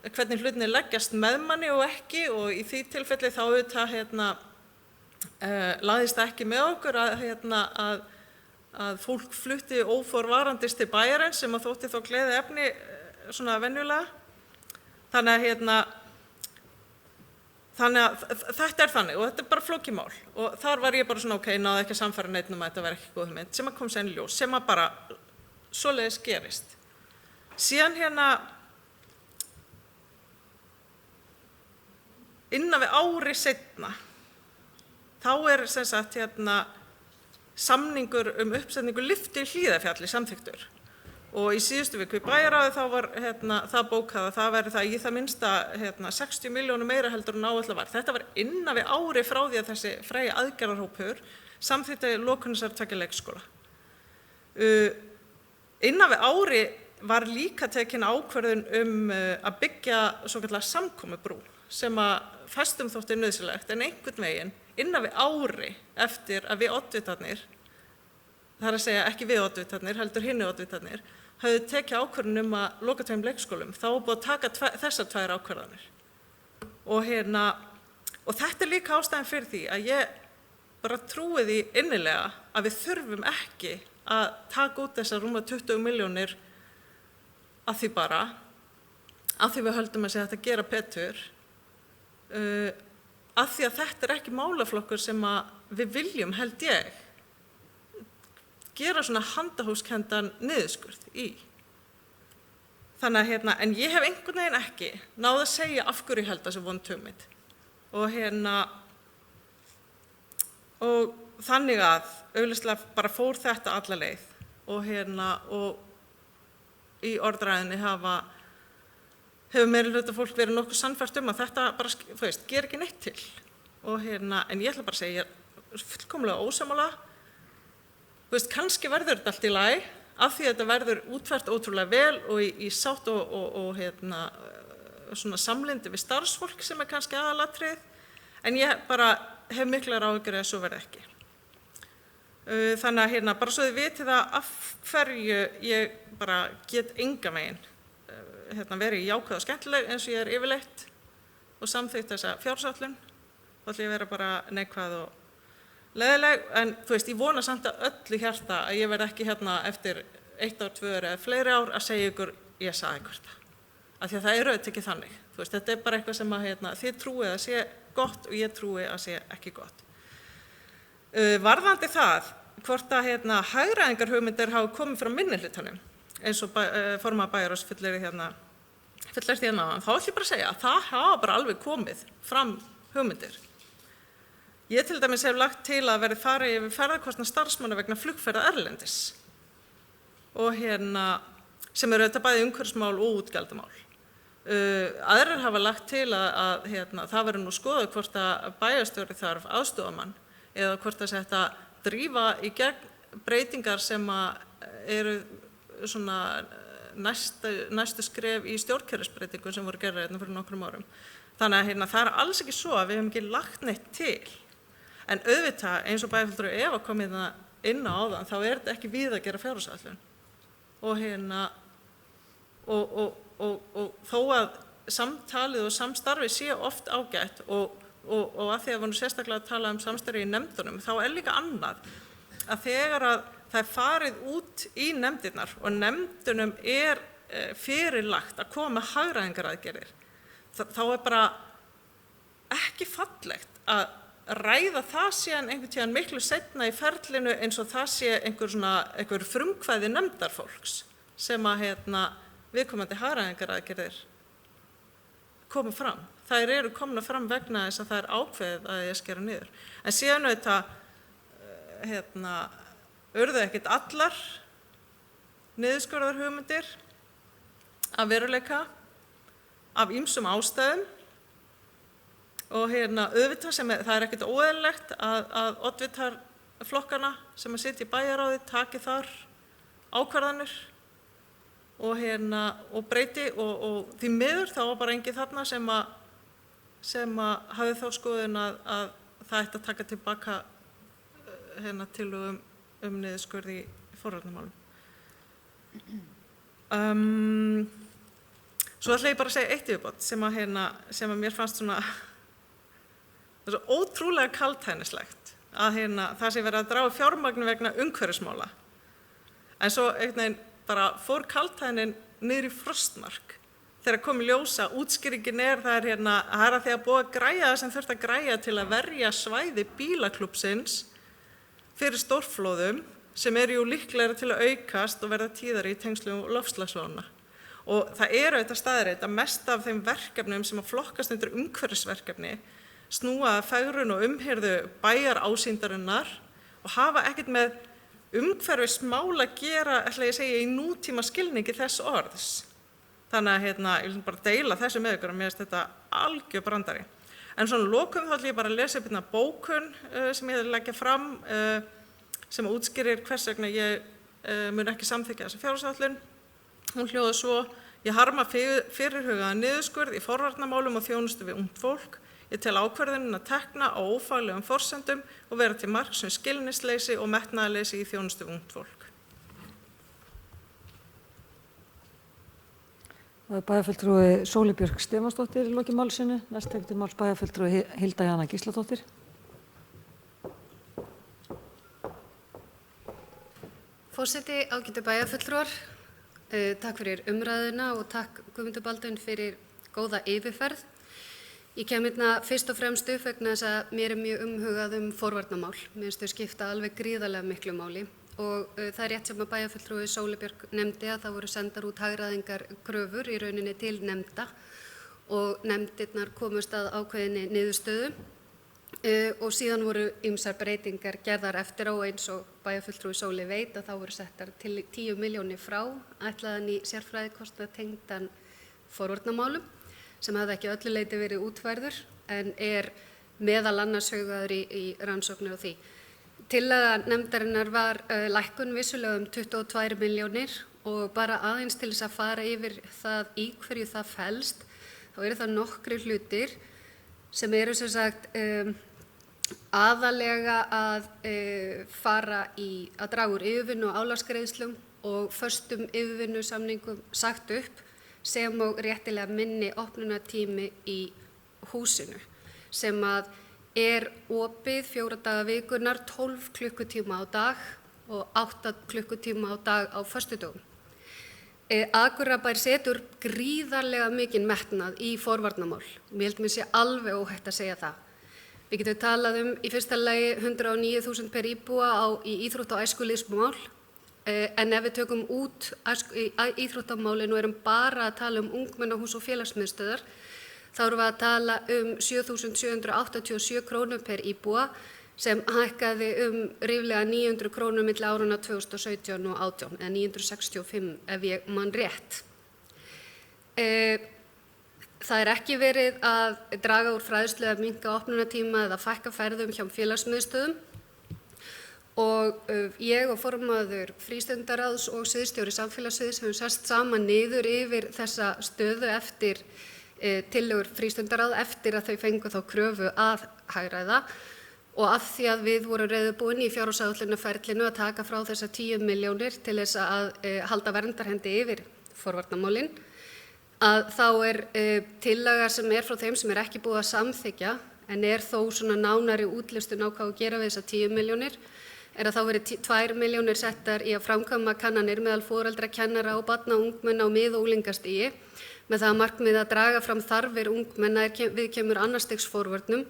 hvernig hlutinni leggjast með manni og ekki og í því tilfelli þá auðvitað laðist það ekki með okkur að fólk flutti óforvarandis til bæjarins sem að þótti þó gleði efni svona venjulega. Þannig að þetta er þannig og þetta er bara flókið mál og þar var ég bara svona ok, náði ekki að sannfæra neitt að þetta væri ekki góð hugmynd sem að kom seinna í ljós, sem að bara svoleiðis gerist. Síðan innan við ári seinna, þá er sem sagt samningur uppsetningu lyftu í Hlíðarfjalli samþykktur og í síðustu viku í bæjarráði þá var það bókað að það væri það í það minnsta 60 milljónum meira heldur en áætlað var. Þetta var innan við ári frá því að þessi frægi aðgerðarhópur samþykkti lokun þessara 2 leikskóla. Innan við ári var líka tekin ákvörðun að byggja svokallaða samkomubrú sem að festum þótti nauðsynlegt en einhvern veginn innan við ári eftir að við oddvitarnir, það er að segja ekki við oddvitarnir, heldur hinni oddvitarnir, höfðu tekið ákvörðun að loka 2 leikskólum, þá var búið að taka þessar 2 ákvörðanir. Og þetta er líka ástæðan fyrir því að ég bara trúi því innilega að við þurfum ekki að taka út þessar rúma 20 milljónir að því bara, að því við höldum að segja þetta gera betur, af því að þetta er ekki málaflokkur sem að við viljum, held ég, gera svona handahófskenndan niðurskurð í. Þannig að en ég hef einhvern veginn ekki náð að segja af hverju ég held þessi vond hugmynd. Og þannig að augljóslega bara fór þetta alla leið og í orðræðinni hefur meirihluta fólk verið nokkuð sannfært að þetta bara, þú veist, ger ekki neitt til. En ég ætla bara að segja, ég er fullkomlega ósammála. Þú veist, kannski verður þetta allt í lagi, af því að þetta verður útfært ótrúlega vel og í sátt og svona samlyndi við starfsfólk sem er kannski aðalatriðið, en ég bara hef miklar áhyggjur að svo verði ekki. Þannig að bara svo þið vitið það af hverju ég bara get engan veginn verið jákvæð og skemmtileg eins og ég er yfirleitt og samþykkt þessa fjárhagsáætlun, þá ætla ég að vera bara neikvæð og leiðileg, en þú veist, ég vona samt að öllu hjarta að ég verð ekki eftir 1 ár, 2 ár eða fleiri ár að segja ykkur, ég sagði ykkur þetta. Af því að það er auðvitað ekki þannig. Þú veist, þetta er bara eitthvað sem að þið trúið að sé gott og ég trúi að sé ekki gott. Varðandi það, hvort að hagræðingarhugmyndir hafa komið frá minnihlutanum, eins og formaður bæjarráðs fullyrti áðan, þá ætla ég bara að segja að það hafa bara alveg komið fram hugmyndir. Ég til dæmis hef lagt til að verði farið yfir ferðakostnað starfsmanna vegna flugferða erlendis og sem eru auðvitað bæði umhverfismál og útgjaldamál. Aðrir hafa lagt til að það verður nú skoðað hvort að bæjarstjóri þarf aðstoðarmann eða hvort það sé hægt að drífa í gegn breytingar sem eru svona næstu skref í stjórnkerfisbreytingum sem voru gerðar fyrir nokkrum árum. Þannig að það er alls ekki svo að við hefum ekki lagt neitt til. En auðvitað, eins og bæjarfulltrúi Eva kom inn á áðan, þá er þetta ekki við að gera fjárhagsáætlun. Og þó að samtalið og samstarfi sé oft ágætt og að því að við nú sérstaklega að tala um samstarfi í nefndunum, þá er líka annað að þegar að það er farið út í nefndirnar og nefndunum er fyrirlagt að koma með hagræðingaraðgerðir, þá er bara ekki fallegt að ræða það síðan einhvern tíðan miklu seinna í ferlinu eins og það sé einhver frumkvæði nefndarfólks sem að viðkomandi hagræðingaraðgerðir koma fram. Þær eru komna fram vegna þess að það er ákveðið að ég skera niður. En síðan auðvitað urðu ekkert allar niðurskurðar hugmyndir að veruleika af ýmsum ástæðum og auðvitað sem það er ekkert óeðlilegt að oddvitar flokkana sem að sitja í bæjarráði taki þar ákvarðanir og breyti og því miður þá var bara enginn þarna sem að hafði þá skoðun að það ætti að taka tilbaka tillögum niðurskurð í forvarnarmálum. Svo ætla ég bara að segja eitt yfirbót sem að mér fannst svona ótrúlega kaldhæðnislegt að það sé verið að draga fjármagn vegna umhverfismála. En svo einhvern veginn bara fór kaldhæðnin niður í frostmark þegar kom í ljósa útskýringin það er að því að búið að græja það sem þurfti að græja til að verja svæði bílaklúbbsins fyrir stórflóðum sem eru jú líklegri til að aukast og verða tíðari í tengslum loftslagsvána. Og það eru auðvitað staðreynd að mest af þeim verkefnum sem að flokkast undir umhverfisverkefni snúa að fegrun og umhirðu bæjarásýndarinnar og hafa ekkert með umhverfismál að gera, ætla ég að segja, í nútíma skilningi þess orðs. Þannig að ég vil bara deila þessu með ykkur og mér finnst þetta algjör brandari. En svona lokum þá ætla ég bara að lesa upp bókun sem ég leggja fram sem útskýrir hvers vegna ég mun ekki samþykkja þessa fjárhagsáætlun. Hún hljóðar svo: Ég harma fyrirhugaðan niðurskurð í forvarnarmálum og þjónustu við ungt fólk. Ég tel ákvörðunina tekna á ófaglegum forsendum og vera til marks skilningsleysi og metnaðarleysi í þjónustu við ungt fólk. Það er bæjarfulltrúi Sóley Björk Stefánsdóttir í loki máls sinni. Næst tekur til máls bæjarfulltrúi Hilda Jana Gísladóttir. Forseti, ágætu bæjarfulltrúar, takk fyrir umræðuna og takk Guðmundur Baldvin fyrir góða yfirferð. Ég kem fyrst og fremst upp vegna þess að mér er mjög umhugað forvarnarmál. Mér finnst þau skipta alveg gríðarlega miklu máli og það er rétt sem að bæjarfulltrúi Sóley Björk nefndi að það voru sendar út hagræðingarkröfur í rauninni til nefnda og nefndirnar komust að ákveðinni niðurstöðu og síðan voru ýmsar breytingar gerðar eftir á eins og bæjarfulltrúi Sóley veit að þá voru settar til 10 milljónir frá ætlaðan í sérfræðikostnað tengdan forvarnarmálum sem hafði ekki öllu leyti verið útfærður en er meðal annars hugaður í rannsóknir á því. Tillaga nefndarinnar var lækkun vissulega 22 milljónir og bara aðeins til þess að fara yfir það í hverju það felst, þá eru það nokkrir hlutir sem eru sem sagt aðalega að fara í að draga úr yfirvinnu og álagsgreiðslum og föstum yfirvinnusamningum sagt upp sem og réttilega minni opnunartími í húsinu sem að er opið 4 daga vikunar, 12 klukkutíma á dag og 8 klukkutíma á dag á föstudögum. Akureyrarbær setur gríðarlega mikinn metnað í forvarnarmál. Mér held mér sé alveg óhætt að segja það. Við getum talað í fyrsta lagi 109.000 per íbúa í íþrótta- og æskulýðsmál. En ef við tökum út íþróttamálin og erum bara að tala ungmennahús og félagsmiðstöðvar, þá erum við að tala 7.787 krónur per íbúa sem hækkaði ríflega 900 krónur milli áranna 2017 og 2018, eða 965 ef ég man rétt. Það ekki verið að draga úr fræðslu eða minnka opnunartíma eða fækka ferðum hjá félagsmiðstöðvum og ég og formaður frístundaráðs og sviðsstjóri samfélagssviðs höfum sest saman niður yfir þessa stöðu eftir tillögur frístundaráð eftir að þau fengu þá kröfu að hagræða og af því að við vorum reiðubúin í fjárhagsáætlunarferlinu að taka frá þessar 10 milljónir til þess að halda verndarhendi yfir forvarnamálin, að þá tillaga sem frá þeim sem ekki búið að samþykkja en þó svona nánari útlistun á hvað að gera við þessar 10 milljónir, að þá verið 2 milljónir settar í að framkvæma kannanir meðal foreldra, kennara og barna og ungmenna á mið- og unglingastigi með það að markmiði að draga fram þarfir ungmenna viðkemur annars stigs forvörnum,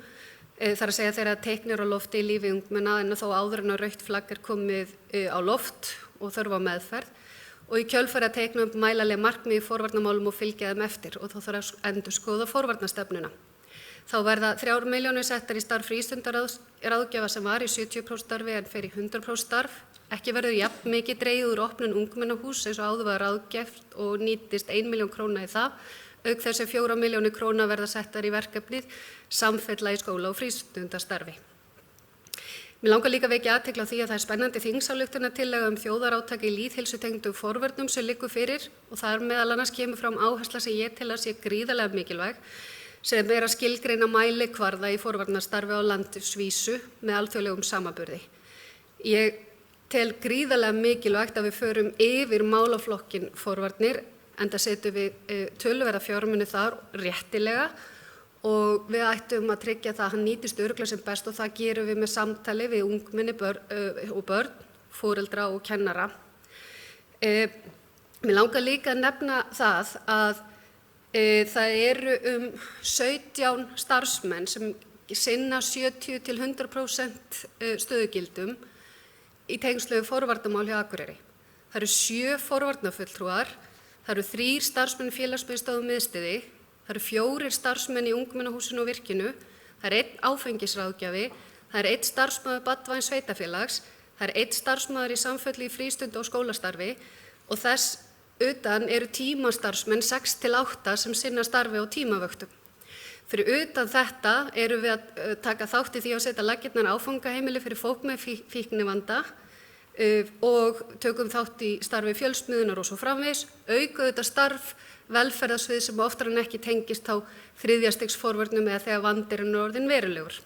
þar að segja þeirra teiknir á lofti í lífi ungmenna en þó áður en að rautt flagg komið á loft og þörf á meðferð og í kjölfari að teikna upp mælanleg markmið í forvarnamálum og fylgja þeim eftir og þá þarf að endurskoða forvarnastefnuna. Þá verða 3 milljónir settar í starf frístundaráðgjafa sem var í 70% starfi en fer í 100% starf. Ekki verður jafn mikið dregið úr opnun ungmennahús eins og áður var ráðgert og nýtist 1 milljón króna í það. Auk þess 4 milljónir króna verða settar í verkefnið samfella í skóla og frístundastarfi. Mér langar líka að vekja athygli á því að það spennandi þingsályktunartillaga þjóðarátak í lýðheilsutengdum forvörnum sem liggur fyrir og þar meðal annars kemur fram áhersla sem ég tel að sé gríðarlega mikilvæg sem að skilgreina mælikvarða í forvarnastarfi á landsvísu með alþjóðlegum samanburði. Ég tel gríðarlega mikilvægt að við förum yfir málaflokkin forvarnir enda setjum við töluverða fjármuni þar réttilega og við ættum að tryggja það að hann nýtist örugglega sem best og það gerum við með samtali við ungmenni og börn, foreldra og kennara. Mér langar líka að nefna það að það eru 17 starfsmenn sem sinna 70–100% stöðugildum í tengslu við forvarnamál hjá Akureyri. Það eru 7 forvarnafulltrúar, það eru 3 starfsmenn félagsmiðstöðva Miðstöði, það eru 4 starfsmenn í ungmennahúsinu og virkinu, það er 1 áfengisráðgjafi, það er 1 starfsmaður barnavæns sveitarfélags, það er 1 starfsmaður í samfellu í frístund- og skólastarfi og þess utan eru tímastarfsmenn 6–8 sem sinna starfi á tímavöktum. Fyrir utan þetta erum við að taka þátt í því að setja laggirnar áfangaheimili fyrir fólk með fíknivanda og tökum þátt í starfi fjölsmiðjunar og svo framvegis, auka þetta starf velferðarsvið sem oftar en ekki tengist á 3. stigs forvörnum eða þegar vandinn er orðinn verulegur.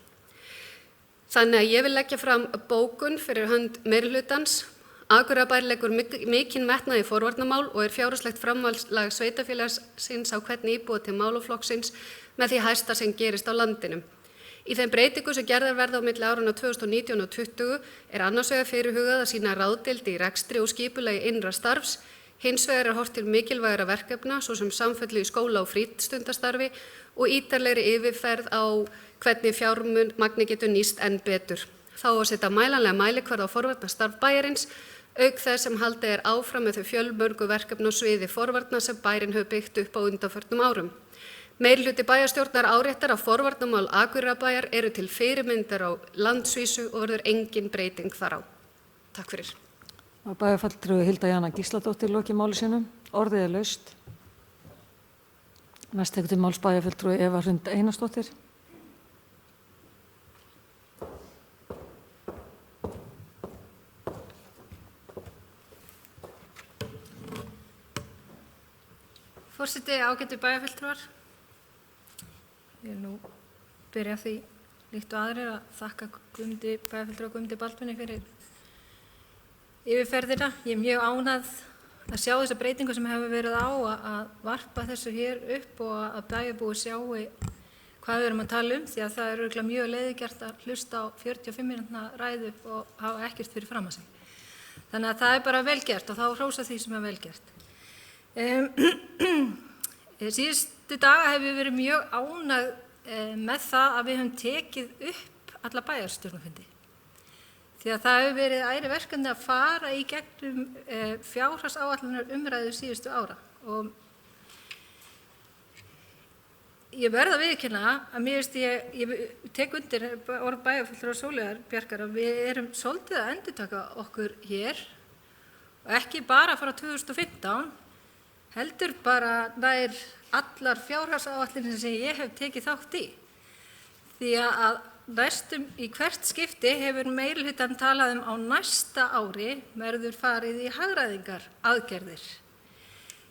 Þannig að ég vil leggja fram bókun fyrir hönd meirihlutans. Akureyrarbær leggur mikinn metnað í forvarnamál og fjárhagslegt framlag sveitarfélagsins á hvern íbúa til málaflokksins með því hæsta sem gerist á landinu. Í þeim breytingum sem gerðar verða á milli áranna 2019 og 2020 annars vegar fyrirhugað að sýna ráðdeild í rekstri og skipulagi innra starfs, hins vegar horft til mikilvægra verkefna svo sem samfellu í skóla- og frístundastarfi og ítarlegri yfirferð á hvernig fjármagni getur nýst enn betur. Þá að setja mælanlega mælikvarða á forvarnastarf bæjarins, auk þess sem haldið áfram með þau fjölmörgu verkefni á sviði forvarna sem bærinn hefur byggt upp á undanförnum árum. Meirihluti bæjarstjórnar áréttar að forvarnamál Akureyrarbæjar eru til fyrirmyndar á landsvísu og verður engin breyting þar á. Takk fyrir. Bæjarfulltrúi Hilda Jana Gísladóttir lokið máli sínu. Orðið laust. Næst tekur til máls bæjarfulltrúi Eva Hrund Einarsdóttir. Forseti, ágætu bæjarfulltrúar. Ég vil nú byrja því líkt og aðrir að þakka bæjarfulltrúa Guðmundi Baldvini fyrir yfirferðina. Ég mjög ánægð að sjá þessa breytingu sem hefur verið á að varpa þessu hér upp og að bæjarbúi sjáu hvað við erum að tala því að það örugglega mjög leiðigjart að hlusta á 45 mínútna ræðu og hafa ekkert fyrir fram að sig. Þannig að það bara vel gert og þá hrósa því sem vel gert. Síðustu daga hef ég verið mjög ánægð með það að við höfum tekið upp alla bæjarstjórnarfundi. Því að það hefur verið æri verkefni að fara í gegnum fjárhagsáætlunar umræðu síðustu ára. Og ég verð að viðurkenna að mér finnst ég tek undir orð bæjarfulltrúar Sóleyjar Bjarkar að við erum svolítið að endurtaka okkur hér og ekki bara frá 2015, heldur bara nær allar fjárhagsáætlanir sem ég hef tekið þátt í. Því að næstum í hvert skipti hefur meirihlutann talað á næsta ári verður farið í hagræðingar aðgerðir.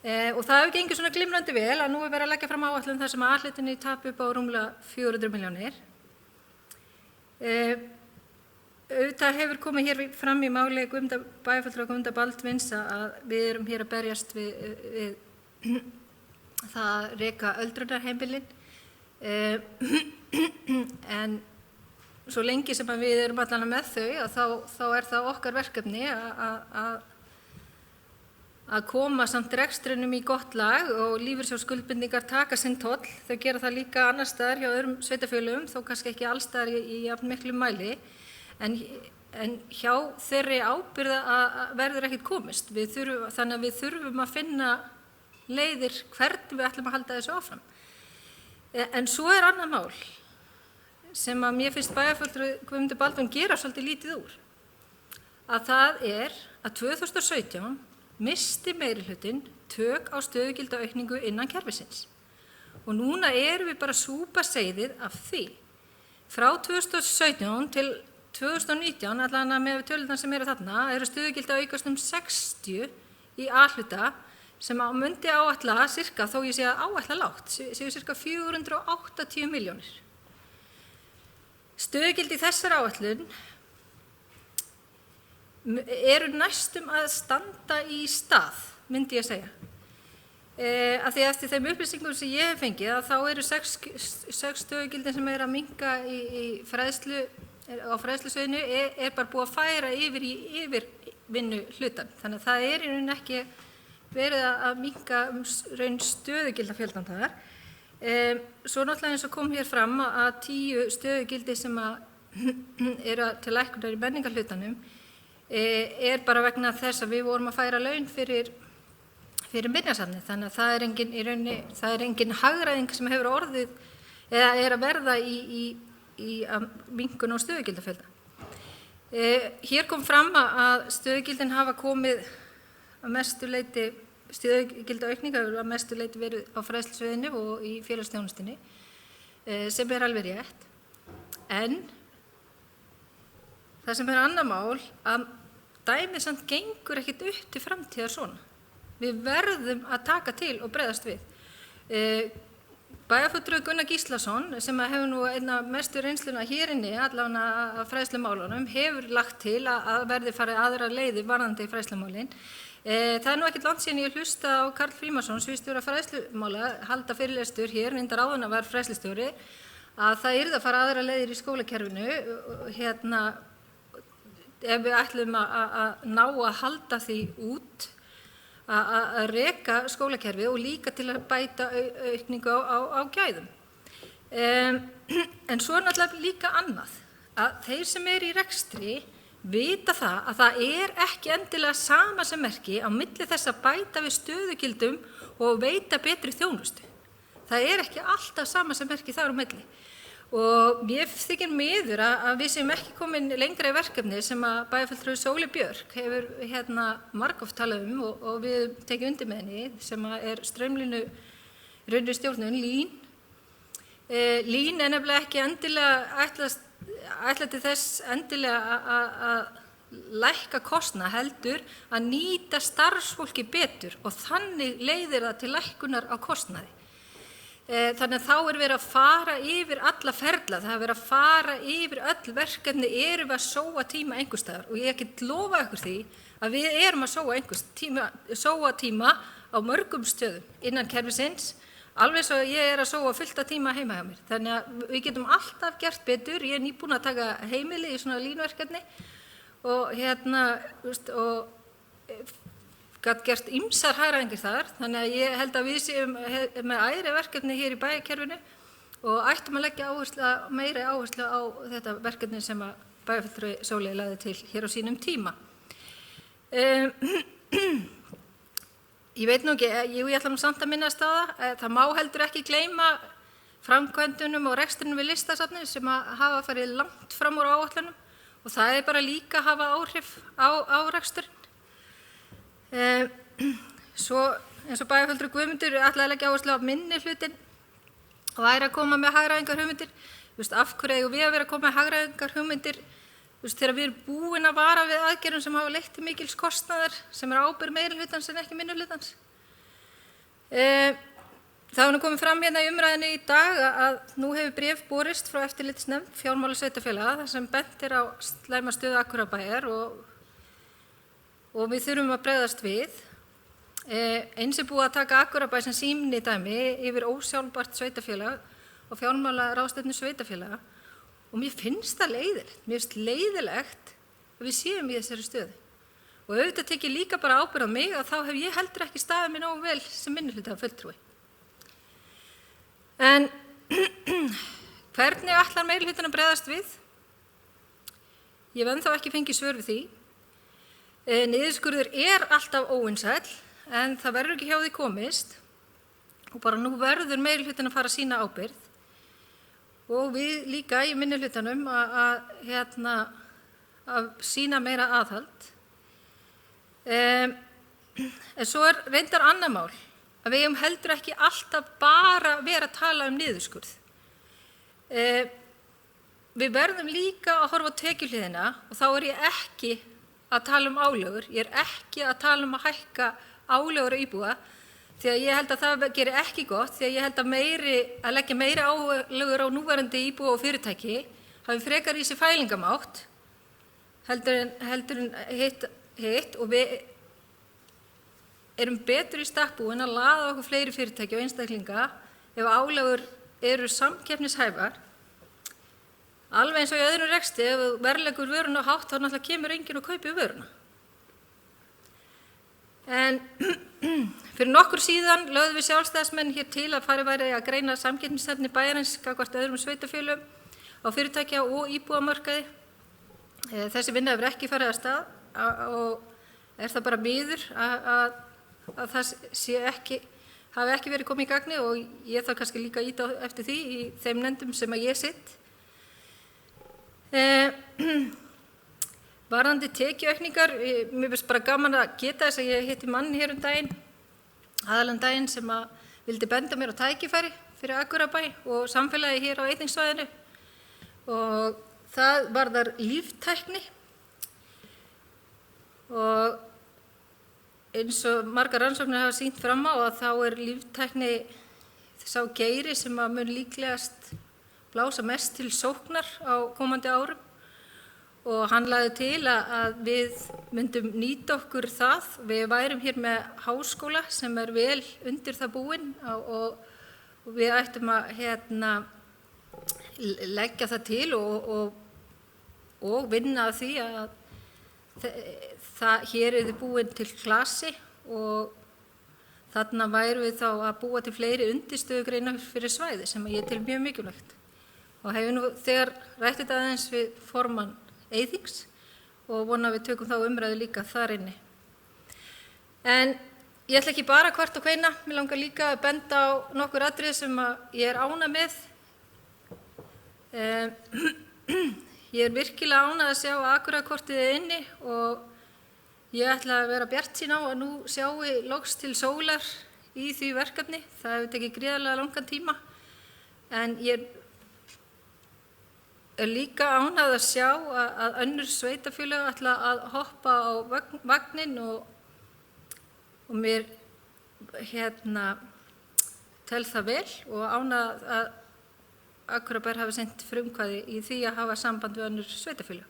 Og það hefur gengið svona glimrandi vel að nú verið að leggja fram áætlun þar sem að A-hlutinni tapi upp á rúmlega 400 milljónir. Auðvitað hefur komið hér fram í máli bæjarfulltrúa Guðmundar Baldvins að við erum hér að berjast við það að reka öldrunarheimilin. En svo lengi sem við erum allan með þau þá er það okkar verkefni að koma samt rekstrinum í gott lag og lífeyrissjóðsskuldbindingar taka sinn toll. Þau gera það líka annars staðar hjá öðrum sveitarfélögum, þó kannski ekki alls staðar í jafn miklum mæli. En hjá þeirri ábyrgð verður ekkert komist. Þannig að við þurfum að finna leiðir hvernig við ætlum að halda þessu áfram. En svo er annað mál sem að mér finnst bæjarfulltrúi Guðmundur Baldvin gera svolítið lítið úr. Að það er að 2017 misti meirihlutinn tök á stöðugildaaukningu innan kerfisins. Og núna erum við bara að súpa seyðið af því. Frá 2017 til 2019, allan með tölurnar sem eru þarna, eru stöðugildi aukast 60 í A-hluta sem myndi áætla cirka, þó ég sé að áætla lágt, séu cirka 480 milljónir. Stöðugildi í þessar áætlun eru næstum að standa í stað, myndi ég segja. Af því eftir þeim upplýsingum sem ég hef fengið að þá eru 6 stöðugildin sem að minnka á fræðslusviðinu er bara búið að færa yfir í yfirvinnu hlutan. Þannig að það er í raun ekki verið að minnka raun stöðugildafjöldan þar. Svo náttúrulega eins og kom hér fram að 10 stöðugildi sem eru til lækkunar í menningarhlutanum er bara vegna þess að við vorum að færa laun fyrir minjasafnið. Þannig að það er engin hagræðing sem hefur orðið eða er að verða í minnkun á stöðugildafjölda. Hér kom fram að stöðugildin hafa komið að mestu leyti, stöðugildaaukningar að mestu leyti verið á fræðslusviðinu og í félagsþjónustunni, sem er alveg rétt. En það sem er annað mál að dæmið samt gengur ekkert upp til framtíðar svona. Við verðum að taka til og bregðast við. Bæjarfulltrúi Gunnar Gíslason, sem hefur nú einna mestu reynsluna hér inni, allavega að fræðslumálunum, hefur lagt til að verði farið aðra leiðir varðandi fræðslumálin. Það er nú ekkert langt síðan ég hlusta á Karl Frímannsson, sviðsstjóra fræðslumála, halda fyrirlestur hér, reyndar áðan að vera fræðslustjóri, að það yrði að fara aðra leiðir í skólakerfinu, ef við ætlum að ná að halda því út að reka skólakerfi og líka til að bæta aukningu á gæðum. En svo er náttúrulega líka annað, að þeir sem eru í rekstri vita það að það er ekki endilega sama sem merki á milli þess að bæta við stöðugildum og veita betri þjónustu. Það er ekki alltaf sama sem merki þar á milli. Og mér þykir miður að við sem ekki komin lengra í verkefni sem að bæjarfulltrúi Sóli Björk hefur margoft talað og við tekið undir með henni sem er straumlínu raunri stjórnun LÍN. LÍN er nefnilega ekki endilega ætla til þess endilega að lækka kostnað heldur að nýta starfsfólki betur og þannig leiðir það til lækkunar á kostnaði. Þannig að þá er verið að fara yfir alla ferla, það er verið að fara yfir öll verkefni, erum við að sóa tíma einhvers staðar og ég get lofa ykkur því að við erum að sóa tíma á mörgum stöðum innan kerfisins, alveg svo ég er að sóa fullt af tíma heima hjá mér. Þannig að við getum alltaf gert betur, ég er nýbúin að taka heimili í svona línverkefni og gat gert ýmsar hagræðingar þar, þannig að ég held að við séum með æðri verkefni hér í bæjarkerfinu og ættum að leggja meiri áherslu á þetta verkefni sem að bæjarfulltrúi Sóli lagði til hér á sínum tíma. Ég veit nú ekki, ég ætla nú samt að minnast á það má heldur ekki gleyma framkvæmdunum og rekstrinum við listasafnið sem að hafa farið langt fram úr áætlunum og það er bara líka að hafa áhrif á reksturinn. Svo eins og bæjarfulltrúi Guðmundur ætlaði að leggja áherslu á minni hlutin og væri að koma með hagræðingar hugmyndir. Af hverju eigum við að vera að koma með hagræðingar hugmyndir þegar við erum búin að vara við aðgerðum sem hafa leitt til mikils kostnaðar sem ábyrgð meiri hlutans en ekki minni hlutans. Það hefur nú komið fram hérna í umræðinni í dag að nú hefur bréf borist frá eftirlitsnefnd fjármála sveitarfélaga þar sem bent á slæma stöðu Akureyrarbæjar og við þurfum að bregðast við. Eins búið að taka Akureyrarbæ sem sýnidæmi yfir ósjálfbært sveitarfélag og fjármálaráðstefnu sveitarfélaga og mér finnst það leiðilegt. Mér finnst leiðilegt að við séum í þessari stöðu. Og auðvitað tek ég líka bara ábyrgð á mig að þá hef ég heldur ekki staðið mig nógu vel sem minnihlutafulltrúi. En hvernig ætlar meirihlutinn að bregðast við? Ég hef ennþá ekki fengið svör við því. Niðurskurður alltaf óvinsæll en það verður ekki hjá því komist og bara nú verður meirihlutinn að fara að sýna ábyrgð og við líka í minnihlutanum að sýna meira aðhald. En svo reyndar annað mál að við eigum heldur ekki alltaf bara vera að tala um niðurskurð. Við verðum líka að horfa á tekjuhliðina og þá ég ekki að tala um álögur, ég ekki að tala um að hækka álögur á íbúa því að ég held að það gerir ekki gott því að ég held að leggja meiri álögur á núverandi íbúa og fyrirtæki hafi frekar í sig fælingamátt heldur en hitt og við erum betur í stakk búin að laða okkur fleiri fyrirtæki og einstaklinga ef álögur eru samkeppnishæfar. Alveg eins og í öðrum rekstri, ef verðleggur vöruna hátt þá náttúrulega kemur enginn og kaupir vöruna. En fyrir nokkur síðan lögðum við sjálfstæðismenn hér til að farið væri að greina samkeppnishæfni bæjarins gagnvart öðrum sveitarfélögum á fyrirtækja og íbúðamarkaði. Þessi vinna hefur ekki farið af stað og það bara miður að það hafi ekki verið komið í gagni og ég þarf kannski líka að ýta eftir því í þeim nefndum sem að ég sitt. Varðandi tekjuaukningar, mér finnst bara gaman að geta þess að ég hitti mann hér daginn, aðalann daginn sem að vildi benda mér á tækifæri fyrir Akureyrarbæ og samfélagi hér á Eyþingssvæðinu og það varðar líftækni og eins og margar rannsóknir hafa sýnt fram á að þá líftækni sá geiri sem að mun líklegast blása mest til sóknar á komandi árum og hann lagði til að við myndum nýta okkur það. Við værum hér með háskóla sem vel undir það búinn og við ættum að leggja það til og vinna að því að hér búinn til klasi og þarna værum við þá að búa til fleiri undirstöðugreinar fyrir svæði sem ég tel mjög mikilvægt. Og hefur nú þegar rætt þetta aðeins við formann Eyþings og vona að við tökum þá umræðu líka þar inni. En ég ætla ekki bara að kvarta og kveina, mér langar líka að benda á nokkur atriði sem ég ánægð með. Ég virkilega ánægð að sjá að Akureyrarkortið inni og ég ætla að vera bjartsýn á að nú sjái loks til sólar í því verkefni. Það hefur tekið gríðarlega langan tíma en ég líka ánægð að sjá að önnur sveitarfélög ætla að hoppa á vagninn og mér tel það vel og ánægð að Akureyrarbær hafi sent frumkvæði í því að hafa samband við önnur sveitarfélög.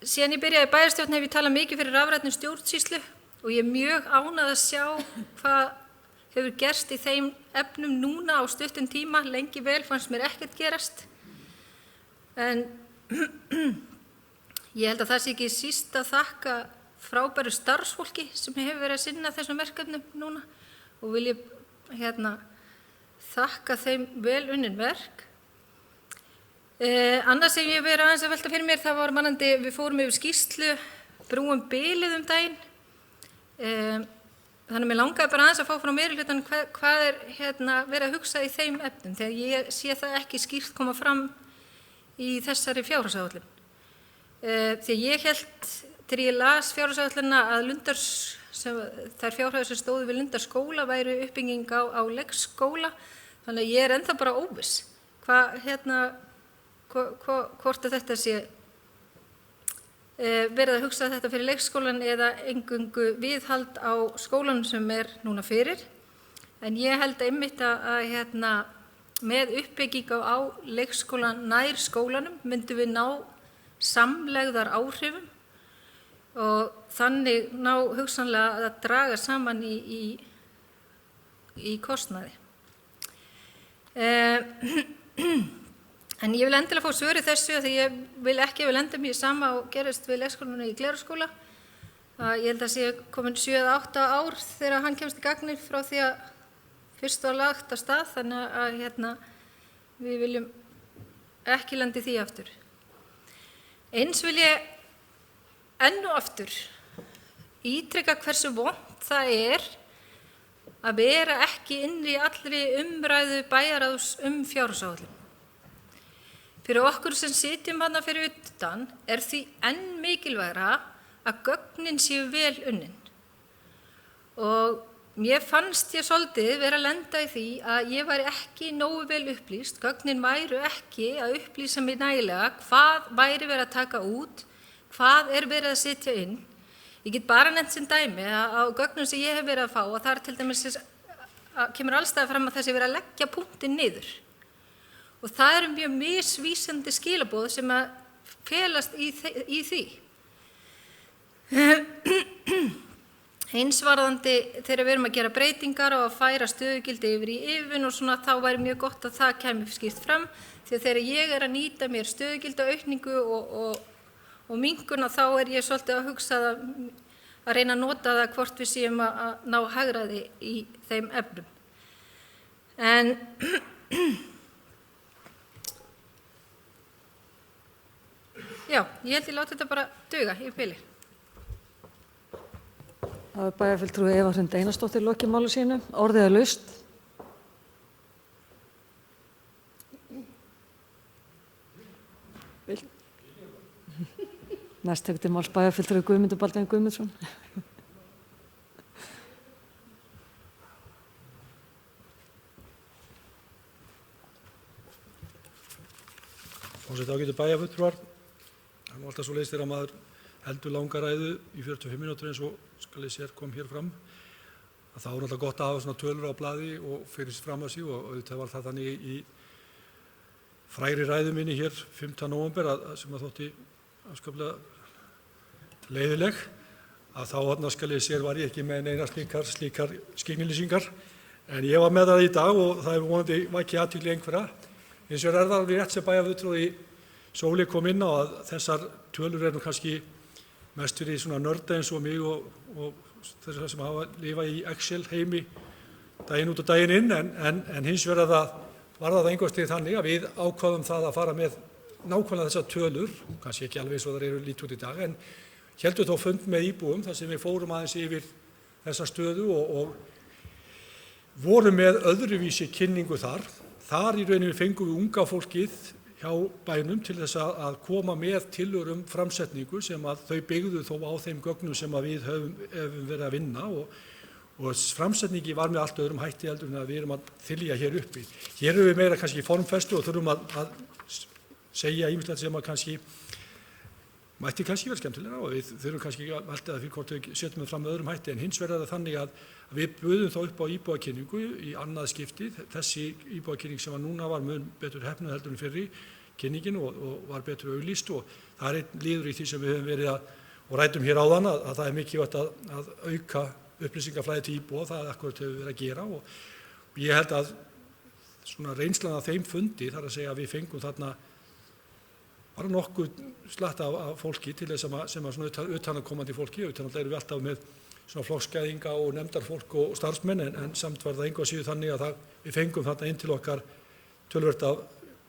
Síðan ég byrjaði í bæjarstjórn hef ég talað mikið fyrir rafrænni stjórnsýslu og ég mjög ánægð að sjá hvað hefur gerst í þeim efnum núna á stuttum tíma. Lengi vel fannst mér ekkert gerast. En ég held að það sé ekki síst að þakka frábæru starfsfólki sem hefur verið að sinna þessum verkefnum núna og vil ég þakka þeim vel unnin verk. Annars sem ég hef verið aðeins að velta fyrir mér, það var mannandi, við fórum yfir skýrslu brúum bilið daginn. Þannig mér langaði bara aðeins að fá frá meirihlutann hvað verið að hugsa í þeim efnum þegar ég sé það ekki skýrt koma fram í þessari fjárhagsáætlun. Því ég held þegar ég las fjárhagsáætlunina að þær fjárhæðir sem stóðu við Lundarskóla væru uppbygging á leikskóla, þannig að ég er ennþá bara óviss hvort að þetta sé verið að hugsa þetta fyrir leikskólan eða eingöngu viðhald á skólanum sem er núna fyrir. En ég held einmitt að með uppbyggingu á leikskólan nær skólanum myndum við ná samlegðar áhrifum og þannig ná hugsanlega að draga saman í kostnaði. En ég vil endilega fá svör í þessu því ég vil ekki lenda mér sama og gerist við leikskólanum í Glerárskóla. Ég held að sé komin 7-8 ár þegar hann kemst í gagnið frá því að fyrst var lagt af stað, þannig að við viljum ekki lenda í því aftur. Eins vil ég enn og aftur ítreka hversu vont það er að vera ekki inni í allri umræðu bæjarráðs fjárhagsáætlun. Fyrir okkur sem sitjum þarna fyrir utan er því enn mikilvægra að gögnin séu vel unnin. Og mér fannst ég svolítið vera að lenda í því að ég væri ekki nógu vel upplýst, gögnin væru ekki að upplýsa mig nægilega hvað væri verið að taka út, hvað er verið að setja inn. Ég get bara nefnt sem dæmi að á gögnum sem ég hef verið að fá og þar til dæmis kemur allstaðar fram að þessi verið að leggja punktinn niður. Og það eru mjög misvísandi skilaboð sem að felast í því. Eins varðandi þegar við erum að gera breytingar og að færa stöðugildi yfir í yfirvinnu og svona, þá væri mjög gott að það kæmi skýrt fram, því að þegar ég er að nýta mér stöðugildaaukningu og minnkun, þá er ég svolítið að hugsa að reyna að nota það hvort við séum að ná hagræði í þeim efnum. En já, ég held ég láti þetta bara duga í bili. Það er bæjarfulltrúi Eva Hrund Einarsdóttir lokið máli sínu. Orðið er laust. Næst tekur til máls bæjarfulltrúi Guðmundur Baldvin Guðmundsson. Forseti, ágætu bæjarfulltrúar. Það er alltaf svo leiðist þegar maður heldur langa ræðu í 45 mínútur eins og skal ég sér kom hér fram. Þá er alltaf gott að hafa svona tölur á blaði og fyrir fram að sig og auðvitað var það þannig í frægri ræðu minni hér 5. nóvember sem að þótti afskaplega leiðileg að þá skal ég sér var ég ekki með neina slíkar skynilýsingar en ég var með það í dag og það er vonandi vakið athygli einhverja. Hins vegar er það alveg rétt sem bæjarfulltrúi Sóli kom inn á að þessar tölur nú kannski mest fyrir svona nörda eins og mig og þessar sem hafa lifa í Excel heimi daginn út og daginn inn en hins vegar var það einhvers stig þannig að við ákváðum það að fara með nákvæmlega þessar tölur, kannski ekki alveg eins og það eru lítið út í dag, en heldum þó fund með íbúum þar sem við fórum aðeins yfir þessa stöðu og vorum með öðruvísi kynningu þar. Þar í rauninni fengum við unga fólkið hjá bænum til þess að koma með tillögur framsetningu sem að þau byggðu þó á þeim gögnum sem að við höfum verið að vinna og framsetningi var með allt öðrum hætti heldur en að við erum að þylja hér uppi. Hér erum við meira kannski formfestu og þurfum að segja ýmislegt sem að kannski mætti kannski vera skemmtilega og við þurfum kannski alltaf að fyrir hvort við setjum við fram með öðrum hætti en hins vegar það þannig að við buðum þá upp á íbúakynningu í annað skiptið. Þessi íbúakynning sem núna var mun betur heppnuð heldur en fyrri kynningin og var betur auglýst og það er einn liður í því sem við höfum verið og ræddum hér áðan að það er mikilvægt að auka upplýsingaflæði til íbúa, það er akkurat hefur verið að gera og ég held að svona reynslan af þeim fundi þar að segja að við fengum þarna bara nokkuð slatt af fólki til þess sem að svona utanakomandi fólki, erum við alltaf með svona flokksgæðinga og nefndarfólk og starfsmenn en samt var það einhvað síður þannig að við fengum þarna inn til okkar töluvert af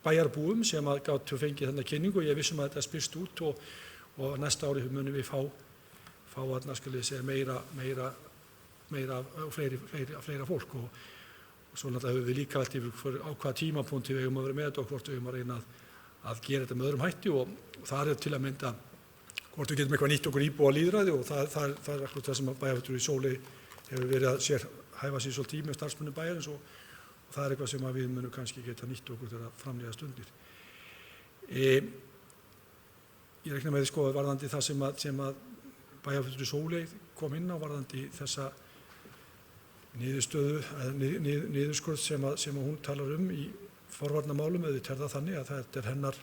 bæjarbúum sem að gátu fengið þarna kynningu og ég vissum að þetta spyrst út og næsta ári munum við fá þarna skal ég segja meira og fleira fólk og svo náttúrulega höfum við líka velt yfir á hvaða tímapunkti við eigum að vera með þetta og hvort við eigum að reyna að gera þetta með öðrum hætti og það er til að mynda hvort við getum eitthvað nýtt okkur íbúa lýðræði og það er akkurat það sem bæjarfulltrúi í Sóley hefur verið að hæfa sér svolítið með starfsmönnum bæjarins og það er eitthvað sem við munum kannski geta nýtt okkur þegar framleiða stundir. Ég reikna með því varðandi það sem að bæjarfulltrúi Sóley kom inn á varðandi þessa niðurskurð sem hún talar í forvarnamálum, auðvitað það þannig að þetta er hennar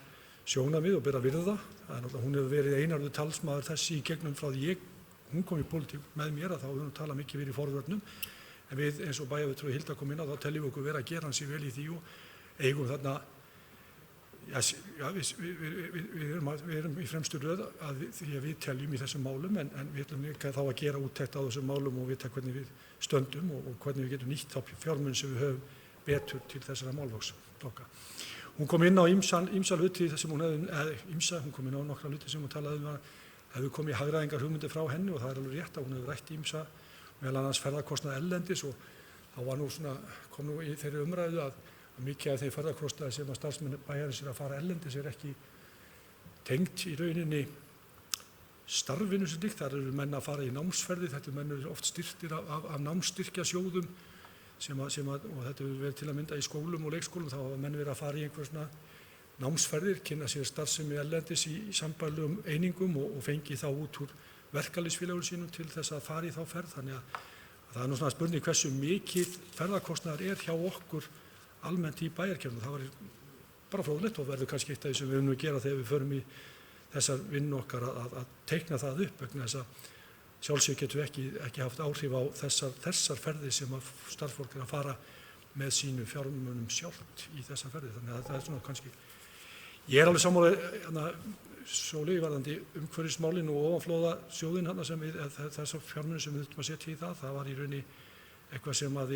sjónarmið og ber að virða. Hún hefur verið einarður talsmaður þessi í gegnum frá því hún kom í pólitík með mér að þá hefur hún talað mikið verið í forvörnum. En við eins og bæjarfulltrúi Hilda kom inn á þá teljum við okkur vera að gera hans í vel í því og eigum þarna, við erum í fremstu röð því að við teljum í þessum málum en við ætlum líka þá að gera úttekt á þessum málum og vita hvernig við stöndum og hvernig við getum nýtt þá fjármunum sem við höfum betur til þessara málflokka. Hún kom inn á ýmsa hluti sem hún hún kom inn á nokkra hluti sem hún talaði að hefur komið hagræðingar hugmyndir frá henni og það er alveg rétt að hún hefur rætt ýmsa meðal annars ferðakostnað erlendis og þá var kom í þeirri umræðu að mikið af þeir ferðakostnaði sem að starfsmenn bæjarins að fara erlendis ekki tengt í rauninni starfinu sem líkt. Þar eru menn að fara í námsferði, þetta menn eru oft styrktir af námsstyrkjasjóðum og þetta hefur verið til að mynda í skólum og leikskólum, þá hafa menn verið að fara í einhver svona námsferðir, kynna sér starfsemi erlendis í sambærilegum einingum og fengi þá út úr verkalýðsfélögum sínum til þess að fara í þá ferð. Þannig að það er nú svona spurning hversu mikið ferðakostnaður hjá okkur almennt í bæjarkerfinu. Það var bara fróðlegt og verður kannski eitt af því sem við höfum að gera þegar við förum í þessar vinnu okkar að teikna það upp vegna þess að sjálfsög getum við ekki haft áhrif á þessar ferðir sem að starfsfólk að fara með sínu fjármunum sjálft í þessar ferðir. Þannig að það er svona kannski. Ég er alveg sammála Sóley varðandi umhverfismálin og ofanflóðasjóðin sem þessar fjármunum sem við þurfum að setja í það var í rauninni eitthvað sem að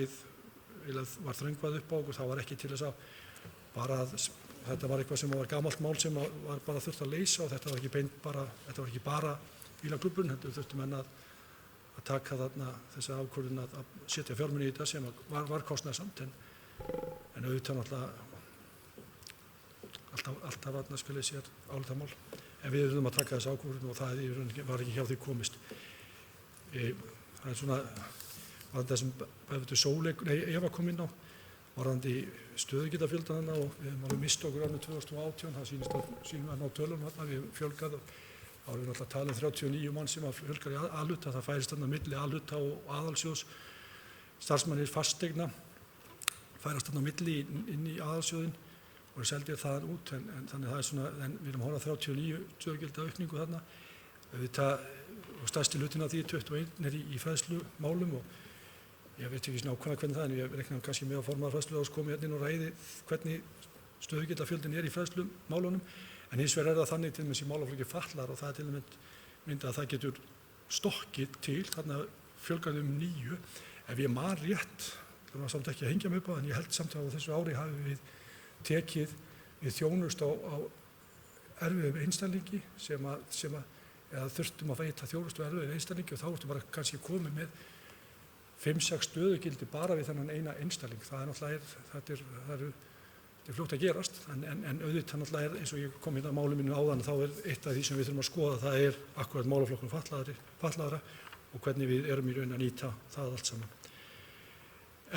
var þröngvað upp á okkur. Það var ekki til þess að þetta var eitthvað sem var gamalt mál sem var bara þurft að leysa og þetta var ekki bara bílaklúbbun, þetta þurftum menn að taka þarna þessa ákvörðun að setja fjármuni í þetta sem var kostnaðarsamt en auðvitað alltaf þarna skulle sér álitamál. En við þurfum að taka þessa ákvörðun og það var ekki hjá því komist. Það er svona varðandi þessum bæjarfulltrúi Sóley, Eva kom inn á varðandi stöðugildafjöldanna og við höfum alveg mist okkur árið 2018, það sýnum við á tölum við höfum fjölgað og þá erum við alltaf að tala 39 mann sem að fjölgar í A-hluta, það færist þarna milli A-hluta og aðalsjóðs, starfsmennir fasteigna færast þarna milli inn í aðalsjóðin og seldir þaðan út en þannig það er svona, en við erum að horfa 39 stöðugilda aukningu þarna, og stærsti hlutin af því 21 í fræðslumálum og ég veit ekki nákvæmlega hvernig það er en ég reikna kannski með að formaður fræðsluráðs komi hérna inn og ræði hvernig stöðugildafjöldin í fræðslumálunum en hins vegar það þannig til dæmis í málaflokki fatlaðra og það er til mynd að það getur stokkið til þarna fjölgar 9 ef ég man rétt, það var samt ekki að hengja mig upp á en ég held samt að á þessu ári hafi við tekið við þjónust á erfiðum einstaklingi sem eða þurftum að veita þjónustu á erfiðum einstaklingi og þá ertu bara kannski komið með 5-6 stöðugildi bara við þennan eina einstakling. Það er náttúrulega fljótt að gerast en auðvitað náttúrulega eins og ég kom hérna á máli mínu áðan þá er eitt af því sem við þurfum að skoða það er akkurat málaflokkur fatlaðra og hvernig við erum í raun að nýta það allt saman.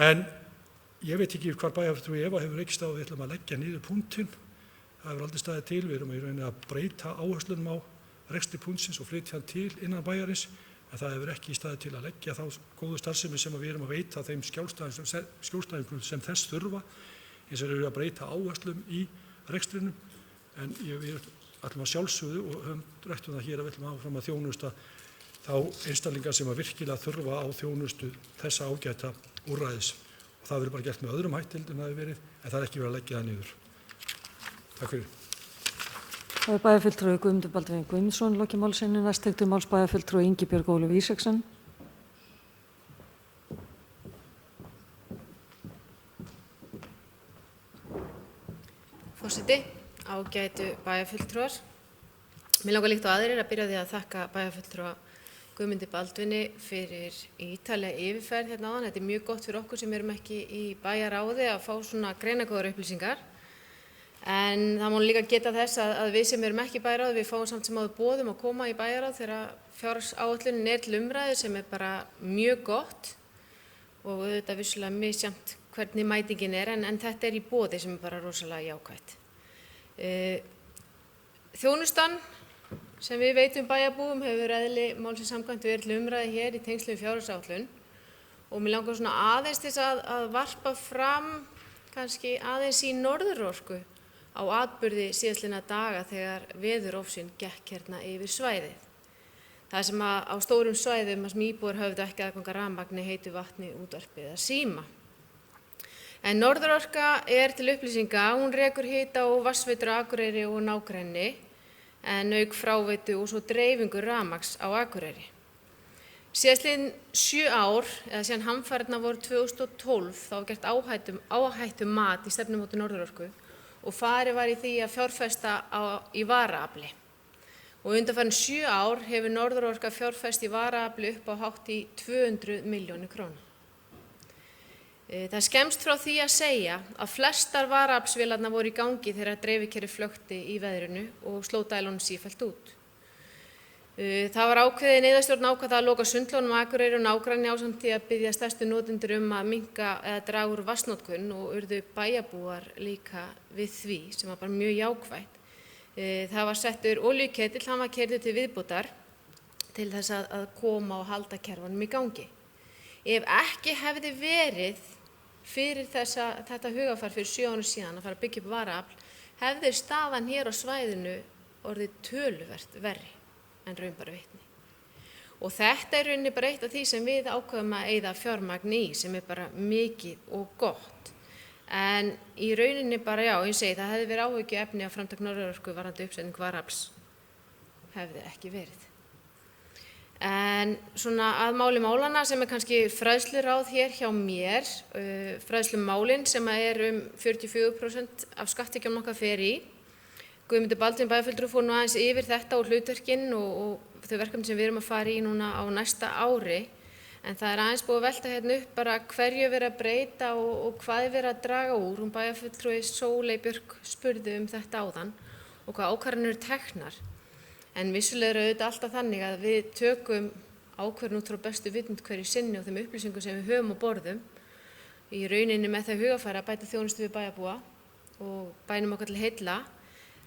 En ég veit ekki hvar bæjarfulltrúi Eva hefur rekist á við ætlum að leggja niður punktinn. Það hefur aldrei staðið til, við erum í raun að breyta áherslunum á rekstri punktsins og flytja hann til innan bæjarins en það hefur ekki staðið til að leggja þá góðu starfsemi sem við erum að veita þeim skjólstæðingum sem þess þurfa eins og eru að breyta áherslum í rekstrinum en við ætlum að sjálfsögðu og höfum rætt það hér að við ætlum áfram að þjónusta þá einstaklingar sem að virkilega þurfa á þjónustu þessa ágæta úrræðis og það verður bara gert með öðrum hætti en það hefur verið en það er ekki verið að leggja það niður. Takk fyrir. Það er bæjarfulltrúi Guðmundur Baldvin Guðmundsson lokið máli sinni, næst tekur máls bæjarfulltrúi Ingibjörg Ólöf Ísaksen. Forseti, ágætu bæjarfulltrúar. Mér langar líkt og aðrir að byrja því að þakka bæjarfulltrúa Guðmundi Baldvini fyrir ítarlega yfirferð hérna áðan. Þetta er mjög gott fyrir okkur sem erum ekki í bæjaráði að fá svona greinargóðar upplýsingar. En það má líka geta þess að við sem erum ekki í bæjarráði, við fáum samt sem áður boðum að koma í bæjarráð þegar fjárhagsáætlunin til umræðu sem bara mjög gott og auðvitað vissulega misjafnt hvernig mætingin en þetta í boði sem bara rosalega jákvætt. Þjónustan sem við veitum bæjarbúum hefur eðli málsins samkvæmt verið til umræðu hér í tengslum við fjárhagsáætlun og mér langar svona aðeins til að varpa fram kannski aðeins í Norðurorku á atburði síðastliðna daga þegar veðurofsinn gekk hérna yfir svæðið. Það sem á stórum svæðum sem íbúar höfðu ekki aðgang að rafmagni, heitu vatni, útvarpi eða síma. En Norðurorka til upplýsinga, hún rekur hita og vatnsveitur á Akureyri og nágrenni en auk fráveitu og svo dreifingu rafmagns á Akureyri. Síðastliðin 7 ár, eða síðan hamfarirnar voru 2012, þá var gert áhættumat í stefnumótun Norðurorku og farið var í því að fjárfesta í varaafli. Og undanfarin 7 ár hefur Norðurorka fjárfest í varaafli upp á hátt í 200 milljónir króna. Það skemmst frá því að segja að flestar varaaflsvélarnar voru í gangi þegar dreifikerfi flökti í veðrinu og sló dælunum sífellt út. Það var ákveðið neyðarstjórn ákvað að loka sundlaugum á Akureyri og nágrenni ásamt því að biðja stærstu notendur að minnka eða draga úr vatnsnotkun og urðu bæjarbúar líka við því sem var bara mjög jákvætt. Það var settur olíuketill, hann var keyrður til viðbótar til þess að koma og halda kerfunum í gangi. Ef ekki hefði verið fyrir þetta hugafar fyrir 7 árum síðan að fara að byggja upp varaafl, hefði staðan hér á svæðinu orðið töluvert verri en raun bara vitni. Og þetta rauninni bara eitt af því sem við ákveðum að eyða fjármagni í sem bara mikið og gott. En í rauninni bara ég segi það hefði verið áhyggjuefni að framtak Norðurorku varðandi uppsetning varaafls hefði ekki verið. En svona að máli málana sem kannski fræðsluráð hér hjá mér, fræðslumálin sem 44% af skatttekjum okkar fer í. Guðmundur Baldvin bæjarfulltrúi fór nú aðeins yfir þetta og hlutverkin og þau verkefni sem við erum að fara í núna á næsta ári. En það aðeins búið að velta hérna upp bara hverju verið að breyta og hvað verið að draga úr. Hún bæjarfulltrúi Sóley Björk spurði þetta áðan og hvað ákvarðanir eru teknar. En vissulega auðvitað alltaf þannig að við tökum ákvörðun út frá bestu vitund hverju sinni og þeim upplýsingum sem við höfum á borðum. Í rauninni með það hugafæri að bæta þjónustu við bæjarbúa og bænum okkar til heilla.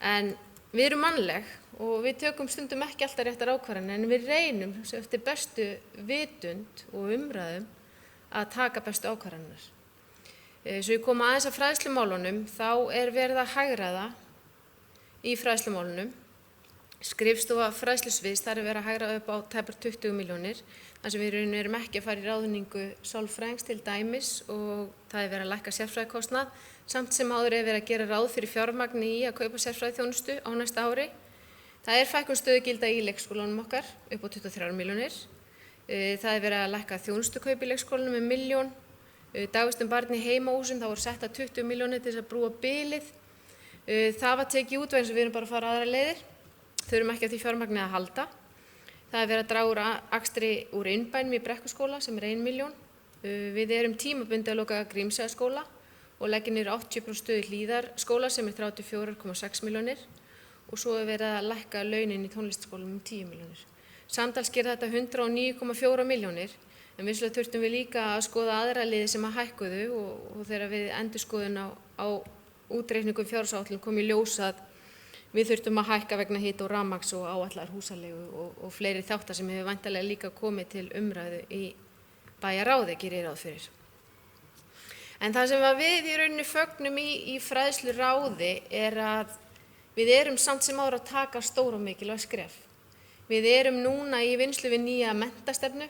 En við erum mannleg og við tökum stundum ekki alltaf réttar ákvarðanir en við reynum eftir bestu vitund og umræðum að taka bestu ákvarðanir. Svo ég kom aðeins að fræðslumálunum, þá verið að hagræða í fræðslumálunum. Skrifstofa fræðslusviðs, þar verið að hagræða upp á tæpar 20 milljónir, þar sem við erum ekki að fara í ráðningu sálfræðings til dæmis og það verið að lækka sérfræðikostnað, samt sem áður verið að gera ráð fyrir fjármagni í að kaupa sérfræðiþjónustu á næsta ári. Það fækkun stöðugilda í leikskólanum okkar upp á 23 milljónir. Það verið að lækka þjónustukaup í leikskólanum 1 milljón. Dagvistum barn í heimahúsum, það voru setta 20 milljónir til þess að brúa bilið. Það var tekið út vegna sem við erum bara að fara aðra leiðir. Þurfum ekki á því fjármagni að halda. Það verið að draga úr akstri úr innbænum í Brekkuskóla sem 1 milljón. Við erum tímabundið að loka Grímseyjarskóla og leggja niður 80% stöðu Hlíðarskóla sem 34,6 milljónir og svo verið að lækka launin í tónlistarskólum 10 milljónir. Samtals gerir þetta 109,4 milljónir en vissulega þurftum við líka að skoða aðra liði sem að hækkuðu og þegar við endurskoðun á útreikningum fjárhagsáætlun kom í ljós að við þurftum að hækka vegna hita og rafmagns og áætlaðar húsaleigu og fleiri þáttar sem hefur væntanlega líka komið til umræðu í bæjarráði, gerir ráð fyrir. En það sem við í rauninni fögnum í fræðsluráði að við erum samt sem áður að taka stór og mikilvæg skref. Við erum núna í vinnslu við nýja menntastefnu,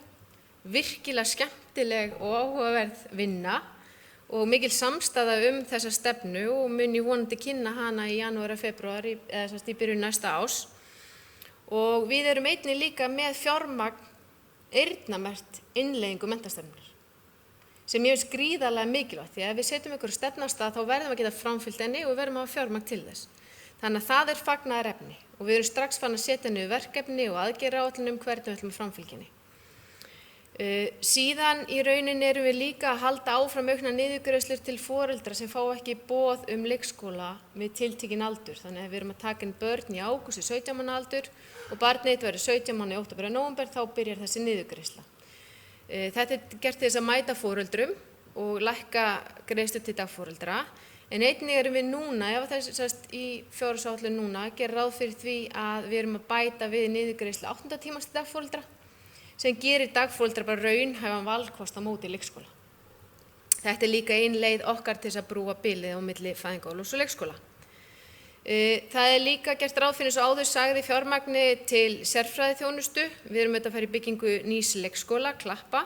virkilega skemmtileg og áhugaverð vinna og mikil samstaða þessa stefnu og mun ég vonandi kynna hana í janúar og febrúar eða í byrjun næsta árs. Og við erum einnig líka með fjármagn eyrnamerkt innleiðingu menntastefnunnar sem ég finnst gríðarlega mikilvægt því að ef við setjum einhverju stefnu af stað þá verðum við að geta framfylgt henni og verðum að hafa fjármagn til þess. Þannig að það fagnaðarefni og við erum strax farin að setja niður verkefni og aðgerðaáætlun hvernig við ætlum að framfylgja henni. Síðan í rauninni erum við líka að halda áfram aukna niðurgreiðslur til foreldra sem fá ekki boð leikskóla við tiltekinn aldur. Þannig að við erum að taka inn börn í ágúst í 17 mánaða aldur og barnið verður 17 mánaða í október og nóvember, þá byrjar þessi niðurgreiðsla. Þetta er gert til þess að mæta foreldrum og lækka greiðslur til dagforeldra. En einnig erum við núna, ef það í fjárhagsáætlun núna, gerir ráð fyrir því að við erum að bæta við niðurgreiðslu 8. tímans til dagforeldra sem gerir dagforeldra bara raunhæfan valkost á móti leikskóla. Þetta er líka ein leið okkar til þess að brúa bilið á milli fæðingarorlofs og leikskóla. Það er líka gert ráð fyrir, eins og áður sagði, fjármagni til sérfræðiþjónustu. Við erum að fara í byggingu nýs leikskóla, Klappa.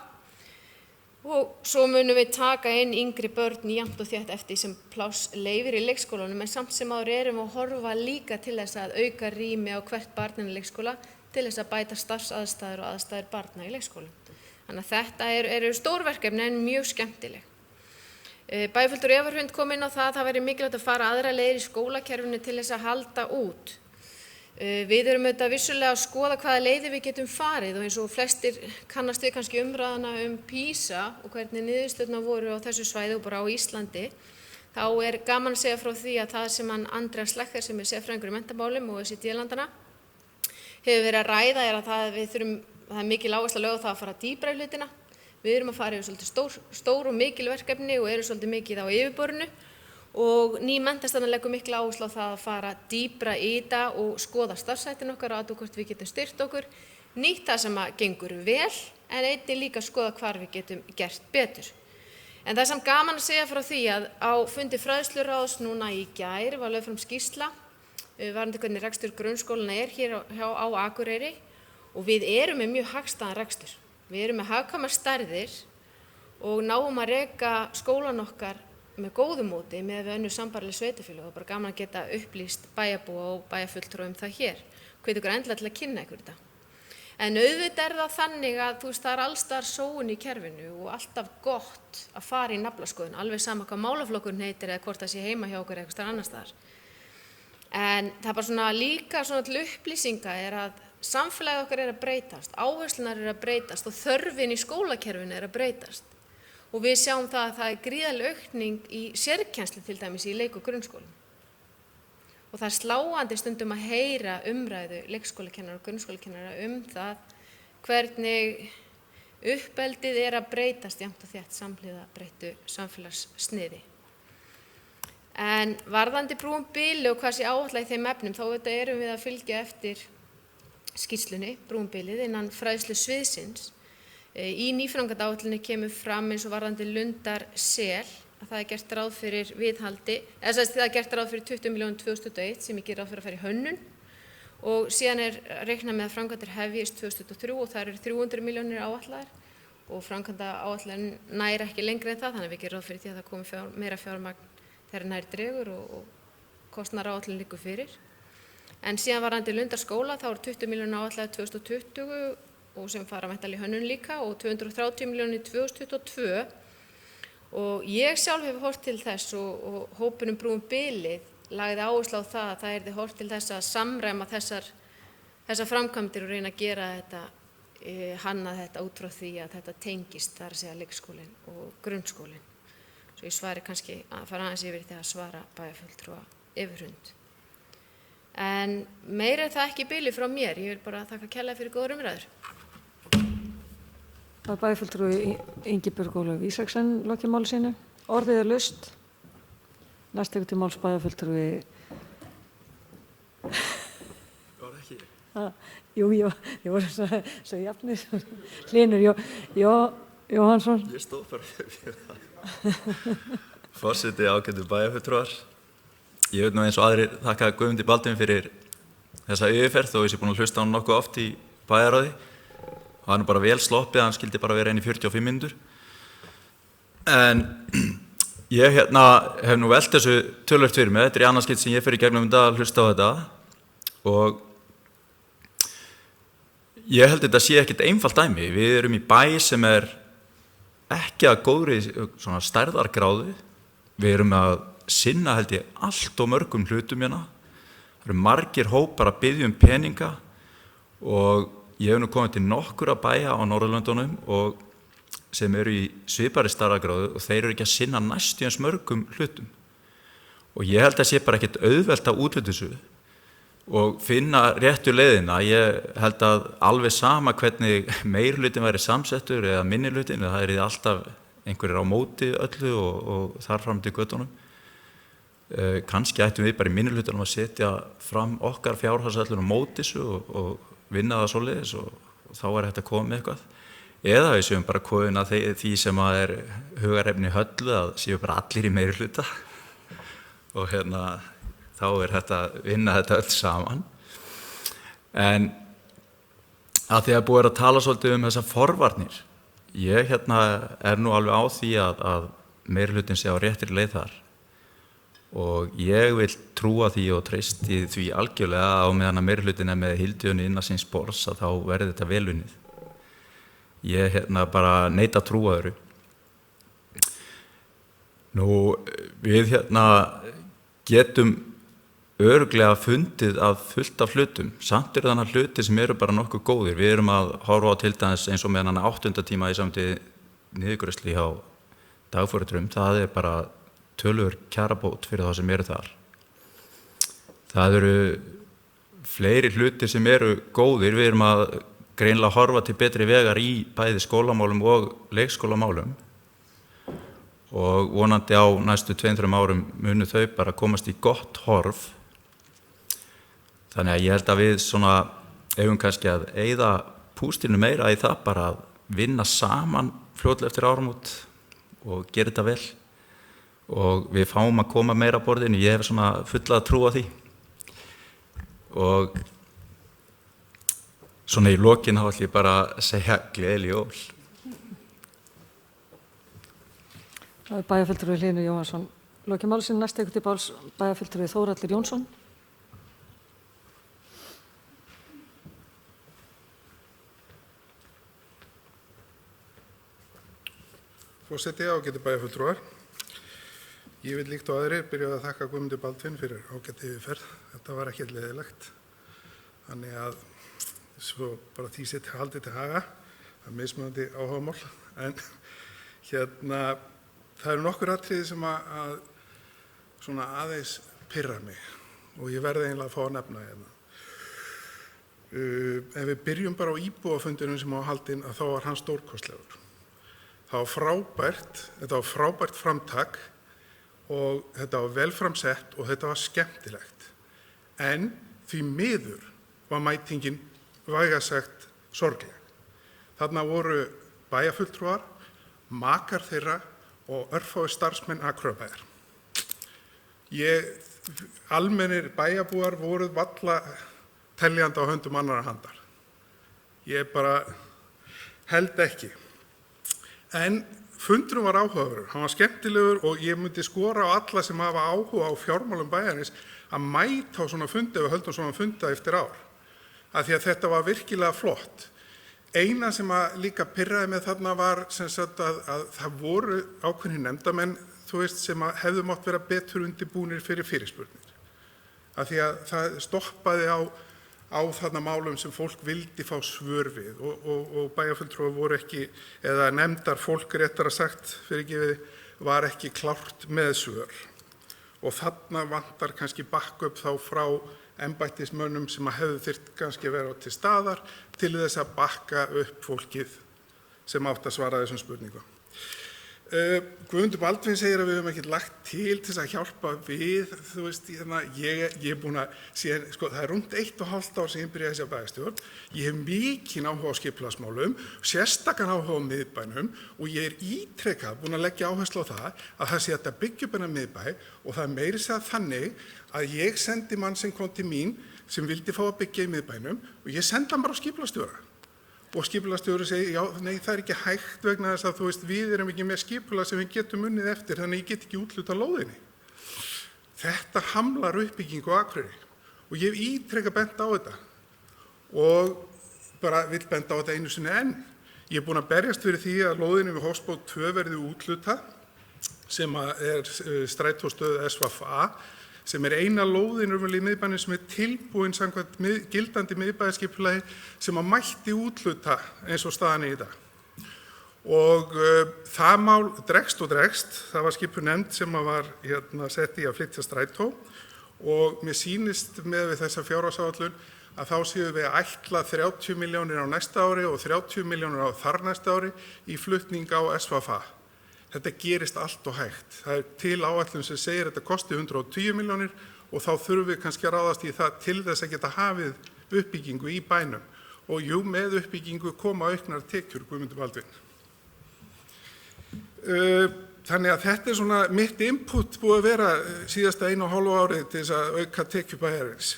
Og svo munum við taka inn yngri börn jafnt og þétt eftir sem pláss leyfir í leikskólanum, en samt sem áður erum að horfa líka til þess að auka rými á hvert barn í leikskóla til þess að bæta starfsaðstæður og aðstæður barna í leikskólum. Þannig að þetta eru stórverkefni en mjög skemmtileg. Bæjarfulltrúi Eva Hrund kom inn á það að það væri mikilvægt að fara aðra leiðir í skólakerfinu til þess að halda út. Við erum auðvitað vissulega að skoða hvaða leiðir við getum farið og eins og flestir kannast við kannski umræðuna PISA og hvernig niðurstöðurnar voru á þessu svæði og bara á Íslandi. Þá er gaman að segja frá því að það sem Andreas Lecher, sem er sérfræðingur í menntamálum og OECD-landana, hefur verið að ræða er að það er mikil áhersla lögð á það að fara dýpra í hlutina. Við erum að fara yfir svolítið stór og mikil verkefni og erum svolítið mikið á yfirborðinu og ný menntastefna leggur mikil áherslu á það að fara dýpra í þetta og skoða starfshættin okkar og athuga hvort við getum styrkt okkur, nýtt það sem gengur vel en einnig líka skoða hvar við getum gert betur. En það er samt gaman að segja frá því að á fundi fræðsluráðs núna í gær var lögð fram skýrsla varðandi hvernig rekstur grunnskólana er hér á Akureyri og við erum með mjög hagstæðan rekstur. Við erum með hagkvæmar stærðir og náum að reka skólan okkar með góðu móti með önnur sambærileg sveitarfélög og bara gaman að geta upplýst bæjarbúa og bæjarfulltrúa það hér. Hvet ykkur endilega til að kynna ykkur þetta. En auðvitað það þannig að það er alls staðar sóun í kerfinu og alltaf gott að fara í naflaskoðun, alveg sama hvað málaflokkurinn heitir eða hvort það sé heima hjá okkur eða eitthvað annars staðar. En það er bara líka til upplýsinga er að samfélagið okkar er að breytast, áherslunar er að breytast og þörfin í skólakerfinu er að breytast. Og við sjáum það að það er gríðarleg aukning í sérkennslu til dæmis í leik- og grunnskólum. Og það er sláandi stundum að heyra umræðu leikskólakennara og grunnskólakennara það hvernig uppeldið er að breytast jafnt og þétt samhliða breyttu samfélagssniði. En varðandi brúum bili og hvað sé áætlað í þeim efnum, þá erum við að fylgja eftir skýrslunni, brúum bilið, innan fræðslu sviðsins. Í nýframkvæmdaáætluninni kemur fram eins og varðandi Lundarsel að það er gert ráð fyrir viðhaldi, eða það er gert ráð fyrir 20 milljónir 2021 sem ég ger ráð fyrir að fara í hönnun og síðan er reiknað með að framkvæmdir hefjist 2023 og það eru 300 milljónir áætlaðar og framkvæmdaáætlunin nær ekki lengri en það, þannig að við gerum ráð fyrir því að það komi meira fjármagn þegar nær dregur og kostnaðaráætlun liggur fyrir. En síðan varðandi Lundarskóla þá eru 20 milljónir áætlaðar 2020 og sem fara væntanlega í hönnun líka og 230 milljónir 2022 og ég sjálf hefur horft til þess og hópurinn brúum bilið lagði áherslu á það að það yrði horft til þess að samræma þessar framkvæmdir og reyna að gera þetta, hanna þetta út frá því að þetta tengist þar að segja leikskólinn og grunnskólinn. Svo ég svari kannski að fara aðeins yfir því að svara bæjarfulltrúa Evu Hrund. En meira er það ekki bili frá mér, ég vil bara þakka kærlega fyrir góðar umræður. Það er bæjarfulltrúi Ingibjörg Ólöf Ísaksen lokið máli sínu. Orðið er laust. Næst tekur til máls bæjarfulltrúi. Var ekki? Jú, ég voru svo jafnir. Hlynur Jóhannsson. Ég stóð bara fyrir það. Forseti ágætu bæjarfulltrúar. Ég vil nú eins og aðrir þakka Guðmundi Baldvin fyrir þessa yfirferð þó ég sé búin að hlusta á hann nokkuð oft í bæjarráði. Það var nú bara vel sloppið, hann skildi bara vera inn í 45 mínútur. En ég hef nú velt þessu töluvert fyrir mig. Þetta er í annað skipti sem ég fer í gegnum þetta að hlusta á þetta. Og ég held þetta sé ekkert einfalt dæmi. Við erum í bæ sem er ekki að góðri svona stærðargráðu. Við erum að sinna held ég allt og mörgum hlutum hérna. Það eru margir hópar að biðja peninga og ég hef nú komið til nokkura bæja á Norðurlöndunum og sem eru í svipari stærðargráðu og þeir eru ekki að sinna næstu eins mörgum hlutum. Og ég held að sé bara ekkert auðvelt að útluta þessu og finna réttu leiðina. Ég held að alveg sama hvernig meirihlutin væri samsettur eða minnihlutin, það er alltaf einhverjir á móti öllu og þar fram til göttunum. Kannski ættum við bara í minnihlutunum að setja fram okkar fjárhagsætlun á móti þessu og vinna það svoleiðis og þá er hægt að koma með eitthvað. Eða við séum bara komin að því sem að er hugarefni höllu að séu bara allir í meirihluta og þá er þetta vinna þetta öll saman. En að því að búið að tala svolítið þessar forvarnir, ég er nú alveg á því að meirihlutin sé á réttri leið þar og ég vil trúa því og treysti því algjörlega á meðan að meirihlutin er með hildjöfni innan síns borðs að þá verði þetta vel unnið. Ég bara neita að trúa öðru. Nú, við getum örugglega fundið að fullt af hlutum. Samt eru þannig hluti sem eru bara nokkuð góðir. Við erum að horfa á til dæmis eins og með 8. tíma í samtíð niðurgreiðslu hjá dagforeldrum. Það er bara töluverð kjarabót fyrir það sem eru þar. Það eru fleiri hlutir sem eru góðir. Við erum að greinilega horfa til betri vegar í bæði skólamálum og leikskólamálum og vonandi á næstu 2-3 árum munu þau bara komast í gott horf. Þannig að ég held að við eigum kannski að eyða pústinu meira í það bara að vinna saman fljótlega eftir áramót og gera þetta vel og við fáum að koma meira að borðinu. Ég hef fulla að trúa því og í lokin þá ætlum ég bara að segja gleðileg jól. Það er bæjarfulltrúi Hlynur Jóhannsson. Loki málsins næst tekur til máls bæjarfulltrúi Þórhallur Jónsson. Forseti, ágæti bæjarfulltrúar. Ég vil líkt og aðrir byrja að þakka Guðmundi Baldvin fyrir ágæti yfirferð. Þetta var ekkert leiðilegt. Þannig að svo bara því sitt haldið til haga, það er mismunandi áhugamál, en það eru nokkur atriði sem að aðeins pirrar mig og ég verði eiginlega að fá að nefna hérna. Ef við byrjum bara á íbúafundinum sem á haldinn að þá var hann stórkostlegur. Þetta var frábært framtak og þetta var vel framsett og þetta var skemmtilegt. En því miður var mætingin vægast sagt sorgleg. Þarna voru bæjarfulltrúar, makar þeirra og örfáir starfsmenn Akureyrarbæjar. Almennir bæjarbúar voru varla teljandi á höndum annarra handar. Ég bara held ekki. En fundurinn var áhugaverður, hann var skemmtilegur og ég myndi skora á alla sem hafa áhuga á fjármálum bæjarins að mæta á svona fundi ef við höldum svona funda eftir ár. Af því að þetta var virkilega flott. Eina sem líka pirraði með þarna var að það voru ákveðnir nefndamenn sem hefðu mátt vera betur undirbúnir fyrir fyrirspurnir. Af því að það stoppaði á þarna málum sem fólk vildi fá svör við og bæjarfulltrúar voru ekki, eða nefndar fólk réttara sagt var ekki klárt með svör. Og þarna vantar kannski backup þá frá embættismönnum sem hefðu þyrft kannski að vera til staðar til þess að bakka upp fólkið sem átt að svara þessum spurningum. Guðmundur Baldvin segir að við höfum ekkert lagt til þess að hjálpa við, ég er búin að sé, það er rúmt 1,5 ár sem ég byrjaði þessa bæjarstjórn, ég hef mikinn áhuga á skipulagsmálum, sérstakan áhuga á miðbænum og ég er ítrekað búin að leggja áherslu á það að sé hægt að byggja upp þennan miðbæ og það er meira að segja þannig að ég sendi mann sem kom til mín sem vildi fá að byggja í miðbænum og ég sendi hann bara á skipulagsstjóra. Og skipulagsstjóri segi, já, nei, það er ekki hægt vegna þess að við erum ekki með skipulag sem við getum unnið eftir, þannig ég get ekki úthlutað lóðinni. Þetta hamlar uppbyggingu á Akureyri og ég hef ítrekað bent á þetta og bara vill benda á þetta einu sinni enn. Ég er búin að berjast fyrir því að lóðinni við Hofsbót 2 verði úthlutað sem er strætóstöð SVFA sem eina lóðin í miðbænum sem tilbúin samkvæmt gildandi miðbæjarskipulagi sem að mætti útluta eins og staðan í dag. Og það mál dregst og dregst, það var skipunefnd sem var sett í að flytja strætó og mér sýnist með við þessa fjárhagsáætlun að þá séum við að ætla 30 milljónir á næsta ári og 30 milljónir á þar næsta ári í flutning á SVFA. Þetta gerist allt og hægt. Það til áætlun sem segir að þetta kosti 110 milljónir og þá þurfum við kannski að ráðast í það til þess að geta hafið uppbyggingu í bænum. Og jú, með uppbyggingu koma auknar tekjur, Guðmundur Baldvin. Þannig að þetta svona mitt input búið að vera síðasta 1,5 árið til þess að auka tekjur bæjarins.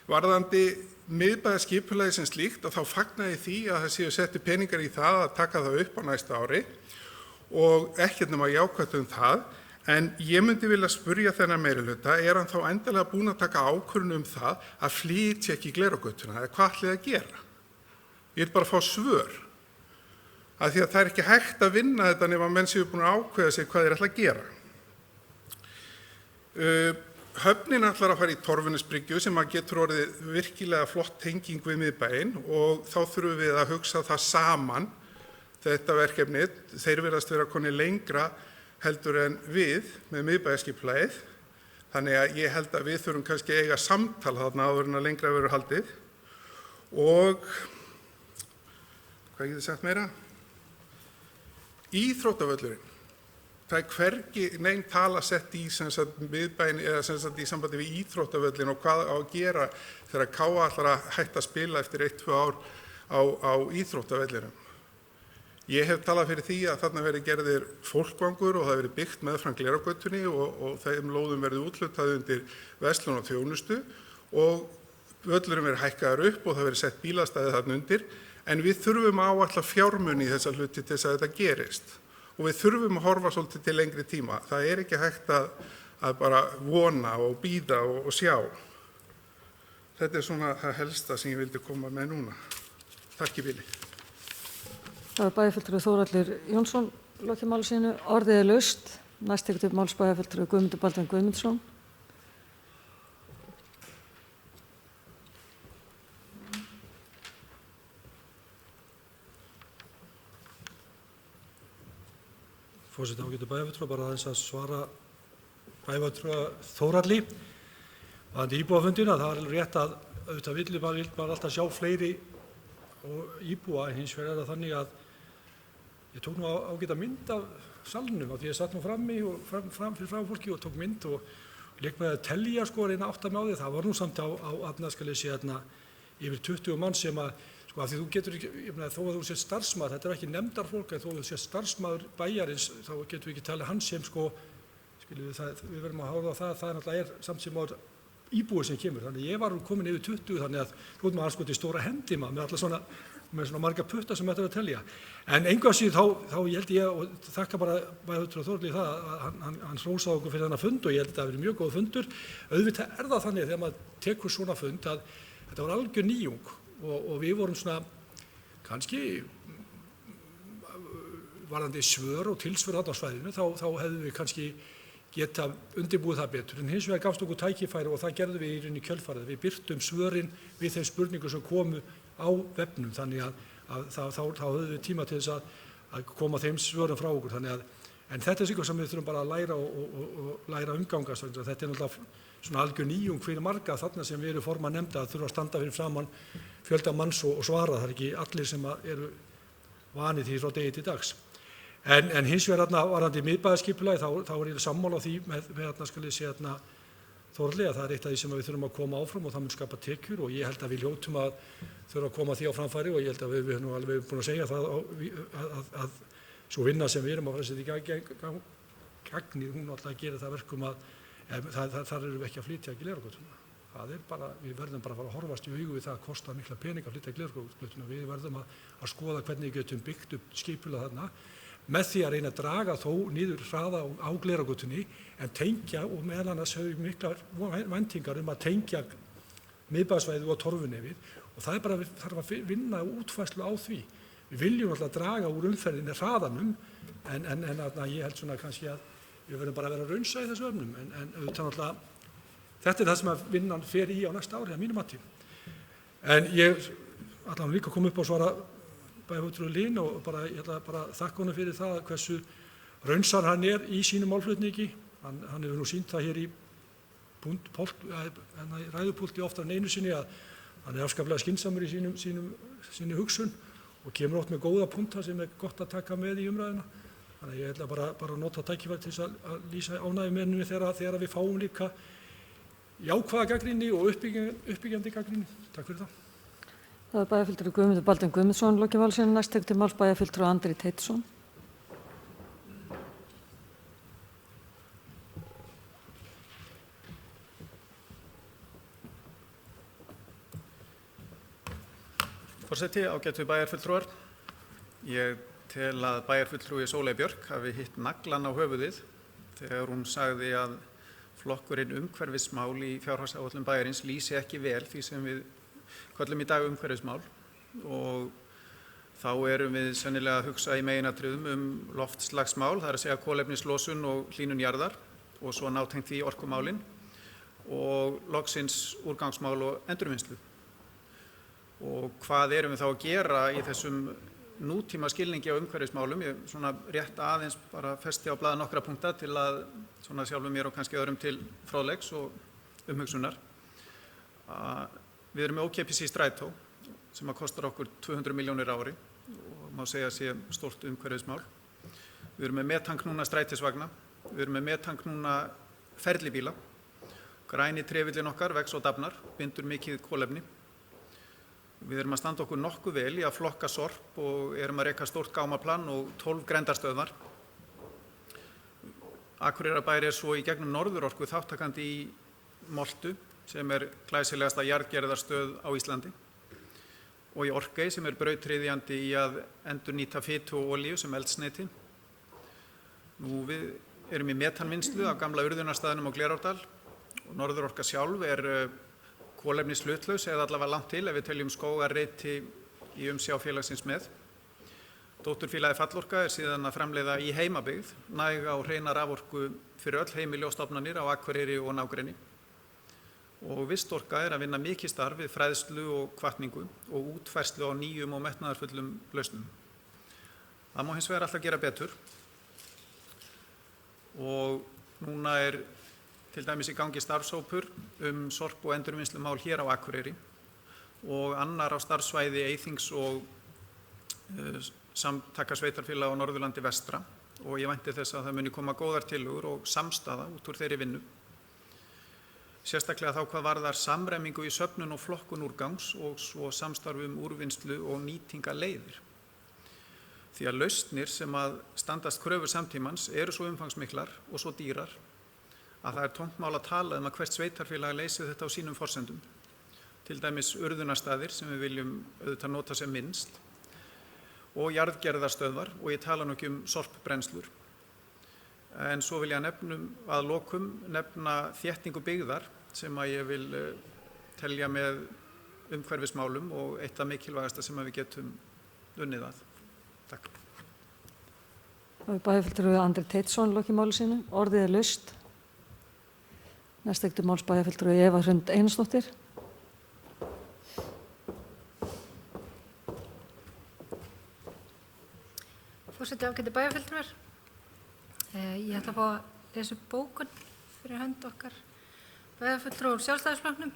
Varðandi miðbæjarskipulagið sem slíkt að þá fagna ég því að það séu settu peningar í það að taka það upp á næsta ári og ekkert nema jákvætt það, en ég myndi vilja spurja þennan meirihluta, hann þá endilega búinn að taka ákvörðun það að flytja ekki Glerárgötuna, eða hvað ætlið að gera? Ég vil bara fá svör. Af því að það ekki hægt að vinna þetta nema menn séu búin að ákveða sig hvað þeir ætla að gera. Höfnin ætlar að fara í Torfunesbryggju sem að getur orðið virkilega flott tenging við miðbæinn og þá þurfum við að hugsa það saman, þetta verkefni, þeir virðast vera konir lengra heldur en við með miðbæjarskipulagið, þannig að ég held að við þurfum kannski að eiga samtal þarna áður en að lengra verður haldið og, hvað getur sagt meira? Íþróttavöllurinn, það hvergi nein tala sett í miðbæinn eða í sambandi við íþróttavöllin og hvað á að gera þegar KA ætlar að hætta að spila eftir 1-2 ár á íþróttavellinum. Ég hef talað fyrir því að þarna verið gerðir fólkvangur og það verið byggt meðfram Glerárgötunni og þeim lóðum verið úthlutað undir verslun og þjónustu og völlurinn verið hækkaður upp og það verið sett bílastæði þarna undir, en við þurfum að áætla fjármuni í þessa hluti til þess að þetta gerist og við þurfum að horfa svolítið til lengri tíma. Það ekki hægt að bara vona og bíða og sjá. Þetta svona það helsta sem ég vildi koma með núna. Takk í bili. Það var bæjarfulltrúi Þórhallur Jónsson lokið máli sínu. Orðið laust. Næst tekur upp máls bæjarfulltrúi Guðmundur Baldvin Guðmundsson. Forseti ágætu bæjarfulltrúa, bara aðeins að svara bæjarfulltrúa Þórhalli. Varðandi íbúafundina, það var alveg rétt að auðvitað vill maður alltaf sjá fleiri íbúa, en hins vegar það þannig að ég tók nú ágæta mynd af salnum af því ég satt nú fram fyrir framfólki og tók mynd og leik með að telja reyna að átta mig á því. Það var nú samt á yfir 20 mann sem að af því þú getur ekki, þó að þú sést starfsmaður, þetta ekki nefndarfólk, en þó að þú sést starfsmaður bæjarins, þá getur við ekki talið hans sem við verðum að háða á það náttúrulega samt sem áður íbúið sem kemur. Þannig ég var komin yfir 20, þannig að þú maður alls í stóra hendi maður með alla svona marga putta sem þetta er að telja. En engu að síður þá ég held ég, og þakka bara bæjarfulltrúa Þórhalli það, að hann hrósaði okkur fyrir þennan fund og ég held þetta að verið mjög góð fundur. Auðvitað það þannig þegar maður tekur svona fund að þetta var algjör nýjung og við vorum svona kannski varðandi svör og tilsvör þarna á svæðinu, þá hefðum við kannski geta undirbúið það betur, en hins vegar gafst okkur tækifæri og það gerðum við í rauninni kjölfarið. Við birtum svörin við þeim spurningum sem komu á vefnum, þannig að þá höfðum við tíma til þess að koma þeim svörum frá okkur. En þetta eitthvað sem við þurfum bara að læra og læra umgangast. Þetta náttúrulega svona algjör nýjung fyrir marga þarna sem við erum formann nefnda að þurfa að standa fyrir framan fjölda manns og svara. Það ekki allir sem eru vanið því frá degi til dags. En hins vegar varðandi miðbæjarskipulagið þá ég sammála á því með Þórhalli að það eitt af því sem við þurfum að koma áfram og það mun skapa tekjur og ég held að við hljótum að þurfa að koma því á framfæri og ég held að við höfum alveg búin að segja það að svo vinna sem við erum að fara að setja í gagnið, hún alltaf að gera það verkum að þar erum við ekki að flytja Glerárgötuna. Það bara, við verðum bara að fara að horfast í augu við það að kosta mikla pening að flytja Glerárgötuna. Við verðum að skoða hvernig við getum byggt upp skipulag þarna með því að reyna að draga þó niður hraða á Glerárgötunni en tengja og meðal annars höfum miklar væntingar að tengja miðbæjarsvæðið og Torfunefið og það bara þarf að vinna útfærslu á því. Við viljum alltaf draga úr umferðinni hraðanum en ég held svona kannski að við verðum bara að vera raunsa í þessu öfnum en auðvitað alltaf þetta er það sem að vinnan fer í á næsta ári, að mínum mati. En ég ætla líka að koma upp og svara bæjarfulltrúa Lin og ég ætla bara að þakka honum fyrir það hversu raunsar hann er í sínum málflutningi. Hann hefur nú sýnt það hér í ræðupúlti oftar en einu sinni að hann er afskaplega skynsamur í sinni hugsun og kemur oft með góða punkta sem er gott að taka með í umræðuna. Þannig að ég ætla bara að nota tækifæri til þess að lýsa ánægju með henni þegar við fáum líka jákvæða gagnrýni og uppbyggjandi gagnrýni. Takk fyrir það. Það er bæjarfulltrúi Guðmundur Baldvin Guðmundsson, lokið máls sinni. Næst tekur til máls bæjarfulltrúi Andri Teitsson. Forseti, ágætu bæjarfulltrúar. Ég tel að bæjarfulltrúi Sóley Björk hafi hitt naglann á höfuðið þegar hún sagði að flokkurinn umhverfismál í fjárhagsáætlun bæjarins lýsi ekki vel því sem við köllum í dag umhverfismál og þá erum við sennilega að hugsa í meginatriðum loftslagsmál, það er að segja kolefnislosun og hlýnun jarðar og svo nátengt því orkumálin og loksins úrgangsmál og endurvinnslu. Og hvað erum við þá að gera í þessum nútíma skilningi á umhverfismálum? Ég svona rétt aðeins bara festi á blaði nokkra punkta til að svona sjálfum mér og kannski öðrum til fróðleiks og umhugsunar. Við erum með ókeypis í strætó sem að kostar okkur 200 milljónir á ári og má segja sé stórt umhverfismál. Við erum með metanknúna strætisvagna, við erum með metanknúna ferlibíla. Græni trefillinn okkar vex og dafnar, bindur mikið kolefni. Við erum að standa okkur nokkuð vel í að flokka sorp og erum að reka stórt gámaplan og 12 grenndarstöðvar. Akureyrarbær er svo í gegnum Norðurorku þáttakandi í Moltu sem er glæsilegasta jarðgerðarstöð á Íslandi og í Orkey sem er brautryðjandi í að endurnýta fitu og olíu sem eldsneyti. Nú við erum í metanvinnslu af gamla urðunarstaðnum á Glerárdal og Norðurorka sjálf er kolefnishlutlaus eða allavega langt til ef við teljum skógarreiti í umsjá félagsins með. Dótturfélagið Fallorka er síðan að framleiða í heimabyggð næga og hreina raforku fyrir öll heimili og stofnanir á Akureyri og nágrenni. Og Vistorka er að vinna mikið starf við fræðslu og hvatningu og útfærslu á nýjum og metnaðarfullum lausnum. Það má hins vegar alltaf gera betur og núna er til dæmis í gangi starfshópur sorp- og endurvinnslumál hér á Akureyri og annar á starfsvæði Eyþings og samtaka sveitarfélaga á Norðurlandi vestra og ég vænti þess að það muni koma góðar tillögur og samstaða út úr þeirri vinnu. Sérstaklega þá hvað varðar samræmingu í söfnun og flokkun úrgangs og svo samstarf úrvinnslu og nýtingaleiðir. Því að lausnir sem að standast kröfur samtímans eru svo umfangsmiklar og svo dýrar að það er tómt mál að tala að hvert sveitarfélag leysi þetta á sínum forsendum. Til dæmis urðunarstaðir sem við viljum auðvitað nota sem minnst og jarðgerðarstöðvar og ég tala nú ekki sorpbrennslur. En svo vil ég að lokum nefna þéttingu byggðar sem að ég vil telja með umhverfismálum og eitt af mikilvægasta sem að við getum unnið að. Takk. Það er bæjarfulltrúi Andri Teitsson lokið máli sínu. Orðið er laust. Næst tekur til máls bæjarfulltrúi Eva Hrund Einarsdóttir. Forseti, ágætu bæjarfulltrúar. Ég ætla að fá að lesa upp bókun fyrir hönd okkar bæjarfulltrúa úr Sjálfstæðisflokknum.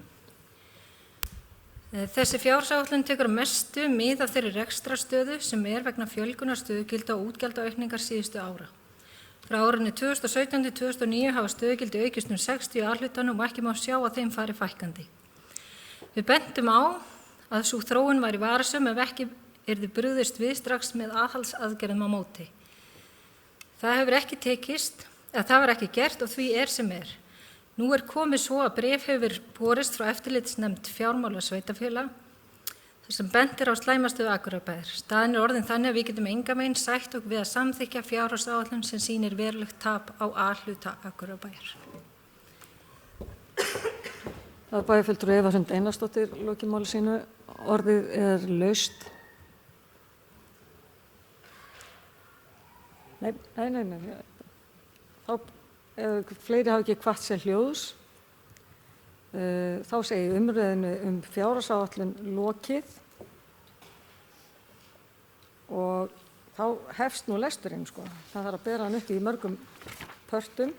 Þessi fjárhagsáætlun tekur að mestu mið af þeirri rekstrarstöðu sem er vegna fjölgunar stöðugilda og útgjaldaukningar síðustu ára. Frá árinu 2017 til 2009 hafa stöðugildi aukist 60 A-hlutanum og ekki má sjá að þeim fari fækkandi. Við bentum á að sú þróun væri varasöm ef ekki yrði brugðist við strax með aðhaldsaðgerðum á móti. Það hefur ekki tekist, það var ekki gert og því er sem er. Nú er komið svo að bréf hefur borist frá eftirlitsnefnd fjármála sveitarfélaga þar sem bent á slæmastöðu Akureyrarbæjar. Staðan er orðin þannig að við getum engan veginn sætt okkur við að samþykkja fjárhagsáætlun sem sýnir verulegt tap á A-hluta Akureyrarbæjar. Það er bæjarfulltrúi Eva Hrund Einarsdóttir lokið máli sínu. Orðið er laust. Nei. Þá fleiri hafa ekki hvatt sér hljóðs. Þá segi ég umræðinu fjárhagsáætlun lokið og þá hefst nú lesturinn, sko. Það þarf að bera hann upp í mörgum pörtum.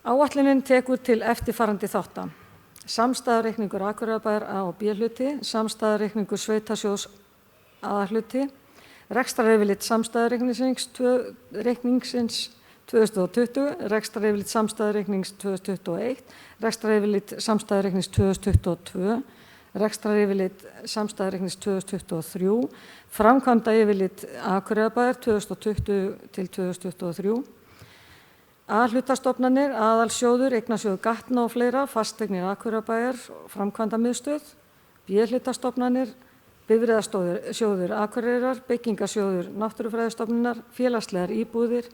Áætlunin tekur til eftirfarandi þátta. Samstæðureikningur Akureyrarbæjar A og B hluti, samstæðureikningur Sveitasjóðs A hluti, rekstraryfirlit samstæðureikningsins 2020, rekstraryfirlit samstæðureiknings 2021, rekstraryfirlit samstæðureiknings 2022, rekstraryfirlit samstæðureiknings 2023, framkvæmdayfirlit Akureyrarbæjar 2020 til 2023, A-hlutastofnanir, aðalsjóður, eignasjóður Gatna og fleira, fasteignir Akureyrarbæjar, framkvæmdamiðstöð, B-hlutastofnanir, bifreiðasjóður Akureyrar, byggingasjóður Náttúrufræðistofnunar, félagslegar íbúðir,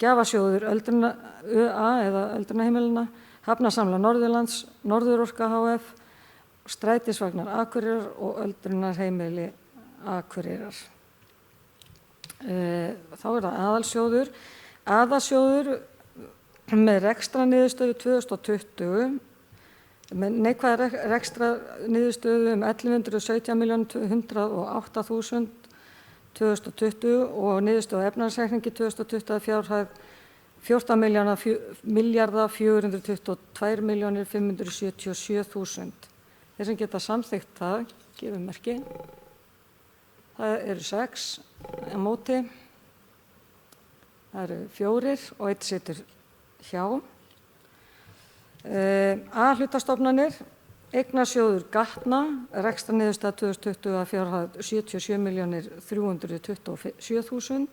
gjafasjóður ÖA eða öldrunarheimilina, Hafnasamlag Norðurlands, Norðurorka HF, strætisvagnar Akureyrar og öldrunarheimili Akureyrar. Þá það aðalsjóður. Aðalsjóður með rekstraniðurstöðu 2020, með neikvæða rekstraniðurstöðu 1117.108.000 2020 og niðurstöðu á efnahagsreikningi 2020 að fjárhæð 14.422.577.000. Þeir sem geta samþykkt það, gefum merki. Það eru 6 á móti. Það eru 4 og 1 situr hjá. A-hlutastofnanir, eignasjóður Gatna, rekstraniðurstaða 2020 að fjárhæð 77.327.000.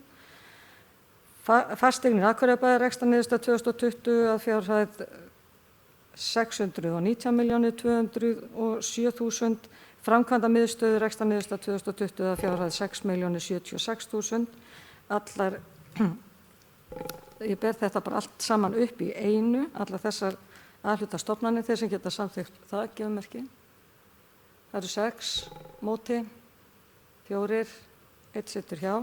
Fasteignir Akureyrarbæjar, rekstraniðurstaða 2020 að fjárhæð 619.207.000. Framkvæmdamiðstöð, rekstraniðurstaða 2020 að fjárhæð 6.076.000. Allar ég ber þetta bara allt saman upp í einu, allar þessar A-hlutastofnanir, þeir sem geta samþykkt það, gefum merki. Það eru 6 móti, 4, 1 situr hjá.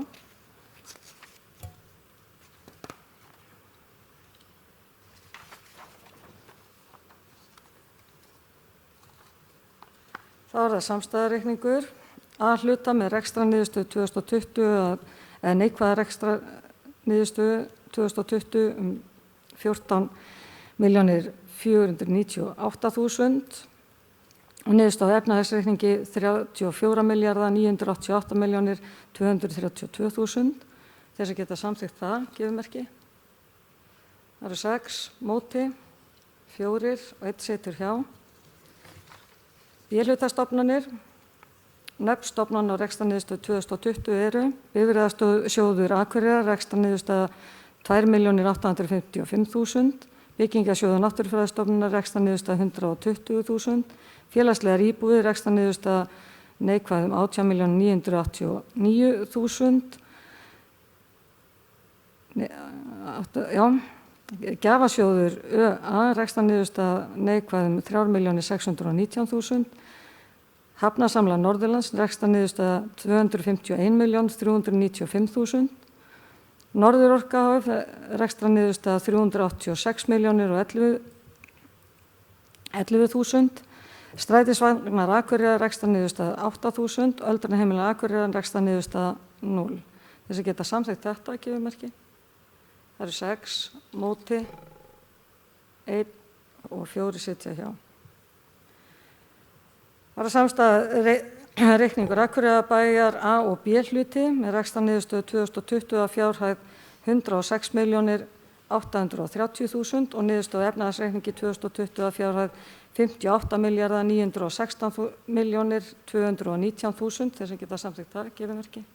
Þá það samstæðureikningur. A-hluta með rekstraniðurstöðu 2020 eða neikvæða rekstraniðurstöðu 2020 14.498.000 og niðurstöðu á efnahagsreikningi 34.988.232.000. Þeir sem geta samþykkt það, gefum merki. Það eru 6 móti, 4 og 1 situr hjá. B-hlutastofnanir. Nöfnstofnan á rekstraniðurstöðu 2020 eru bifreiðasjóður Akureyrar, rekstraniðurstaða 2.855.000, byggingasjóður Náttúrufræðistofnunar, rekstraniðurstaða 120.000, félagslegar íbúðir, rekstraniðurstaða neikvæð 18.989.000. Gjafasjóður ÖA, rekstraniðurstaða neikvæð 3.619.000. Hafnasamlag Norðurlands, rekstraniðurstaða 251.395.000. Norðurorka HF, rekstraniðurstaða 388.611.000. Strætisvagnar Akureyrar, rekstraniðurstaða 8.000. Öldrunarheimili Akureyrar, rekstraniðurstaða 0. Þess að geta samþykkt þetta, gefum merki. Það eru 6 móti, 1 og 4 sitja hjá. Það er samstæðureikningur Akureyrarbæjar A og B hluti með rekstraniðurstöðu 2020 að fjárhæð 106.830.000 og niðurstöðu efnahagsreikningi 2020 að fjárhæð 58.916.219.000. Þeir sem geta samþykkt það, gefum merki.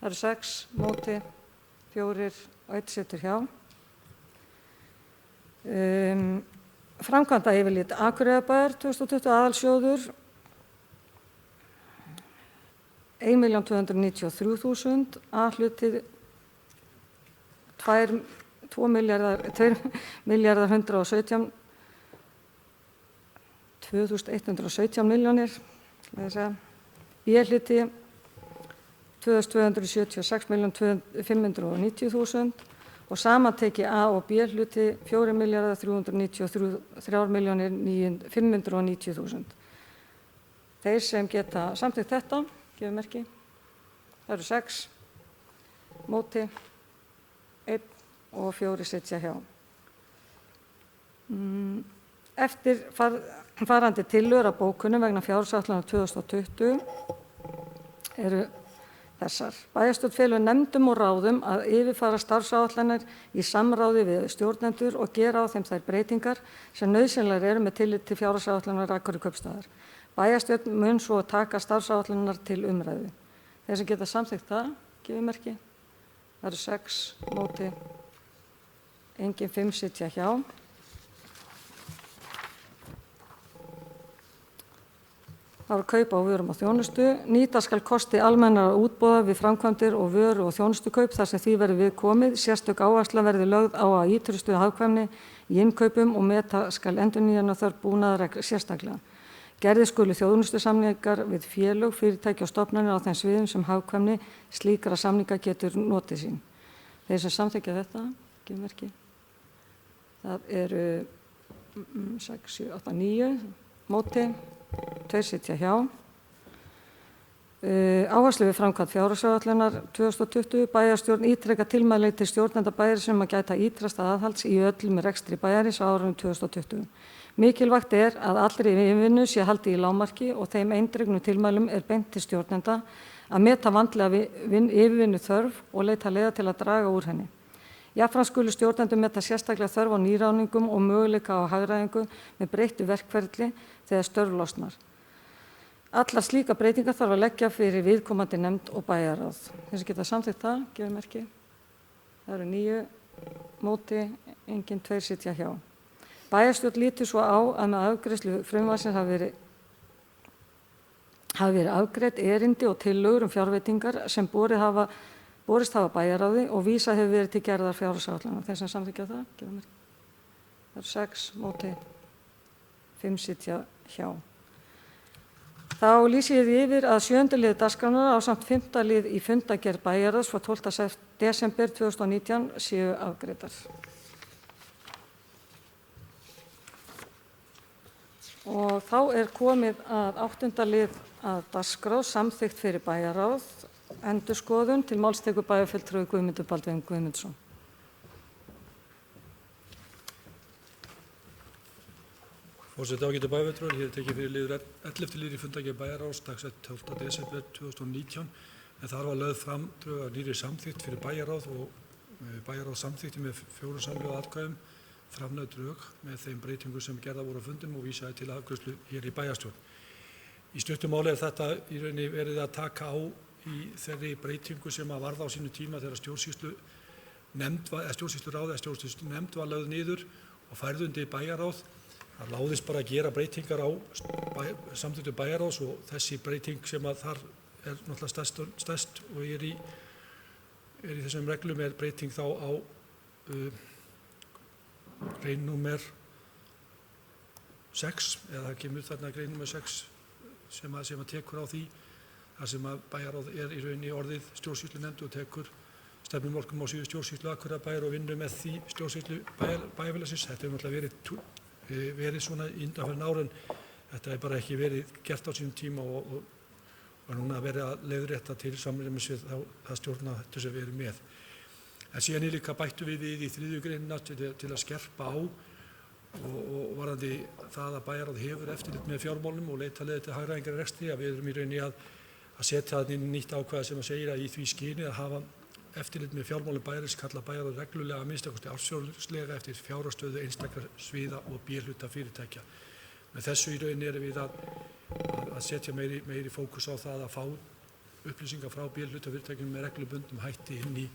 Það eru 6 móti, 4 og 1 situr hjá. Framkvæmdayfirlit Akureyrarbæjar 2020 aðalsjóður 1.293.000, A-hluti 2.117 milljónir, B-hluti 2.276.590.000 og og samanteki A og B hluti 4.393.590.000. Þeir sem geta samþykkt þetta, gefum merki, það eru 6, móti, 1 og 4 sitja hjá. Eftir farandi tillögur að bókunum vegna fjárhagsáætlunar 2020 eru þessar. Bæjarstjórn felur nefndum og ráðum að yfirfara starfsáætlanir í samráði við stjórnendur og gera á þeim þær breytingar sem nauðsynlegar eru með tillit til fjárhagsáætlunar Akureyrar-Kaupstaðar. Bæjarstjórn mun svo taka starfsáætlanirnar til umræðu. Þeir sem geta samþykkt það, gefum merki. Það eru 6, móti, engin 5 sitja hjá. Það eru kaup á vörum og þjónustu. Nýta skal kosti almennara útboða við framkvæmdir og vöru- og þjónustukaup þar sem því verður við komið. Sérstök áhersla verði lögð á að ítrustu hagkvæmni í innkaupum og meta skal endurnýjunarþörf búnaðar sérstaklega. Gerðir skulu þjónustusamningar við félög, fyrirtæki og stofnanir á þeim sviðum sem hagkvæmni slíkra samninga getur notið sín. Þeir sem samþykkja þetta, gefum merki. Það eru 6, 7, 8, 9, móti. 2 sitja hjá. Áherslu við framkvæmd fjárhagsáætlunar 2020. Bæjarstjórn ítrekar tilmæli til stjórnenda bæjarins um að gæta ýtrasta aðhalds í öllum rekstri bæjarins á árinu 2020. Mikilvægt að allri yfirvinnu sé haldið í lágmarki og þeim eindregnu tilmælum beint til stjórnenda að meta vandlega yfirvinnu þörf og leita leiða til að draga úr henni. Jafnframt skulu stjórnendur meta sérstaklega þörf á nýráðningum og möguleika á hagræðingu með breyttu verkferli þegar störf losnar. Allar slíka breytingar þarf að leggja fyrir viðkomandi nefnd og bæjarráð. Þeir sem geta samþykkt það, gefum merki. Það eru 9, móti, engin 2 sitja hjá. Bæjarstjórn lítur svo á að með afgreiðslu frumvarpsins hafi verið afgreidd erindi og tillögur fjárveitingar sem borist hafa bæjarráði og vísað hefur verið til gerðar fjárhagsáætlana. Þeir sem samþykkja það, gefum merki. Það eru 6, móti, 5 sitja hjá. Þá lýsi ég yfir að 7. lið dagskrárinnar ásamt 5. lið í fundargerð bæjarráðs frá 12. desember 2019 séu afgreiddar. Og þá komið að 8. lið að dagskrá samþykkt fyrir bæjarráð, endurskoðun til máls tekur bæjarfulltrúi Guðmundur Baldvin Guðmundsson. Forseti, ágætu bæjarfulltrúar, hér tekið fyrir liður 11. liður í fundargerð bæjarráðs dagsett 12. desember 2019 en þar var lögð fram drög að nýrri samþykkt fyrir bæjarráð og bæjarráð samþykkti með 4 samhljóða atkvæðum framlögð drög með þeim breytingum sem gerða voru á fundum og vísaði til afgreiðslu hér í bæjarstjórn. Í stuttu máli þetta í rauninni verið að taka á í þeirri breytingu sem að varða á sínu tíma þegar stjórnsýsluráð var lögð niður og færð undir bæjarráð. Það láðist bara að gera breytingar á samþykktu bæjarráðs og þessi breyting sem að þar náttúrulega stærst og í þessum reglum breyting þá á grein númer 6 eða það kemur þarna grein númer 6 sem að tekur á því þar sem að bæjarráð í rauninni orðið stjórnsýslunefnd og tekur stefnumörkum á síðu stjórnsýslu Akureyrarbæjar og vinnur með því stjórnsýslu bæjarfélagsins. Þetta hefur náttúrulega verið svona í undanfarin ár en þetta hefur bara ekki verið gert á sínum tíma og núna verið að leiðrétta til samræmis við það stjórnarhætti sem við erum með. En síðan líka bættu við í 3. greinina til að skerpa á og varðandi það að bæjarráð hefur eftirlit með fjármálum og leita leiðir til hagræðingar í rekstri að við erum í rauninni að setja þarna inn nýtt ákvæði sem að segja að í því skyni að hafa eftirlit með fjármálum bæjarins kalla bæjarráð reglulega að minnsta kosti ársfjórðungslega eftir fjárhagsstöðu einstakra sviða og B-hluta fyrirtækja. Með þessu í rauninni erum við að setja meiri fókus á það að fá upplýsingar frá B-hluta fyrirtækjum með reglubundnum hætti inn í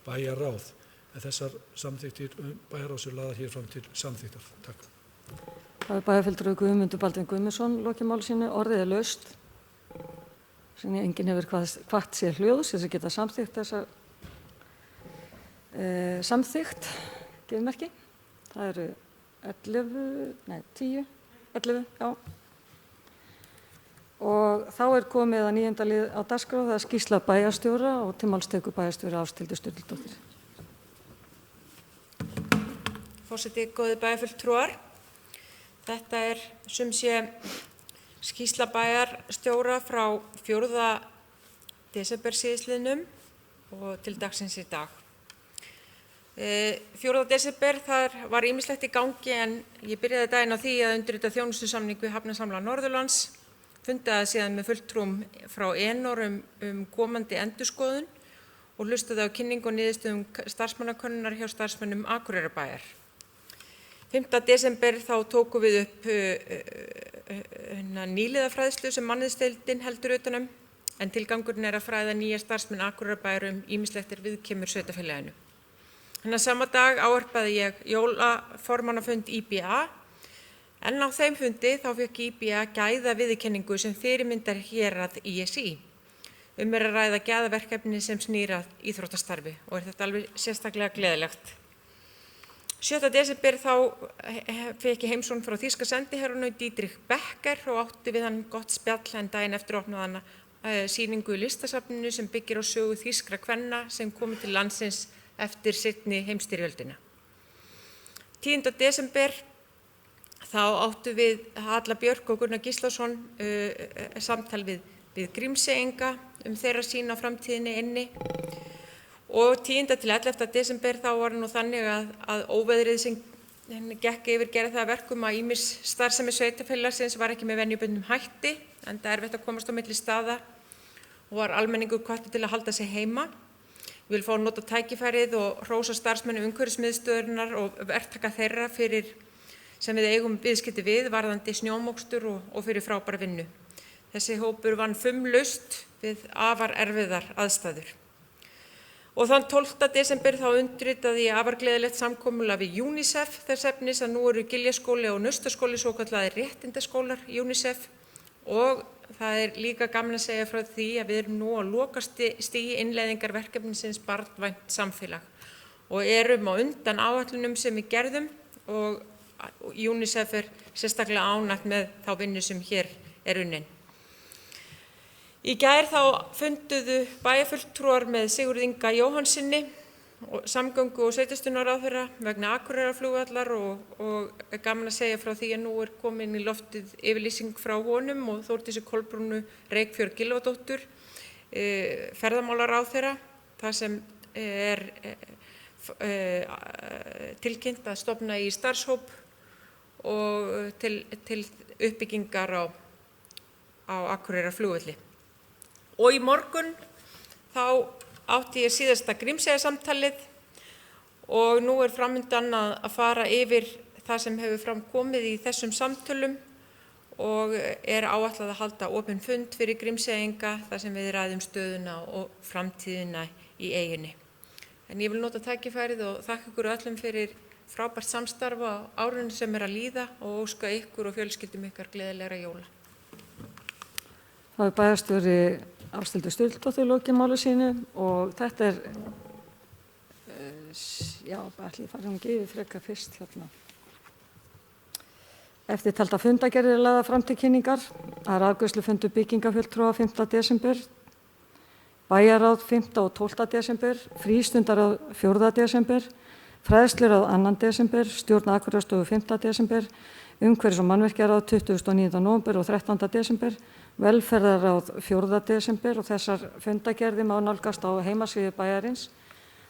bæjarráð. En þessar samþykktir bæjarráðs eru lagðar hér fram til samþyktar. Takk. Það bæjarfulltrúi Guðmundur Baldvin Guðmundsson lokið máli sínu. Orðið laust. Sem enginn hefur hvatt sér hljóðs þess að geta samþykkt þessa samþykkt. Gefum merki. Það eru 11, já. Og þá komið að 9. lið á dagskrá, það skýrsla bæjarstjóra og til máls tekur bæjarstjóri Ásthildur Sturludóttir. Forseti, góðir bæjarfulltrúar. Þetta sumsé skýrsla bæjarstjóra frá 4. desember síðastliðnum og til dagsins í dag. 4. desember þar var ýmislegt í gangi en ég byrjaði daginn á því að undirrita þjónustusamning við Hafnasamlag Norðurlands, fundaði síðan með fulltrúum frá Enor komandi endurskoðun og hlustaði á kynningu og niðurstöðum starfsmannakönnunar hjá starfsmönnum Akureyrarbæjar. 5. desember þá tókum við upp nýliðafræðslu sem mannauðsdeildin heldur utanum en tilgangurinn að fræða nýja starfsmenn Akureyrarbæjar ýmislegt viðkemur sveitarfélaginu. Þennan sama dag ávarpaði ég jólaformannafund IBA en á þeim fundi þá fékk IBA gæða viðurkenningu sem fyrirmyndar hérað ISÍ. Að ræða gæðaverkefni sem snýr að íþróttastarfi og þetta alveg sérstaklega gleðilegt. 7. desember þá fékk ég heimsókn frá þýska sendiherranum Dietrich Becker og átti við hann gott spjall en daginn eftir opnaði hann sýningu í listasafninu sem byggir á sögu þýskra kvenna sem komu til landsins eftir seinni heimsstyrjöldina. 10. desember þá áttu við Halla Björk og Gunnar Gíslason samtal við Grímseyinga þeirra sýn á framtíðinni inni. Og 10. til 11. desember þá var nú þannig að óveðrið sem gekk yfir gerði það að verkum að ýmis starfsemi sveitarfélagsins var ekki með venjubundnum hætti enda erfitt að komast á milli staða og var almenningur hvattur til að halda sig heima. Ég vil fá að nota tækifærið og hrósa starfsmönnum umhverfismiðstöðvarinnar og verktaka þeirra fyrir sem við eigum viðskipti við varðandi snjómokstur og fyrir frábæra vinnu. Þessi hópur vann fumlaust við afar erfiðar aðstæður. Og þann 12. desember þá undirritaði ég afar gleðilegt samkomulag við UNICEF þess efnis að nú eru Giljaskóli og Naustaskóli svokallaðir réttindaskólar UNICEF og það líka gaman að segja frá því að við erum nú á lokastigi innleiðingar verkefnisins barnvænt samfélag og erum á undan áætlunum sem við gerðum og UNICEF sérstaklega ánægt með þá vinnu sem hér unnin. Í gær þá funduðu bæjarfulltrúar með Sigurði Inga Jóhannsssyni, samgöngu- og sveitarstjórnarráðherra vegna Akureyrarflugvallar og gaman að segja frá því að nú komin í loftið yfirlýsing frá honum og Þórdísi Kolbrúnu Reykfjörð Gylfadóttur, ferðamálaráðherra, þar sem tilkynnt að stofna í starfshóp og til uppbyggingar á Akureyrarflugvalli. Og í morgun þá átti ég síðasta Grímseyjarsamtalið og nú framundan að fara yfir það sem hefur framkomið í þessum samtölum og áætlað að halda opinn fund fyrir Grímseyinga þar sem við ræðum stöðuna og framtíðina í eyjunni. En ég vil nota tækifærið og þakka ykkur öllum fyrir frábært samstarf á árinu sem að líða og óska ykkur og fjölskyldum ykkar gleðilegra jóla. Það bæjarstjóri Ásthildur Sturludóttir lokið máli sínu og þetta ætli ég fari yfir frekar fyrst hérna. Eftirtalda fundargerðir lagðar fram til kynningar. Það afgreiðslufundur byggingafulltrúa 5. desember, bæjarráð 5. og 12. desember, frístundaráð 4. desember, fræðsluráð 2. desember, stjórn Akureyrarstofu 5. desember, umhverfis- og mannvirkjaráð 29. nóvember og 13. desember, velferðarráð 4. desember og þessar fundargerðir má nálgast á heimasíðu bæjarins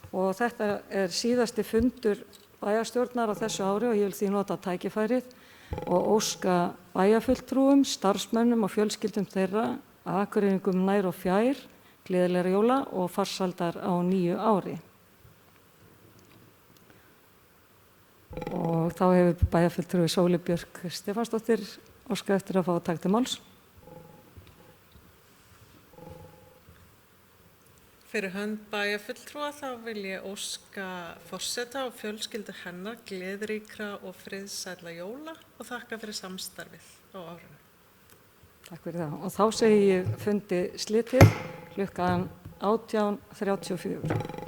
og þetta síðasti fundur bæjarstjórnar á þessu ári og ég vil því nota tækifærið og óska bæjarfulltrúum, starfsmönnum og fjölskyldum þeirra, Akureyringum nær og fjær, gleðilegra jóla og farsældar á nýju ári. Og þá hefur bæjarfulltrúi Sóli Björk Stefánsdóttir óskað eftir að fá að taka til máls. Fyrir hönd bæjarfulltrúa þá vil ég óska forseta og fjölskyldu hennar gleðiríkra og friðsælla jóla og þakka fyrir samstarfið á árinu. Takk fyrir það. Og þá segi ég fundi slitið klukkan 18:34.